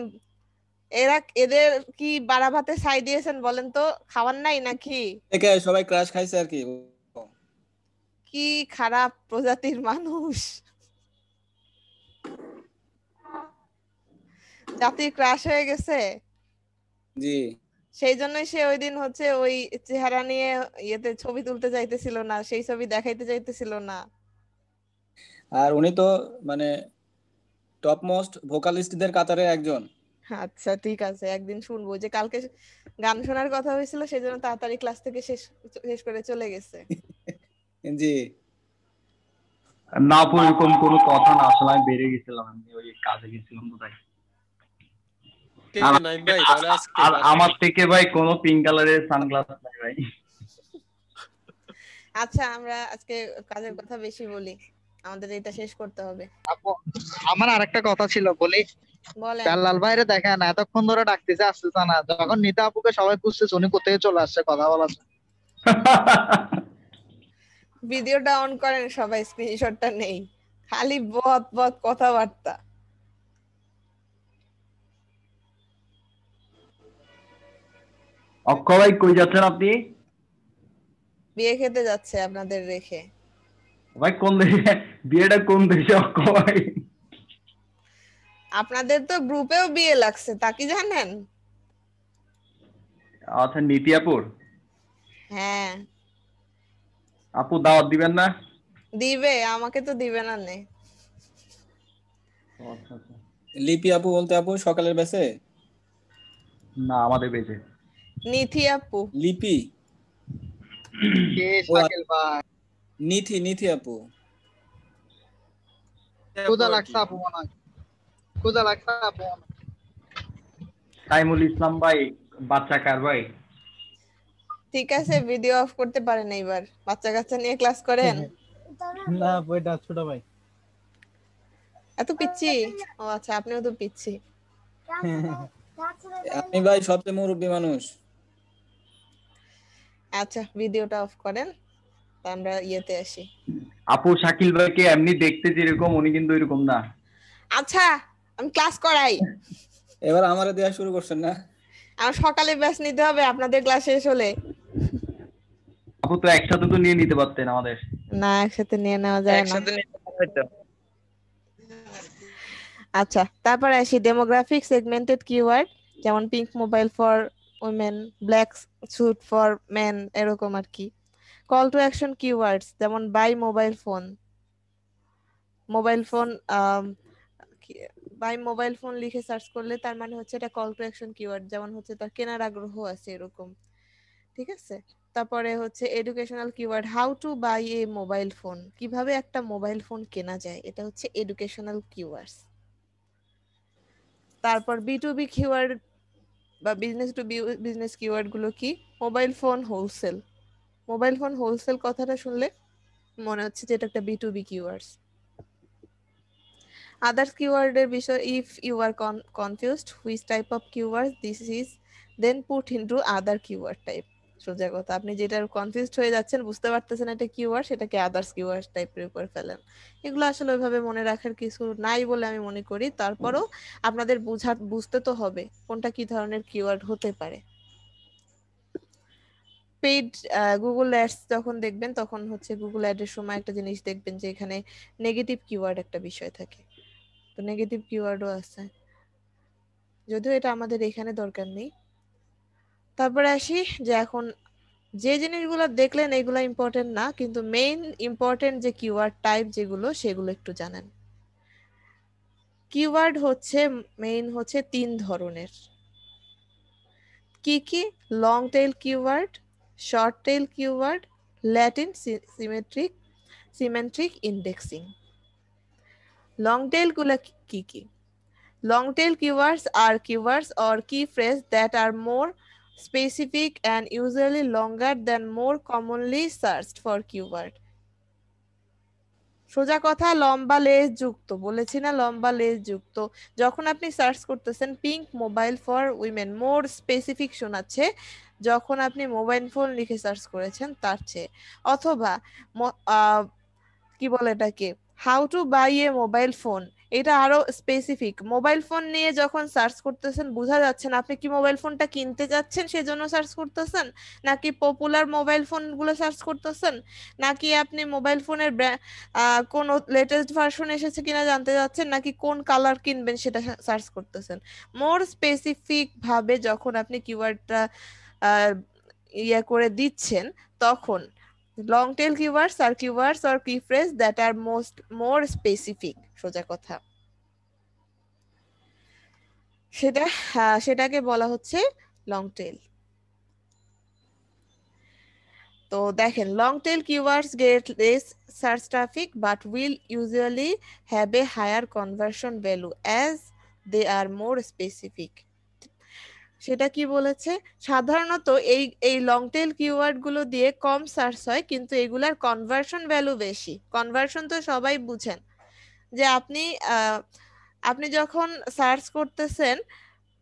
এদের কি বাড়া ভাতে ছাই দিয়েছেন বলেন তো? খাওয়ার নাই নাকি? থেকে সবাই ক্রাশ খাইছে আর কি। কি খারাপ প্রজাতির মানুষ, জাতি ক্রাশ হয়ে গেছে। জি সেই জন্যই সে ওই দিন হচ্ছে ওই চেহারা নিয়ে ইয়েতে ছবি তুলতে চাইতেছিল না, সেই ছবি দেখাইতে চাইতেছিল না। আর উনি তো মানে টপ মোস্ট ভোকালিস্টদের কাতারে একজন। আচ্ছা ঠিক আছে, একদিন শুনবো। যে কালকে গান শোনার কথা হয়েছিল সেজন্য তাড়াতাড়ি ক্লাস থেকে শেষ শেষ করে চলে গেছে। জি না আপু এরকম কোনো কথা না, আসলে আমি বেরিয়ে গেছিলাম, আমি ওই কাজে গেছিলাম তো তাই। কে আর নাইম ভাই তাহলে আজকে আর আমার থেকে ভাই কোনো পিঙ্ক কালারের সানগ্লাস নাই ভাই। আচ্ছা আমরা আজকে কাজের কথা বেশি বলি, আমাদের এটা শেষ করতে হবে। আপু আমার আরেকটা কথা ছিল বলি। বলেন। বেল্লাল ভাইরে দেখেন এতক্ষণ ধরে ডাকতেছে, আসতেছে না। যখন নিতা আপুকে সবাই খুঁজতেছে উনি কোথায় চলে আসছে কথা বলার জন্য। ভিডিওটা অন করেন সবাই, স্ক্রিনশটটা নেই, খালি বত বত কথাবার্তা। অক্ষয় ভাই কই যাচ্ছেন আপনি? বিয়ে খেতে যাচ্ছে আপনাদের রেখে। ভাই কোন দেশে বিয়েটা, কোন দেশে অক্ষয় ভাই? আপনাদের তো গ্রুপেও বিয়ে লাগছে, তা কি জানেন? আচ্ছা নীতি আপুর। হ্যাঁ আপু দাওয়াত দিবেন না? দিবে, আমাকে তো দিবে না নে। আচ্ছা আচ্ছা, লিপি আপু বলতে আপু সকালের ব্যাচে? না আমাদের বেঁচে। নিথি আপু। লিপি কে শাকিল ভাই? নিথি আপু। ক্ষুধা লাগছে আপু মনে হয়, ক্ষুধা লাগছে আপু মনে হয়। তাইমুল ইসলাম ভাই বাচ্চা কার ভাই? ঠিক আছে, ভিডিও অফ করতে পারেন এইবার। বাচ্চা কাচ্চা নিয়ে ক্লাস করেন? না বইটা ছোট ভাই। এত পিচ্ছি? ও আচ্ছা, আপনিও তো পিচ্ছি। আমি ভাই সবচেয়ে মুরব্বী মানুষ। আচ্ছা ভিডিওটা অফ করেন, তা আমরা ইয়েতে আসি। আপু শাকিল ভাইকে এমনি দেখতে যেরকম উনি কিন্তু এরকম না। আচ্ছা আমি ক্লাস করাই। এবার আমারে দেয়া শুরু করছেন না? আমার সকালে ব্যাচ নিতে হবে আপনাদের ক্লাস শেষ হলে। আপু তো একসাথে তো নিয়ে নিতে পারতেন আমাদের। না একসাথে নিয়ে নেওয়া যায় না। একসাথে নিতে হয়তো। আচ্ছা তারপরে আসি ডেমোগ্রাফিক সেগমেন্টেড কিওয়ার্ড, যেমন pink mobile for women, black suit for men, এরকম আর কি। কল টু অ্যাকশন কিওয়ার্ডস, যেমন buy mobile phone. Mobile phone buy mobile phone লিখে সার্চ করলে তার মানে হচ্ছে এটা কল টু অ্যাকশন কিওয়ার্ড, যেমন হচ্ছে তার কেনার আগ্রহ আছে এরকম। ঠিক আছে। তারপরে হচ্ছে educational keyword, how to buy a mobile phone, কিভাবে একটা মোবাইল ফোন কেনা যায়, এটা হচ্ছে এডুকেশনাল কিওয়ার্ডস। তারপর বি2বি কিওয়ার্ড বা বিজনেস টু বিজনেস কিওয়ার্ড গুলো কি? Mobile phone wholesale. Mobile phone wholesale কথাটা শুনলে মনে হচ্ছে যে এটা একটা বি2বি কিওয়ার্ডস। আদার্স কিওয়ার্ডের বিষয়, if you are confused which type of keyword this is then put into other keyword type. সোজা কথা, আপনি যেটা কনফিউজড হয়ে যাচ্ছেন, বুঝতে পারতেছেন এটা কিওয়ার্ড, সেটাকে আদার্স কিওয়ার্ড টাইপের উপর ফেলেন। এগুলো আসলে ওইভাবে মনে রাখার কিছু নাই বলে আমি মনে করি, তারপরও আপনাদের বুঝতে তো হবে কোনটা কি ধরনের কিওয়ার্ড হতে পারে। পেইড গুগল অ্যাডস যখন দেখবেন, তখন হচ্ছে গুগল অ্যাডের সময় একটা জিনিস দেখবেন যে এখানে নেগেটিভ কিওয়ার্ড একটা বিষয় থাকে, তো নেগেটিভ কিওয়ার্ডও আছে, যদিও এটা আমাদের এখানে দরকার নেই। তারপরে আসি যে এখন যে জিনিসগুলো দেখলেন এগুলো ইম্পর্টেন্ট না, কিন্তু মেইন ইম্পর্টেন্ট যে কিওয়ার্ড টাইপ যেগুলো, সেগুলো একটু জানেন। কিওয়ার্ড হচ্ছে মেইন হচ্ছে 3 ধরনের। কি কি? Long tail keyword, short tail keyword, Latin symmetric indexing. Long tail গুলা কি কি? Long tail keywords are keywords or key phrases that are more specific and usually longer than more commonly searched for keyword. সোজা কথা, লম্বা লেজ যুক্ত, বলেছি না লম্বা লেজ যুক্ত। যখন আপনি সার্চ করতেছেন pink mobile for women, more specific শোনাচ্ছে যখন আপনি মোবাইল ফোন লিখে সার্চ করেছেন তার চেয়ে। অথবা কি বলে এটাকে, how to buy a mobile phone, এটা আরো স্পেসিফিক। মোবাইল ফোন নিয়ে যখন সার্চ করতেছেন বোঝা যাচ্ছে না আপনি কি মোবাইল ফোনটা কিনতে যাচ্ছেন সেজন্য সার্চ করতেছেন, নাকি পপুলার মোবাইল ফোন গুলো সার্চ করতেছেন, নাকি আপনি মোবাইল ফোনের কোন লেটেস্ট ভার্সন এসেছে কিনা জানতে যাচ্ছেন, নাকি কোন কালার কিনবেন সেটা সার্চ করতেছেন। মোর স্পেসিফিক ভাবে যখন আপনি কিওয়ার্ডটা ইয়ে করে দিচ্ছেন, তখন long tail keywords are keywords or key phrase that are more specific, সোজা কথা। সেটাকে বলা হচ্ছে লং টেল। তো দেখেন, long tail keywords get less search traffic but will usually have a higher conversion value as they are more specific. সেটা কি বলেছে, সাধারণত এই এই লং টেল কিওয়ার্ড গুলো দিয়ে কম সার্চ হয়, কিন্তু এগুলার কনভার্সন ভ্যালু বেশি। কনভার্সন তো সবাই বুঝেন, যে আপনি যখন সার্চ করতেছেন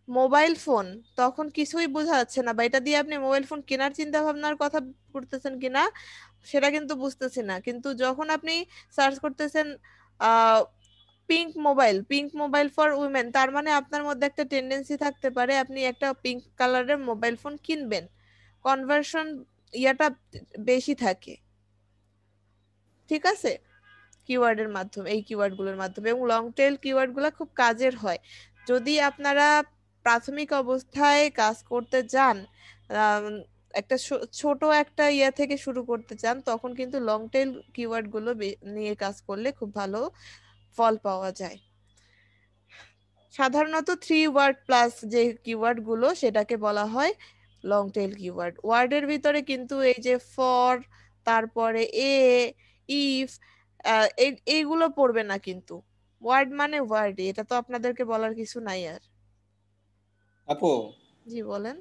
মোবাইল ফোন, তখন কিছুই বোঝা যাচ্ছে না, বা এটা দিয়ে আপনি মোবাইল ফোন কেনার চিন্তা ভাবনার কথা করতেছেন কিনা সেটা কিন্তু বুঝতেছি না। কিন্তু যখন আপনি সার্চ করতেছেন পিঙ্ক মোবাইল ফর উইমেন, তার মানে আপনার মধ্যে একটা টেন্ডেন্সি থাকতে পারে আপনি একটা পিঙ্ক কালারের মোবাইল ফোন কিনবেন। কনভার্সন ইয়াটা বেশি থাকে, ঠিক আছে, কিওয়ার্ডের মাধ্যমে, এই কিওয়ার্ডগুলোর মাধ্যমে। এবং লং টেল কিওয়ার্ডগুলো খুব কাজের হয় যদি আপনারা প্রাথমিক অবস্থায় কাজ করতে যান, একটা ছোট একটা ইয়া থেকে শুরু করতে চান, তখন কিন্তু লং টেল কিওয়ার্ডগুলো নিয়ে কাজ করলে খুব ভালো ফল পাওয়া যায়। সাধারণত 3 ওয়ার্ড প্লাস যে কিওয়ার্ড গুলো সেটাকে বলা হয় লং টেল কিওয়ার্ড। ওয়ার্ডের ভিতরে কিন্তু এই যে ফর, তারপরে ইফ, এইগুলো পড়বে না, কিন্তু ওয়ার্ড মানে ওয়ার্ড, এটা তো আপনাদেরকে বলার কিছু নাই আর। আপু, জি বলেন।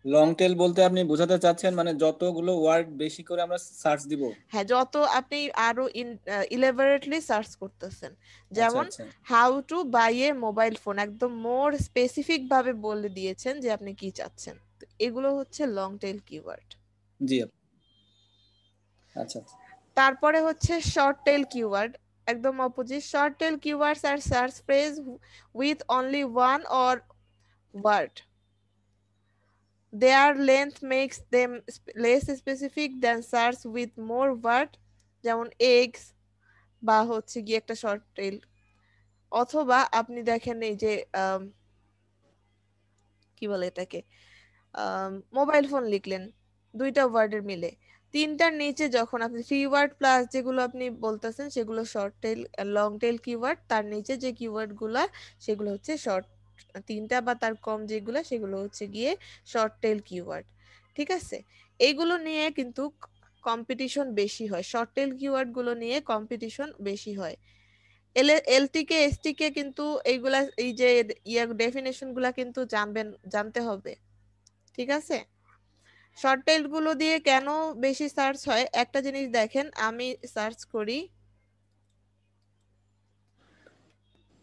লং টেল বলতে আপনি বোঝাতে চাচ্ছেন মানে যতগুলো ওয়ার্ড বেশি করে আমরা সার্চ দিব? হ্যাঁ, যত আপনি আরো ইলেবরেটলি সার্চ করতেছেন, যেমন how to buy a mobile phone, একদম মোর স্পেসিফিক ভাবে বলে দিয়েছেন যে আপনি কি চাচ্ছেন। তো এগুলো হচ্ছে লং টেল কিওয়ার্ড। জি আচ্ছা। তারপরে হচ্ছে শর্ট টেল কিওয়ার্ড, একদম opposite. Short tail keywords are search phrase with only one or word. Their length makes them less specific than search with more word, যেমন eggs বা হচ্ছে গিয়ে একটা শর্ট টেল। অথবা আপনি দেখেন এই যে কি বলে এটাকে, মোবাইল ফোন লিখলেন 2টা ওয়ার্ডের মিলে, 3টার নিচে যখন আপনি 3 ওয়ার্ড প্লাস যেগুলো আপনি বলতেছেন সেগুলো short tail, long tail keyword, তার নিচে যে কিওয়ার্ড গুলা সেগুলো হচ্ছে শর্ট, 3টা বা তার কম যেগুলো সেগুলো হচ্ছে গিয়ে শর্ট টেল কিওয়ার্ড, ঠিক আছে। এইগুলো নিয়ে কিন্তু কম্পিটিশন বেশি হয়, শর্ট টেল কিওয়ার্ড গুলো নিয়ে কম্পিটিশন বেশি হয়। এলটিকে এসটিকে কিন্তু এইগুলা, এই যে ডেফিনেশন গুলা কিন্তু জানতে হবে, ঠিক আছে। শর্ট টেল গুলো দিয়ে কেন বেশি সার্চ হয়, একটা জিনিস দেখেন, আমি সার্চ করি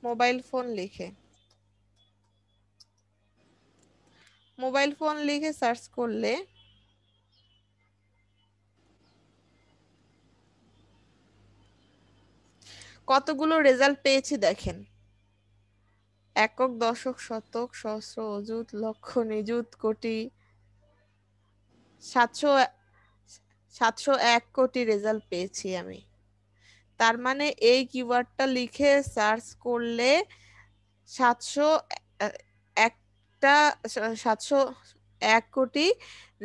মোবাইল ফোন লিখে সার্চ করলে কতগুলো রেজাল্ট পেয়েছি দেখেন। একক, দশক, শতক, সহস্র, অযুত, লক্ষ, নিযুত, কোটি, 701 কোটি রেজাল্ট পেয়েছি আমি। তার মানে এই কিওয়ার্ডটা লিখে সার্চ করলে 701 কোটি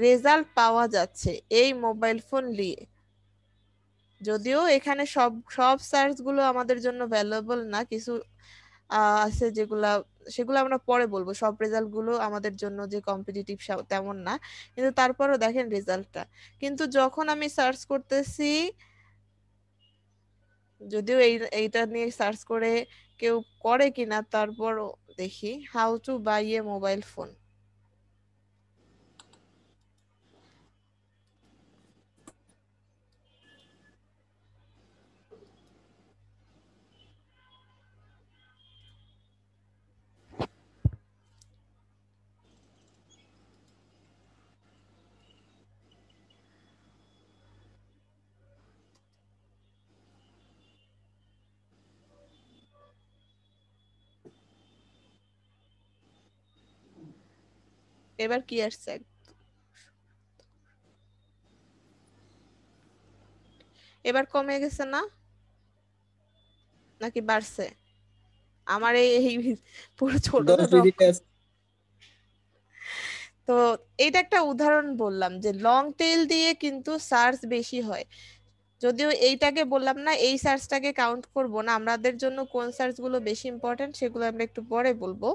রেজাল্ট পাওয়া যাচ্ছে এই মোবাইল ফোন নিয়ে। যদিও এখানে সব সার্চ গুলো আমাদের জন্য ভ্যালুয়েবল না, কিছু আছে সেগুলো আমরা পরে বলবো। সব রেজাল্ট গুলো আমাদের জন্য যে কম্পিটিটিভ তেমন না, কিন্তু তারপরও দেখেন রেজাল্টটা। কিন্তু যখন আমি সার্চ করতেছি, যদিও এইটা নিয়ে সার্চ করে কেউ করে কিনা, তারপরও দেখি how to buy a mobile phone. এবার কি আসছে? এবার কমে গেছে না নাকি বাড়ছে? আমার এই পুরো ছোট 10 ছোট ডিজিট আছে। তো এটা একটা উদাহরণ বললাম যে লং টেল দিয়ে কিন্তু সার্চ বেশি হয়। যদিও এইটাকে বললাম না, এই সার্চটাকে কাউন্ট করব না, আমাদের জন্য কোন সার্চ গুলো বেশি ইম্পর্টেন্ট সেগুলো আমরা একটু পরে বলবো,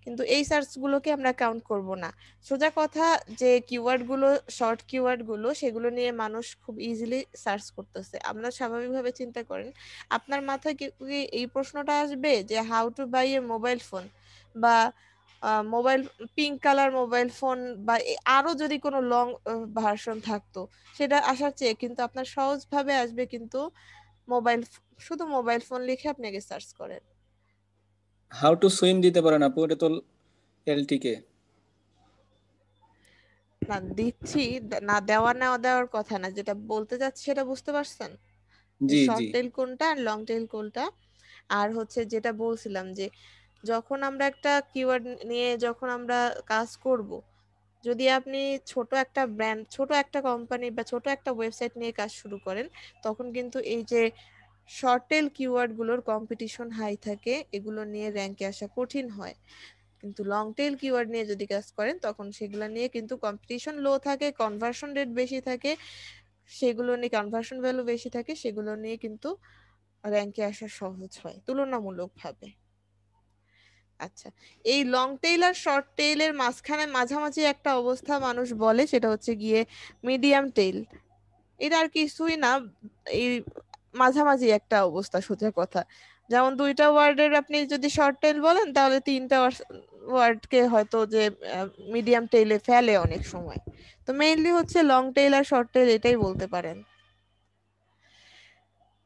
কিন্তু এই সার্চ গুলোকে আমরা কাউন্ট করব না। সোজা কথা যে কিওয়ার্ড গুলো, শর্ট কিওয়ার্ড গুলো, সেগুলো নিয়ে মানুষ খুব ইজিলি সার্চ করতেছে। আমরা স্বাভাবিকভাবে চিন্তা করেন, আপনার মাথায় কি এই প্রশ্নটা আসবে যে how to buy a mobile phone, বা mobile pink colour mobile phone, বা আরো যদি কোনো লং ভার্সন থাকতো, সেটা আসার চেয়ে কিন্তু আপনার সহজভাবে আসবে কিন্তু শুধু মোবাইল ফোন লিখে আপনি আগে সার্চ করেন। হাউ টু সুইম দিতে পারেন আপু, এটা তো এলটিকে। না দিচ্ছি, না দেওয়া দেওয়ার কথা না, যেটা বলতে যাচ্ছি সেটা বুঝতে পারছেন, যে জি শর্ট জি। টেল কোনটা আর লং টেল কোনটা। আর হচ্ছে যেটা বলছিলাম যে যখন আমরা একটা কিওয়ার্ড নিয়ে যখন আমরা কাজ করব, যদি আপনি ছোট একটা ব্র্যান্ড, ছোট একটা কোম্পানি বা ছোট একটা ওয়েবসাইট নিয়ে কাজ শুরু করেন, তখন কিন্তু এই যে শর্ট টেল কিওয়ার্ড গুলোর কম্পিটিশন হাই থাকে, এগুলো নিয়ে র্যাঙ্কে আসা কঠিন হয়। কিন্তু লং টেল কিওয়ার্ড নিয়ে যদি কাজ করেন, তখন সেগুলো নিয়ে কিন্তু কম্পিটিশন লো থাকে, কনভার্সন রেট বেশি থাকে, সেগুলো নিয়ে কনভার্সন ভ্যালু বেশি থাকে, সেগুলো নিয়ে কিন্তু র্যাঙ্কে আসা সহজ হয় তুলনামূলকভাবে। আচ্ছা, এই লং টেইল আর শর্ট টেইলের মাঝামাঝি একটা অবস্থা মানুষ বলে, সেটা হচ্ছে গিয়ে মিডিয়াম টেইল। এটা আর কিছুই না, এই মাঝামাঝি একটা অবস্থা সোজা কথা। যেমন দুইটা ওয়ার্ডের আপনি যদি শর্ট টেইল বলেন, তাহলে তিনটা ওয়ার্ডকে হয়তো যে মিডিয়াম টেইলে ফেলে অনেক সময়। তো মেইনলি হচ্ছে লং টেইল আর শর্ট টেইল এটাই বলতে পারেন।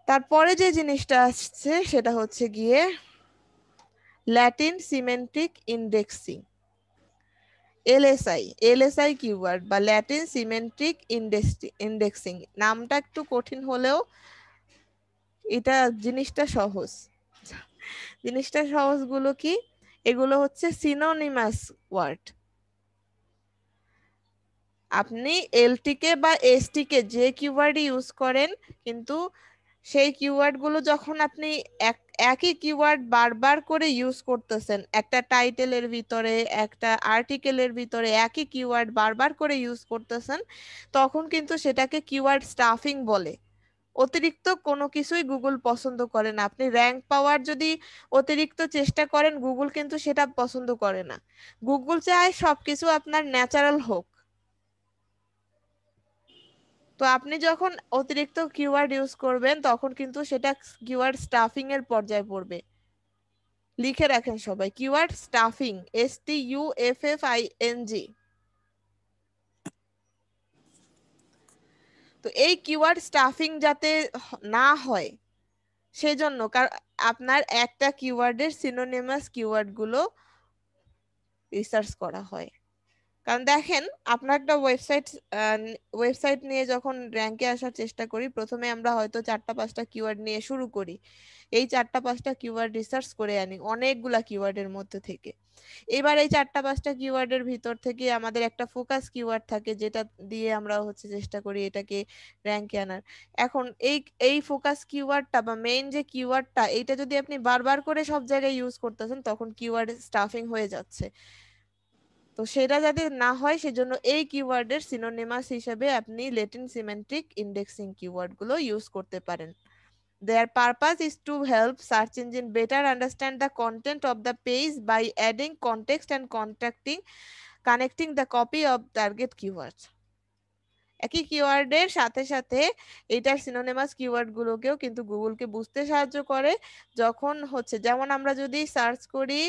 তারপরে যে জিনিসটা আসছে সেটা হচ্ছে গিয়ে Latin semantic indexing, LSI keyword বা ল্যাটিন সিমেন্টিক ইন্ডেক্সিং। নামটা একটু কঠিন হলেও এটা জিনিসটা সহজ গুলো কি? এগুলো হচ্ছে সিনোনিমাস ওয়ার্ড। আপনি এলটিকে বা এসটিকে যে কিওয়ার্ড ইউজ করেন, কিন্তু সেই কিওয়ার্ড গুলো যখন আপনি একই কিওয়ার্ড বারবার করে ইউজ করতেছেন, একটা টাইটেলের ভিতরে, একটা আর্টিকেলের ভিতরে একই কিওয়ার্ড বারবার করে ইউজ করতেছেন, তখন কিন্তু সেটাকে কিওয়ার্ড স্টাফিং বলে। অতিরিক্ত কোনো কিছুই গুগল পছন্দ করে না। আপনি র্যাঙ্ক পাওয়ার যদি অতিরিক্ত চেষ্টা করেন, গুগল কিন্তু সেটা পছন্দ করে না। গুগল চায় সবকিছু আপনার ন্যাচারাল হোক। তো আপনি যখন অতিরিক্ত কিওয়ার্ড ইউজ করবেন, তখন কিন্তু সেটা কিওয়ার্ড স্টাফিং এর পর্যায়ে পড়বে। লিখে রাখেন সবাই, কিওয়ার্ড স্টাফিং, STUFFING। তো এই কিওয়ার্ড স্টাফিং যাতে না হয়, সেই জন্য আপনার একটা কিওয়ার্ডের সিনোনিমাস কিওয়ার্ড গুলো রিসার্চ করা হয়। কারণ দেখেন, আপনার একটা ওয়েবসাইট নিয়ে যখন র্যাঙ্কে আসার চেষ্টা করি, প্রথমে আমরা হয়তো 4টা-5টা কিওয়ার্ড নিয়ে শুরু করি। এই 4টা-5টা কিওয়ার্ড রিসার্চ করে আনি অনেকগুলা কিওয়ার্ডের মধ্যে থেকে। এবার এই 4টা-5টা কিওয়ার্ডের ভিতর থেকে আমাদের একটা ফোকাস কিওয়ার্ড থাকে, যেটা দিয়ে আমরা চেষ্টা করি এটাকে র্যাঙ্কে আনার। এখন এই এই ফোকাস কিওয়ার্ডটা বা মেইন যে কিওয়ার্ডটা, এইটা যদি আপনি বারবার করে সব জায়গায় ইউজ করতেছেন, তখন কিওয়ার্ড স্টাফিং হয়ে যাচ্ছে। তো সেটা যাতে না হয়, সেজন্য এই কিওয়ার্ডের সিনোনিমাস হিসেবে আপনি ল্যাটিন সিমেন্টিক ইন্ডেক্সিং কিওয়ার্ড গুলো ইউজ করতে পারেন। Their purpose is to help search engine better understand the content of the page by adding context and connecting the copy of target keywords. একই কিওয়ার্ডের সাথে সাথে এটার সিনোনিমাস কিওয়ার্ড গুলোকেও কিন্তু গুগলকে বুঝতে সাহায্য করে। যখন যেমন আমরা যদি সার্চ করি,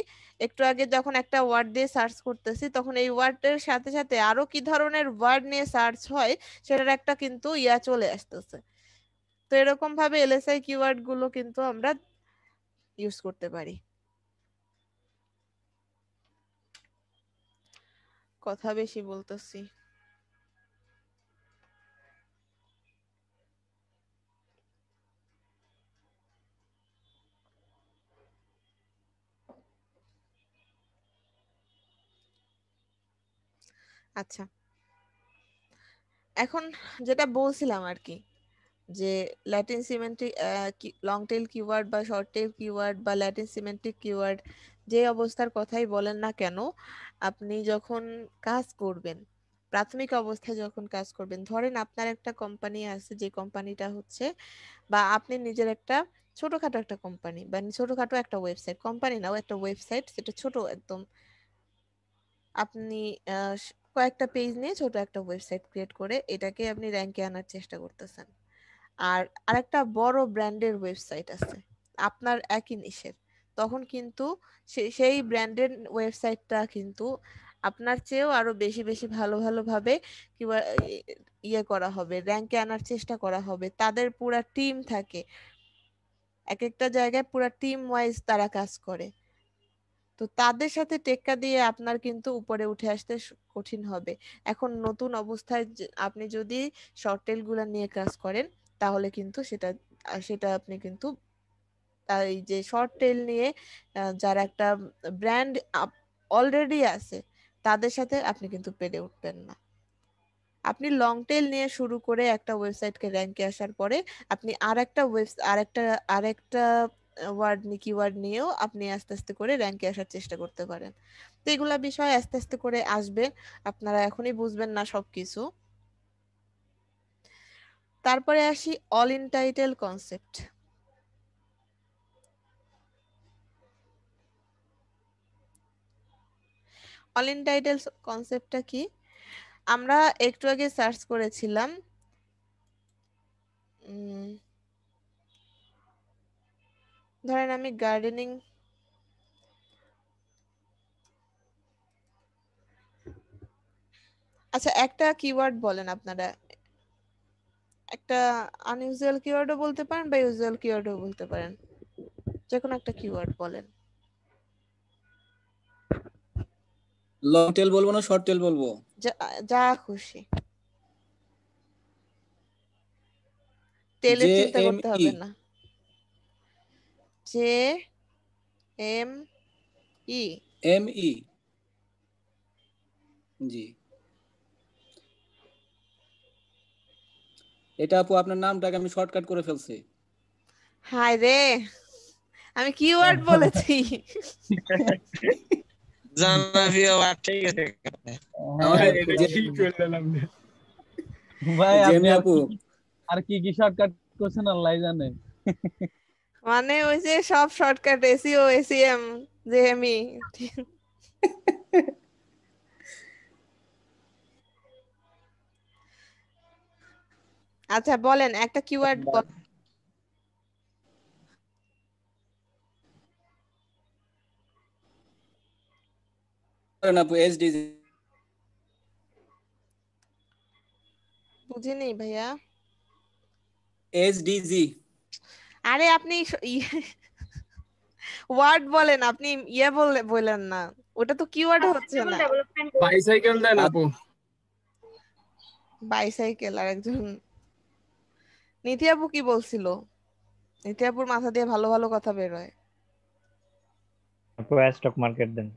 একটু আগে যখন একটা ওয়ার্ড দিয়ে সার্চ করতেছি, তখন এই ওয়ার্ডের সাথে সাথে আরো কি ধরনের ওয়ার্ড নিয়ে সার্চ হয় সেটার একটা কিন্তু চলে আসতেছে। তো এরকম ভাবে এলএসআই কিওয়ার্ড গুলো কিন্তু আমরা ইউজ করতে পারি। কথা বেশি বলতেছি। আচ্ছা, এখন যেটা বলছিলাম আর কি, যে Latin semantic long tail keyword বা শর্ট টেল কিওয়ার্ড বা ল্যাটিন সিমেন্টিক কিওয়ার্ড, যে অবস্থার কথাই বলেন না কেন, আপনি যখন কাজ করবেন, প্রাথমিক অবস্থায় যখন কাজ করবেন, ধরেন আপনার একটা কোম্পানি আছে, যে কোম্পানিটা বা আপনি নিজের একটা ছোটখাটো একটা কোম্পানি বা ছোটখাটো একটা ওয়েবসাইট, কোম্পানি নাও, একটা ওয়েবসাইট, সেটা ছোট একদম, আপনি কয়েকটা পেজ নিয়ে ছোট একটা ওয়েবসাইট ক্রিয়েট করে এটাকে আপনি র্যাঙ্কে আনার চেষ্টা করতেছেন। আর আরেকটা বড় ব্র্যান্ডের ওয়েবসাইট আছে আপনার একই নিশের, তখন কিন্তু সেই ব্র্যান্ডের ওয়েবসাইটটা কিন্তু আপনার চেয়েও আরো বেশি বেশি ভালো ভালোভাবে কিংবা করা হবে, র্যাঙ্কে আনার চেষ্টা করা হবে। তাদের পুরা টিম থাকে, এক একটা জায়গায় পুরা টিম ওয়াইজ তারা কাজ করে। তো তাদের সাথে টেক্কা দিয়ে আপনার কিন্তু উপরে উঠে আসতে কঠিন হবে। এখন নতুন অবস্থায় আপনি যদি শর্ট টেল গুলা নিয়ে কাজ করেন, তাহলে কিন্তু সেটা আপনি কিন্তু এই যে শর্ট টেল নিয়ে যারা একটা ব্র্যান্ড অলরেডি আছে, তাদের সাথে আপনি কিন্তু পেরে উঠবেন না। আপনি লং টেল নিয়ে শুরু করে একটা ওয়েবসাইটকে র্যাঙ্কে আসার পরে আপনি আরেকটা কিওয়ার্ড নিয়েও আপনি আস্তে আস্তে করে র্যাঙ্কে আসার চেষ্টা করতে পারেন। তো এগুলা বিষয় আস্তে আস্তে করে আসবে, আপনারা এখনই বুঝবেন না সবকিছু। তারপরে আসি all in title concept. All in title কনসেপ্টটা কি? আমরা একটু আগে সার্চ করেছিলাম, ধরেন আমি গার্ডেনিং, আচ্ছা একটা কিওয়ার্ড বলেন আপনারা, একটা আনইউজুয়াল কিওয়ার্ডও বলতে পারেন বা ইউজুয়াল কিওয়ার্ডও বলতে পারেন, যে কোনো একটা কিওয়ার্ড বলেন। লং টেল বলবো না শর্ট টেল বলবো? যা খুশি, টেলে চিন্তা করতে হবে না। J M E M E, G. এটা আপু আপনার নামটাকে আমি শর্টকাট করে ফেলছি। হায় রে, আমি কিওয়ার্ড বলেছি। জনপ্রিয় ওয়ার্ড, ঠিক আছে। ভাই আপনি আপু আর কি কি শর্টকাট করছেন আল্লাহ জানে। মানে ওই যে সব শর্টকাট, এসইও, এসইএম, জেএমই। আচ্ছা বলেন একটা কিওয়ার্ড। আপু এসডিজি। বুঝিনি ভাইয়া। এসডিজি। আরে আপনি ওয়ার্ড বলেন, আপনি বলেন না, ওটা তো কিওয়ার্ড হচ্ছে সাস্টেনেবল না। ডেভেলপমেন্ট বাইসাইকেল দেন আপু। বাইসাইকেল আর একজন নিধি আপু কি বলছিল? নিধি আপুর মাথা দিয়ে ভালো ভালো কথা বের হয়। আপু স্টক মার্কেট দেন।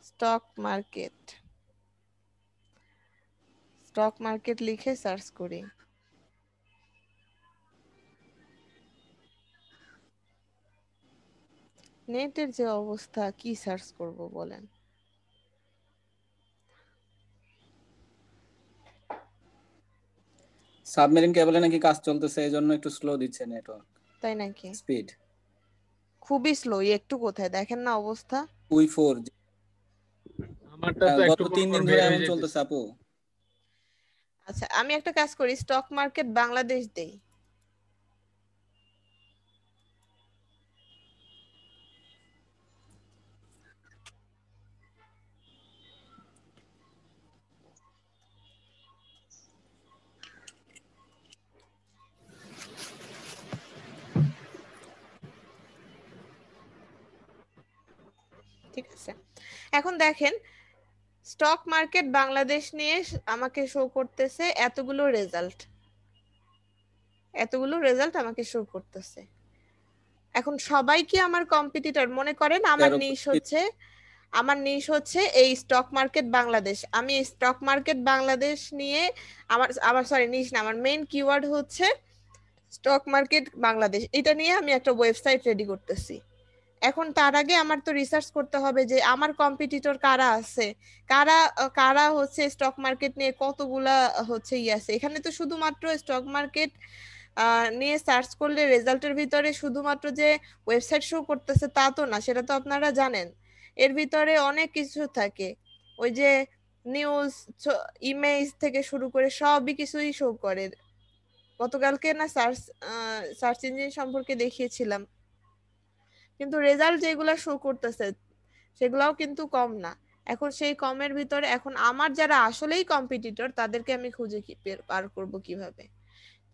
স্টক মার্কেট, স্টক মার্কেট লিখে সার্চ করি। নেটের যে অবস্থা, কি সার্চ করব বলেন? সাবমেরিন কেবলে নাকি কাজ চলতেছে, এই জন্য একটু স্লো দিচ্ছে নেটওয়ার্ক তাই নাকি? স্পিড। খুবই স্লো, একটু কোথায় দেখেন না অবস্থা। উই 4 আমারটা তো গত একটু পর 3 পর দিন বের ধরে হয়ে এমন যাইতেছে। চলতেছে আপু। আচ্ছা আমি একটা কাজ করি, স্টক মার্কেট বাংলাদেশ দেই। ঠিক আছে, এখন দেখেন স্টক মার্কেট বাংলাদেশ নিয়ে আমাকে শো করতেছে এতগুলো রেজাল্ট, এতগুলো রেজাল্ট আমাকে শো করতেছে। এখন সবাই কি আমার কম্পিটিটর? মনে করেন আমার নিশ হচ্ছে এই স্টক মার্কেট বাংলাদেশ। আমি স্টক মার্কেট বাংলাদেশ নিয়ে আমার সরি নিশ না, আমার মেইন কিওয়ার্ড হচ্ছে স্টক মার্কেট বাংলাদেশ। এটা নিয়ে আমি একটা ওয়েবসাইট রেডি করতেছি। এখন তার আগে আমার তো রিসার্চ করতে হবে যে আমার কম্পিটিটর কারা আছে, কারা কারা হচ্ছে স্টক মার্কেট নিয়ে কতগুলা হচ্ছে আছে। এখানে তো শুধুমাত্র স্টক মার্কেট নিয়ে সার্চ করলে রেজাল্টের ভিতরে শুধুমাত্র যে ওয়েবসাইট শো করতেছে তা তো না, সেটা তো আপনারা জানেন। এর ভিতরে অনেক কিছু থাকে, ওই যে নিউজ, ইমেজ থেকে শুরু করে সবই কিছুই শো করে। গতকালকে না সার্চ ইঞ্জিন সম্পর্কে দেখিয়েছিলাম, কিন্তু রেজাল্ট যেগুলা শো করতেছে সেগুলাও কিন্তু কম না। এখন সেই কমের ভিতরে এখন আমার যারা আসলেই কম্পিটিটর তাদেরকে আমি খুঁজে বার করব কিভাবে?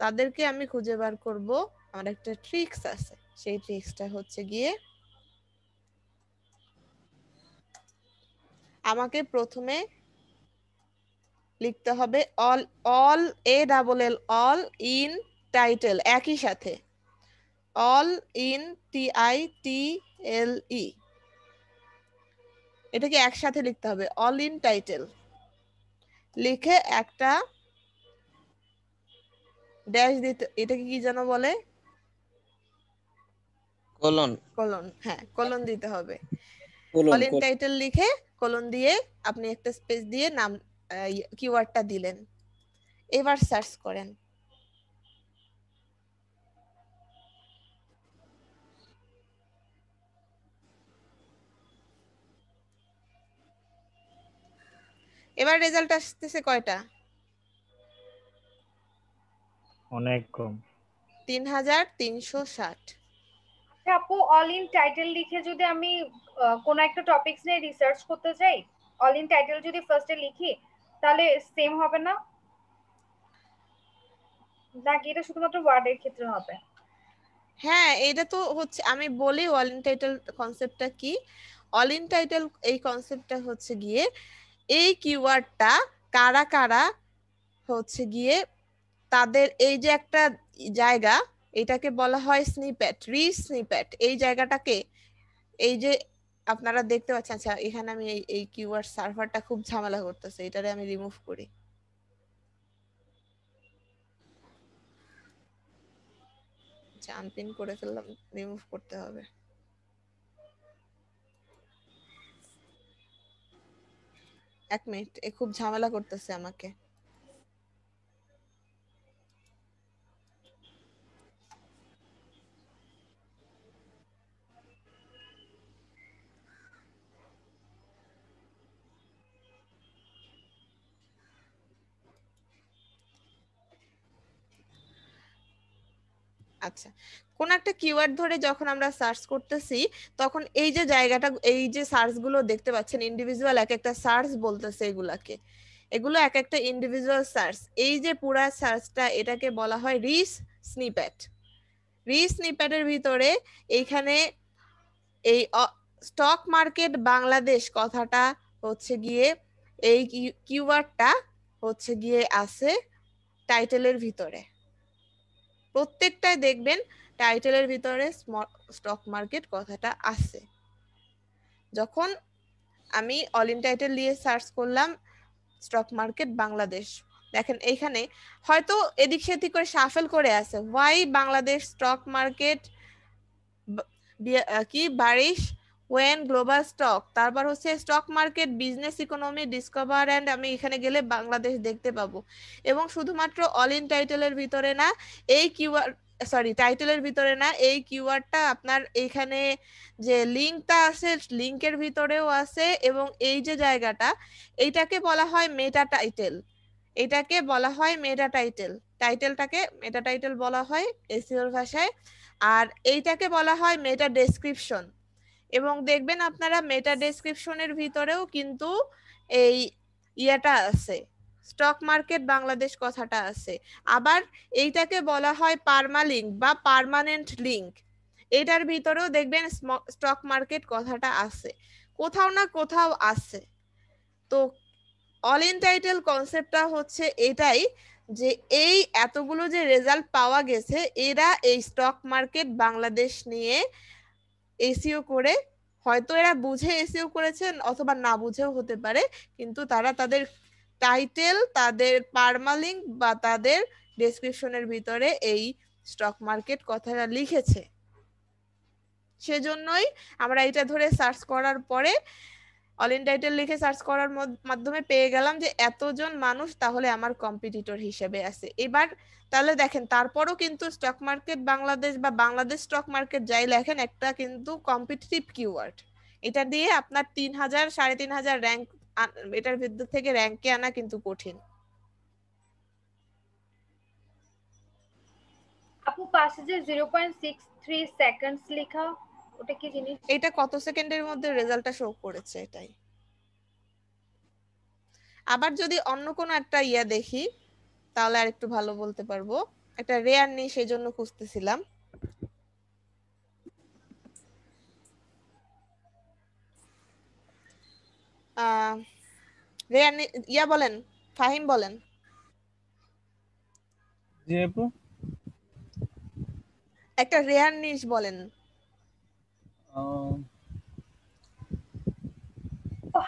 তাদেরকে আমি খুঁজে বার করব, আমার একটা ট্রিক্স আছে। সেই ট্রিক্সটা হচ্ছে গিয়ে আমাকে প্রথমে লিখতে হবে অল অল ইন টাইটেল, একই সাথে অল ইন TITLE, এটাকে একসাথে লিখতে হবে। অল ইন টাইটেল লিখে একটা ড্যাশ দিতে, এটাকে কি যেন বলে? কোলন। কোলন, হ্যাঁ কোলন দিতে হবে। কোলন, অল ইন টাইটেল লিখে কোলন দিয়ে আপনি একটা স্পেস দিয়ে নাম কিওয়ার্ডটা দিলেন। এবার সার্চ করেন। এবার রেজাল্ট আসতেছে কয়টা? অনেক কম, 3360। আপু অল ইন টাইটেল লিখে যদি আমি কোন একটা টপিকস নিয়ে রিসার্চ করতে চাই, অল ইন টাইটেল যদি ফার্স্টে লিখি তাহলে সেম হবে না নাকি এটা শুধুমাত্র ওয়ার্ডের ক্ষেত্রে হবে? হ্যাঁ এটা তো হচ্ছে, আমি বলি অল ইন টাইটেল কনসেপ্টটা কি। অল ইন টাইটেল এই কনসেপ্টটা হচ্ছে গিয়ে এই কিওয়ার্ডটা কারা কারা হচ্ছে গিয়ে তাদের এই যে একটা জায়গা, এটাকে বলা হয় স্নিপেট, স্নিপেট। এই জায়গাটাকে, এই যে আপনারা দেখতে পাচ্ছেন, আচ্ছা এখানে আমি এই কিওয়ার্ড সার্ভারটা খুব ঝামেলা করতেছে, এটারে আমি রিমুভ করি। আনপিন করে ফেললাম, রিমুভ করতে হবে। এক মিনিট, এ খুব ঝামেলা করতেছে আমাকে। আচ্ছা, কোন একটা কিওয়ার্ড ধরে যখন আমরা সার্চ করতেছি তখন এই যে জায়গাটা, এই যে সার্চ গুলো দেখতে পাচ্ছেন ইন্ডিভিজুয়াল এক একটা সার্চ বলতেছে এগুলাকে। এগুলো এক একটা ইন্ডিভিজুয়াল সার্চ। এই যে পুরা সার্চটা এটাকে বলা হয় রিচ স্নিপেট। রিচ স্নিপেটের ভিতরে এইখানে এই স্টক মার্কেট বাংলাদেশ কথাটা হচ্ছে গিয়ে এই কিওয়ার্ডটা হচ্ছে গিয়ে আছে টাইটেলের ভিতরে। প্রত্যেকটাই দেখবেন টাইটেলের ভিতরে স্টক মার্কেট কথাটা আছে। যখন আমি অল ইন টাইটেল দিয়ে সার্চ করলাম স্টক মার্কেট বাংলাদেশ, দেখেন এইখানে হয়তো এদিক সেদিক করে শাফেল করে আছে, ওয়াই বাংলাদেশ স্টক মার্কেট কি বারিশ ওয়েন গ্লোবাল স্টক, তারপর হচ্ছে stock market business economy discover and, আমি এখানে গেলে বাংলাদেশ দেখতে পাবো। এবং শুধুমাত্র অল ইন টাইটেলের ভিতরে না, এই কিওয়ার্ড টাইটেলের ভিতরে না, এই কিওয়ার্ডটা আপনার এইখানে যে লিঙ্কটা আছে লিঙ্কের ভিতরেও আছে। এবং এই যে জায়গাটা এইটাকে বলা হয় মেটা টাইটেল, এটাকে বলা হয় মেটা টাইটেল। টাইটেলটাকে মেটা টাইটেল বলা হয় এসইওর ভাষায়। আর এইটাকে বলা হয় মেটা ডেসক্রিপশন। এবং দেখবেন আপনারা মেটা ডেসক্রিপশনের ভিতরেও কিন্তু এই ইয়েটা আছে, স্টক মার্কেট বাংলাদেশ কথাটা আছে। আবার এইটাকে বলা হয় পার্মালিঙ্ক বা পার্মানেন্ট লিঙ্ক, এটার ভিতরেও দেখবেন স্টক মার্কেট কথাটা আছে, কোথাও না কোথাও আছে। তো অল ইন টাইটেল কনসেপ্টটা হচ্ছে এটাই যে এই এতগুলো যে রেজাল্ট পাওয়া গেছে এরা এই স্টক মার্কেট বাংলাদেশ নিয়ে এসইও করে, হয়তো এরা বুঝে এসইও করেছেন অথবা না বুঝেও হতে পারে, কিন্তু তারা তাদের টাইটেল, তাদের পারমালিঙ্ক বা তাদের ডেসক্রিপশনের ভিতরে এই স্টক মার্কেট কথাটা লিখেছে। সেজন্যই আমরা এটা ধরে সার্চ করার পরে অল ইন টাইটেল লিখে সার্চ করার মাধ্যমে পেয়ে গেলাম যে এতজন মানুষ তাহলে আমার কম্পিটিটর হিসেবে আছে। এবার তাহলে দেখেন তারপরও কিন্তু স্টক মার্কেট বাংলাদেশ বা বাংলাদেশ স্টক মার্কেট যাই লেখেন একটা কিন্তু কম্পিটিটিভ কিওয়ার্ড। এটা দিয়ে আপনার 3000 3500 র্যাঙ্ক, এটার ভিতর থেকে র্যাঙ্কে আনা কিন্তু কঠিন। আপু পাশে যে 0.63 সেকেন্ডস লেখা ওটা কি জিনিস? এটা কত সেকেন্ডের মধ্যে রেজাল্টটা শো করেছে এটাই। আবার যদি অন্য কোনো একটা ইয়া দেখি তাহলে আর একটু ভালো বলতে পারবো। একটা রেয়ার নেই সেই জন্য খুঁজতেছিলাম। রেয়ার ইয়া বলেন, ফাহিম বলেন। জি আপু, একটা রেয়ার নিশ বলেন।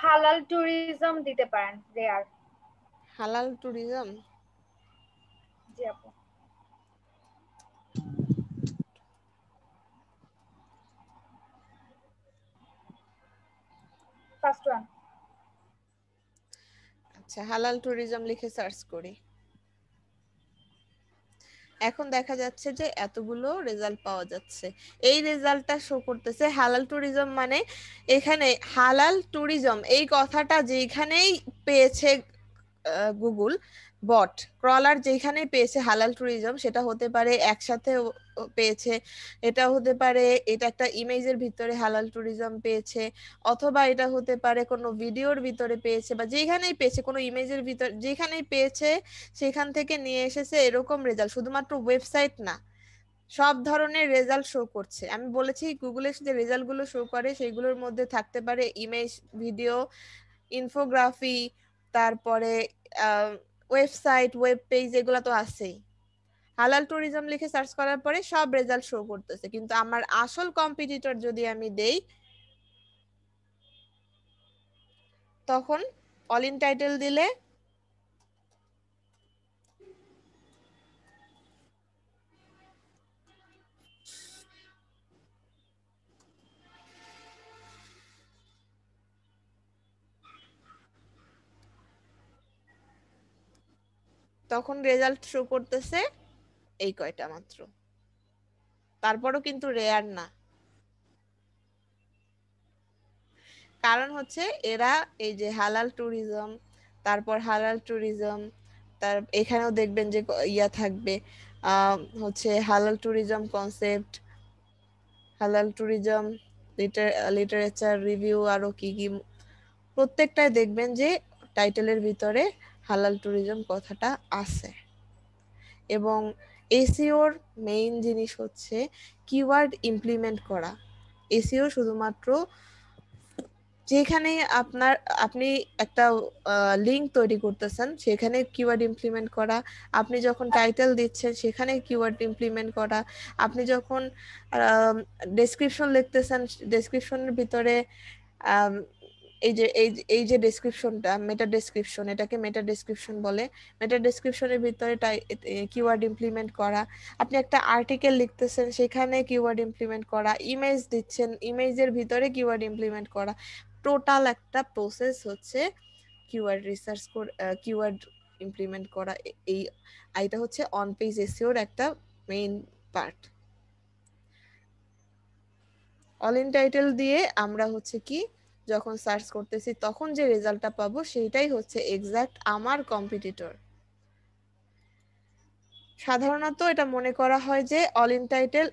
হালাল ট্যুরিজম দিতে পারেন, রেয়ার। হালাল ট্যুরিজম, জি আপু। First one. আচ্ছা হালাল ট্যুরিজম লিখে সার্চ করি। এখন দেখা যাচ্ছে যে এতগুলো রেজাল্ট পাওয়া যাচ্ছে। এই রেজাল্টটা শো করতেছে হালাল ট্যুরিজম, মানে এখানে হালাল ট্যুরিজম এই কথাটা যেখানেই পেয়েছে গুগল বট ক্রলার, যেখানেই পেয়েছে হালাল ট্যুরিজম, সেটা হতে পারে একসাথে পেয়েছে, এটা হতে পারে এটা একটা ইমেজের ভিতরে হালাল ট্যুরিজম পেয়েছে, অথবা এটা হতে পারে কোনো ভিডিওর ভিতরে পেয়েছে, বা যেখানেই পেয়েছে কোনো ইমেজের ভিতর যেখানেই পেয়েছে সেখান থেকে নিয়ে এসেছে, এরকম রেজাল্ট। শুধুমাত্র ওয়েবসাইট না, সব ধরনের রেজাল্ট শো করছে। আমি বলেছি গুগলের যে রেজাল্ট গুলো শো করে সেইগুলোর মধ্যে থাকতে পারে ইমেজ, ভিডিও, ইনফোগ্রাফি, তারপরে ওয়েবসাইট, ওয়েব পেজ, এগুলো তো আছেই। হালাল ট্যুরিজম লিখে সার্চ করার পরে সব রেজাল্ট শো করতেছে। কিন্তু আমার আসল কম্পিটিটর যদি আমি দেই তখন অল ইন টাইটেল দিলে তখন রেজাল্ট শো করতেছে এই কয়টা মাত্র, তারপরও কিন্তু রেয়ার না। কারণ হচ্ছে এরা এই যে হালাল ট্যুরিজম, তারপর হালাল ট্যুরিজম, তার এখানেও দেখবেন যে ইয়া থাকবে হচ্ছে হালাল ট্যুরিজম কনসেপ্ট, হালাল ট্যুরিজম লিটারেচার রিভিউ, আরো কি কি প্রত্যেকটাই দেখবেন যে টাইটেলের ভিতরে হালাল ট্যুরিজম কথাটা আছে। এবং এসইওর মেইন জিনিস হচ্ছে কিওয়ার্ড ইমপ্লিমেন্ট করা। এসইও শুধুমাত্র যেখানে আপনি একটা লিংক তৈরি করতেছেন সেখানে কিওয়ার্ড ইমপ্লিমেন্ট করা, আপনি যখন টাইটেল দিচ্ছেন সেখানে কিওয়ার্ড ইমপ্লিমেন্ট করা, আপনি যখন ডেসক্রিপশন লিখতেছেন ডেসক্রিপশনের ভিতরে এই যে ডেসক্রিপশনটা মেটা ডেসক্রিপশন, এটাকে মেটা ডেসক্রিপশন বলে। মেটা ডেসক্রিপশনের ভিতরে কিওয়ার্ড ইমপ্লিমেন্ট করা, আপনি একটা আর্টিকেল লিখতেছেন সেখানে কিওয়ার্ড ইমপ্লিমেন্ট করা, ইমেজ দিচ্ছেন ইমেজের ভিতরে কিওয়ার্ড ইমপ্লিমেন্ট করা। টোটাল একটা প্রসেস হচ্ছে কিওয়ার্ড রিসার্চ কিওয়ার্ড ইমপ্লিমেন্ট করা। এইটা হচ্ছে অন পেজ এসইওর একটা main part. All in title দিয়ে আমরা হচ্ছে কি যখন সার্চ করতেছি তখন যে রেজাল্টটা পাবো সেইটাই হচ্ছে এক্সাক্ট আমার কম্পিটিটর। সাধারণত এটা মনে করা হয় যে অল ইন টাইটেল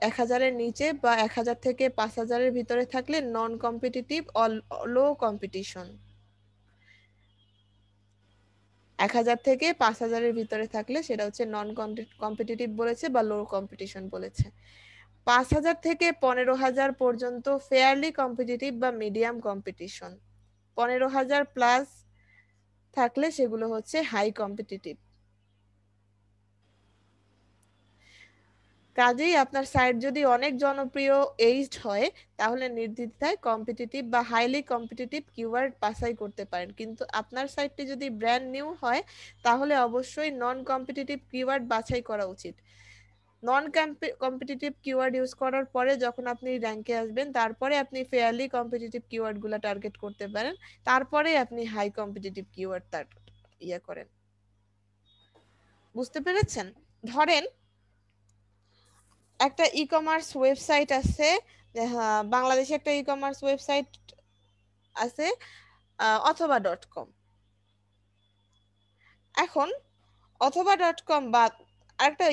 1000-এর নিচে বা 1000 থেকে 5000-এর ভিতরে থাকলে নন কম্পিটিটিভ লো কম্পিটিশন, 1000 থেকে 5000-এর ভিতরে থাকলে সেটা হচ্ছে নন কম্পিটিটিভ বলেছে বা লো কম্পিটিশন বলেছে। 5000 থেকে 15000 পর্যন্ত ফেয়ারলি কম্পিটিটিভ বা মিডিয়াম কম্পিটিশন, 15000 প্লাস থাকলে সেগুলো হচ্ছে হাই কম্পিটিটিভ। কাজেই আপনার সাইট যদি অনেক জনপ্রিয় এইজড হয় তাহলে নির্দ্বিধায় কম্পিটিটিভ বা হাইলি কম্পিটিটিভ কিওয়ার্ড বাছাই করতে পারেন, কিন্তু আপনার সাইটটি যদি ব্র্যান্ড নিউ হয় তাহলে অবশ্যই নন কম্পিটিটিভ কিওয়ার্ড বাছাই করা উচিত। নন কম্পিটিটিভ কিওয়ার্ড ইউজ করার পরে যখন আপনি র্যাঙ্কে আসবেন তারপরে আপনি ফেয়ারলি কম্পিটিটিভ কিওয়ার্ডগুলো টার্গেট করতে পারেন, তারপরে আপনি হাই কম্পিটিটিভ কিওয়ার্ড করেন। বুঝতে পেরেছেন? ধরেন একটা ই কমার্স ওয়েবসাইট আছে, বাংলাদেশে একটা ই কমার্স ওয়েবসাইট আছে অথবা.com। এখন অথবা.com বা আরেকটা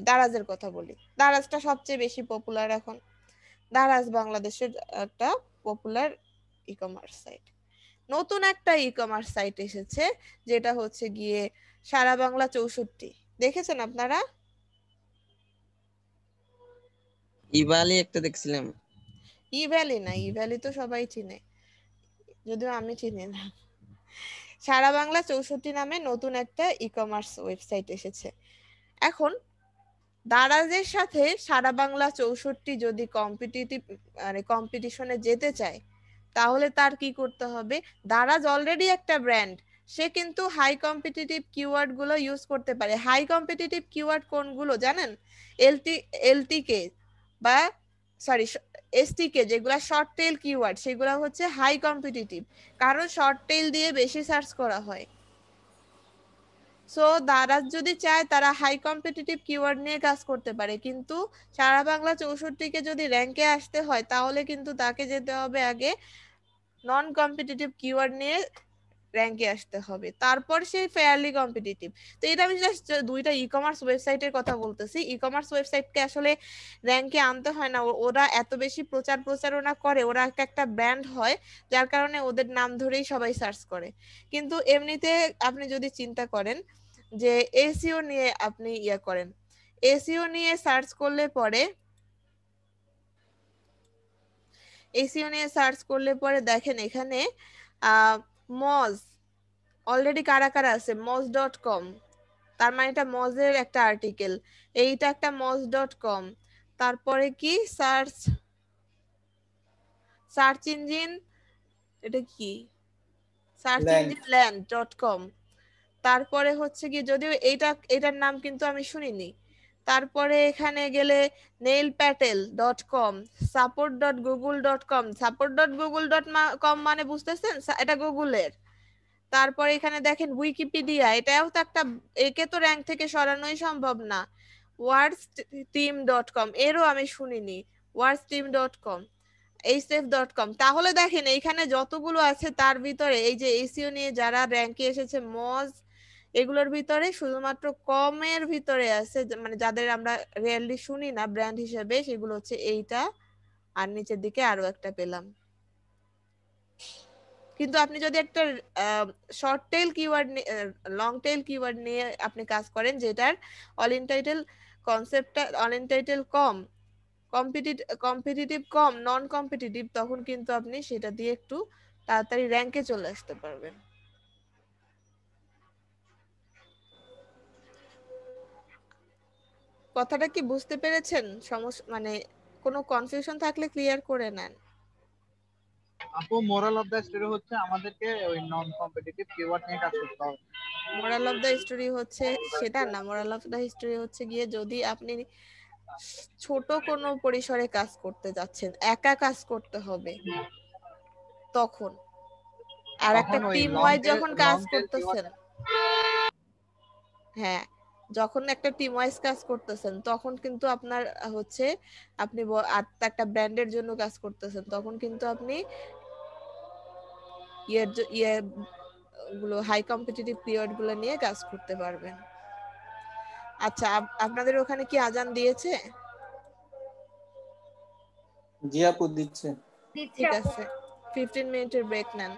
দারাজের কথা বলি। দারাজটা সবচেয়ে বেশি পপুলার এখন। দারাজ বাংলাদেশের একটা পপুলার ই কমার্স সাইট। নতুন একটা ই কমার্স সাইট এসেছে যেটা হচ্ছে গিয়ে সারা বাংলা 64। দেখেছেন আপনারা? ইভালি একটা দেখছিলাম। ইভ্যালি না, ইভ্যালি তো সবাই চিনে, যদিও আমি চিনি না। সারা বাংলা 64 নামে নতুন একটা ই কমার্স ওয়েবসাইট এসেছে। এখন দারাজের সাথে সারা বাংলা 64 যদি কম্পিটিশনে যেতে চায় তাহলে তার কি করতে হবে? দারাজ অলরেডি একটা ব্র্যান্ড, সে কিন্তু হাই কম্পিটিটিভ কিওয়ার্ড গুলো ইউজ করতে পারে। হাই কম্পিটিটিভ কিওয়ার্ড কোনগুলো জানেন? এলটিকে বা এসটিকে, যেগুলা শর্ট টেইল কিওয়ার্ড, সেগুলো হচ্ছে হাই কম্পিটিটিভ, কারণ শর্ট টেইল দিয়ে বেশি সার্চ করা হয়। সো দারাজ যদি চায় তারা হাই কম্পিটিটিভ কিওয়ার্ড নিয়ে কাজ করতে পারে, কিন্তু সারা বাংলা 64-কে যদি র্যাঙ্কে আসতে হয় তাহলে কিন্তু তাকে যেতে হবে আগে নন কম্পিটিটিভ কিওয়ার্ড নিয়ে র্যাঙ্কে আসতে হবে, তারপর সেই ফেয়ারলি কম্পিটিটিভ। তো এটা আমি জাস্ট দুইটা ই কমার্স ওয়েবসাইটের কথা বলতেছি। ই কমার্স ওয়েবসাইটকে আসলে র্যাঙ্কে আনতে হয় না, ওরা এত বেশি প্রচারণা করে, ওরা একটা ব্র্যান্ড হয় যার কারণে ওদের নাম ধরেই সবাই সার্চ করে। কিন্তু এমনিতে আপনি যদি চিন্তা করেন যে এসইও নিয়ে আপনি করেন, এসইও নিয়ে সার্চ করলে পরে দেখেন এখানে মজ অলরেডি কারা কারা আছে, moj.com, তার মানে এটা মজের একটা আর্টিকেল, এইটা একটা moj.com। তারপরে কি সার্চ ইঞ্জিন, এটা কি সার্চ ইঞ্জিন ল্যান্ড.com। তারপরে হচ্ছে কি, যদিও এটার নাম কিন্তু আমি শুনিনি। তারপরে এখানে গেলে nailpatel.com, support.google.com, support.google.com মানে বুঝতেছেন এটা গুগলের। তারপরে এখানে দেখেন উইকিপিডিয়া, এটাও তো একটা, একে তো র্যাঙ্ক থেকে সরানোই সম্ভব না। wordsteam.com, এরও আমি শুনিনি, wordsteam.com, href.com। তাহলে দেখেন এইখানে যতগুলো আছে তার ভিতরে এই যে এসইও নিয়ে যারা র্যাঙ্কে এসেছে মজ, এগুলোর ভিতরে শুধুমাত্র কমের ভিতরে আছে, মানে যাদের আমরা রিয়েলি শুনি না ব্র্যান্ড হিসেবে, সেগুলো হচ্ছে এইটা, আর নিচের দিকে আরো একটা পেলাম। কিন্তু আপনি যদি একটা short tail keyword long tail keyword নিয়ে আপনি কাজ করেন যেটার অল ইন টাইটেল কনসেপ্টটা all in title com, competitive com, non competitive, তখন কিন্তু আপনি সেটা দিয়ে একটু তাড়াতাড়ি র্যাঙ্কে চলে আসতে পারবেন। কথাটা কি বুঝতে পেরেছেন? সমস্যা মানে কোনো কনফিউশন থাকলে ক্লিয়ার করে নেন। আপু মোরাল অফ দ্য স্টোরি হচ্ছে আমাদেরকে ওই নন কম্পিটিটিভ কিওয়ার্ড নিয়ে কাজ করতে হবে। মোরাল অফ দ্য স্টোরি হচ্ছে সেটা না, মোরাল অফ দ্য স্টোরি হচ্ছে গিয়ে যদি আপনি ছোট কোনো পরিসরে কাজ করতে যাচ্ছেন, একা কাজ করতে হবে তখন, আর একটা তখন ওই টিম লং ওয়াইজ টেল যখন লং কাজ টেল করতেছেন, হ্যাঁ যখন একটা টিম ওয়াইজ কাজ করতেছেন তখন কিন্তু আপনার হচ্ছে আপনি একটা ব্র্যান্ডের জন্য কাজ করতেছেন, তখন কিন্তু আপনি ইয়ে গুলো হাই কম্পিটিটিভ পিরিয়ড গুলো নিয়ে কাজ করতে পারবেন। আচ্ছা আপনাদের ওখানে কি আজান দিয়েছে? জি আপু দিচ্ছে। ঠিক আছে, 15 মিনিটের ব্রেক নেন।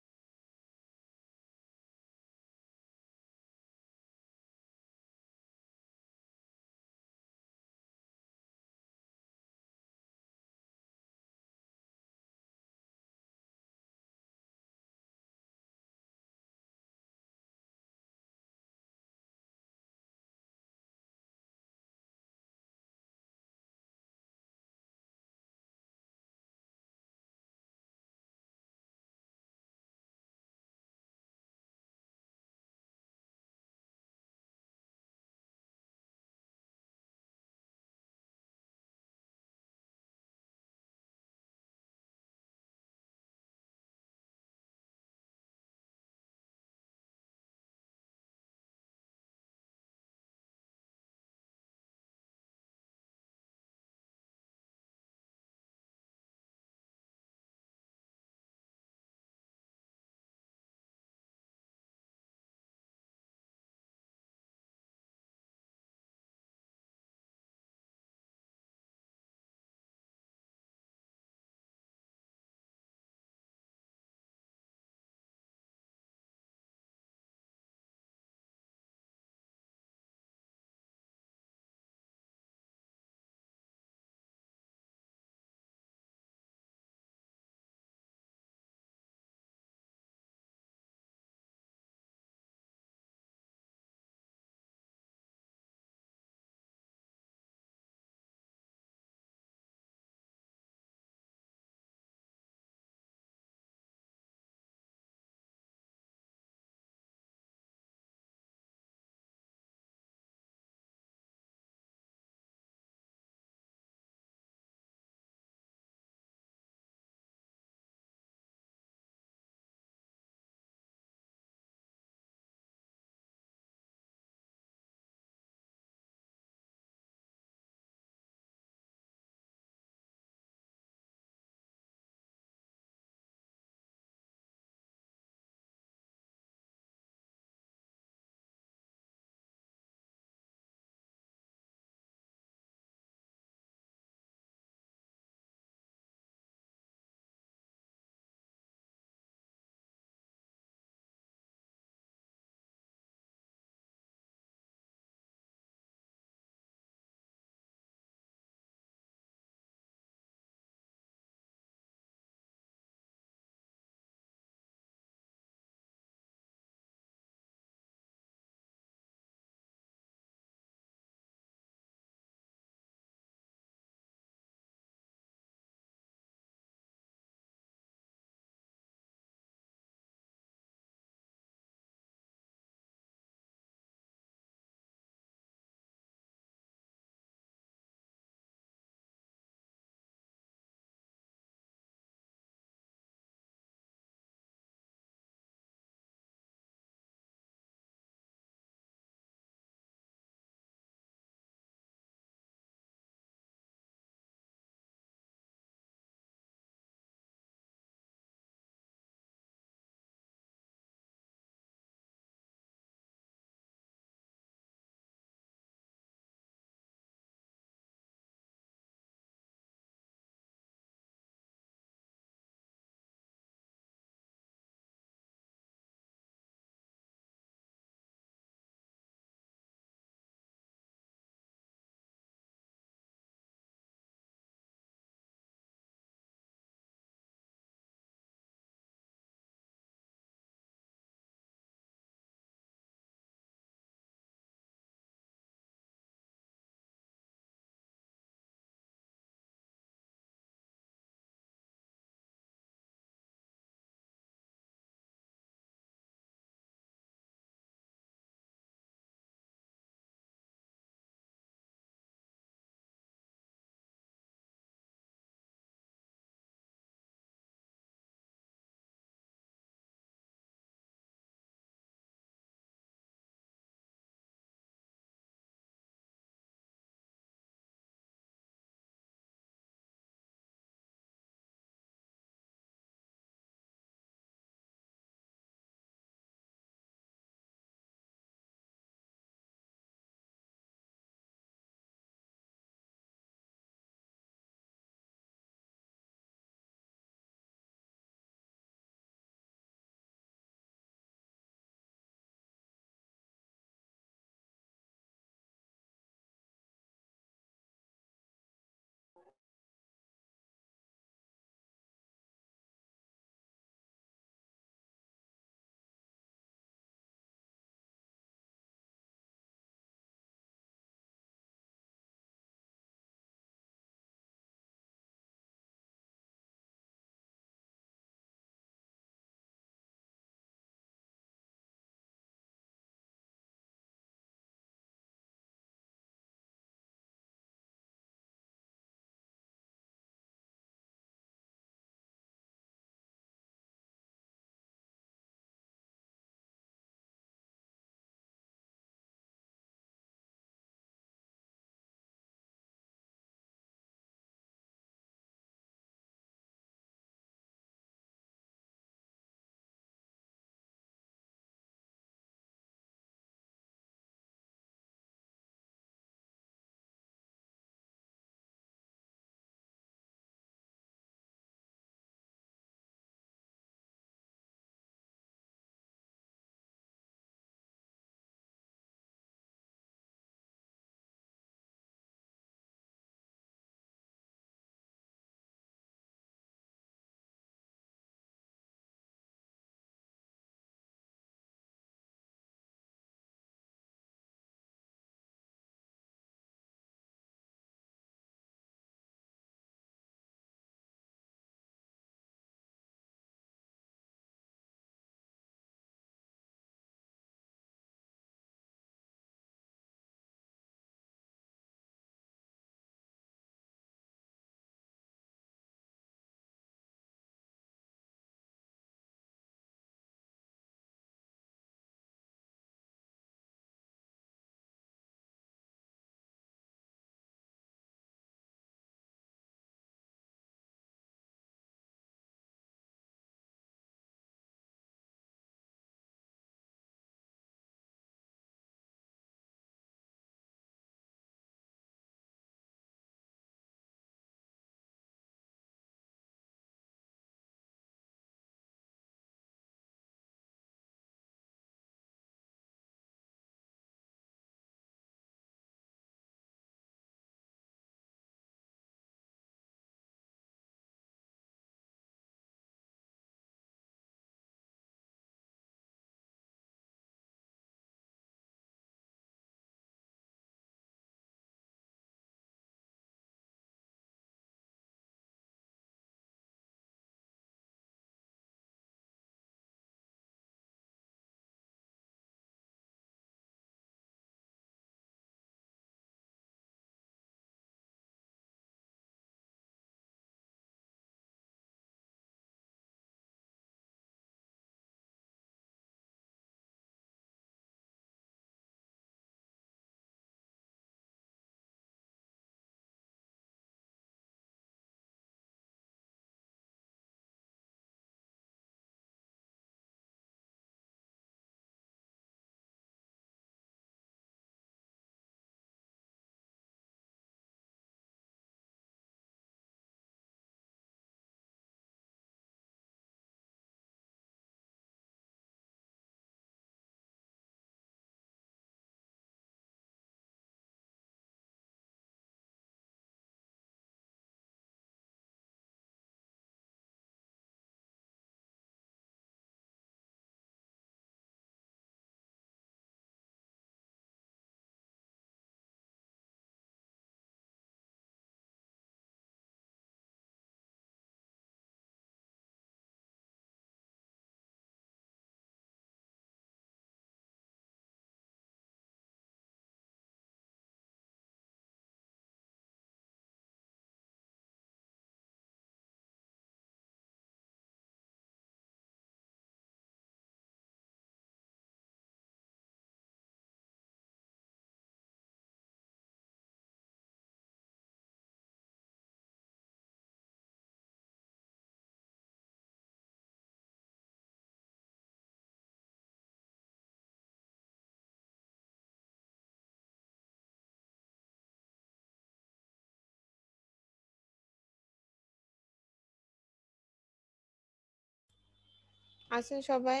আছেন সবাই?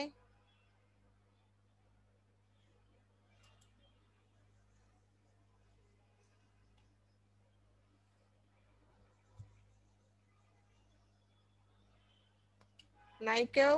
নাই কেউ?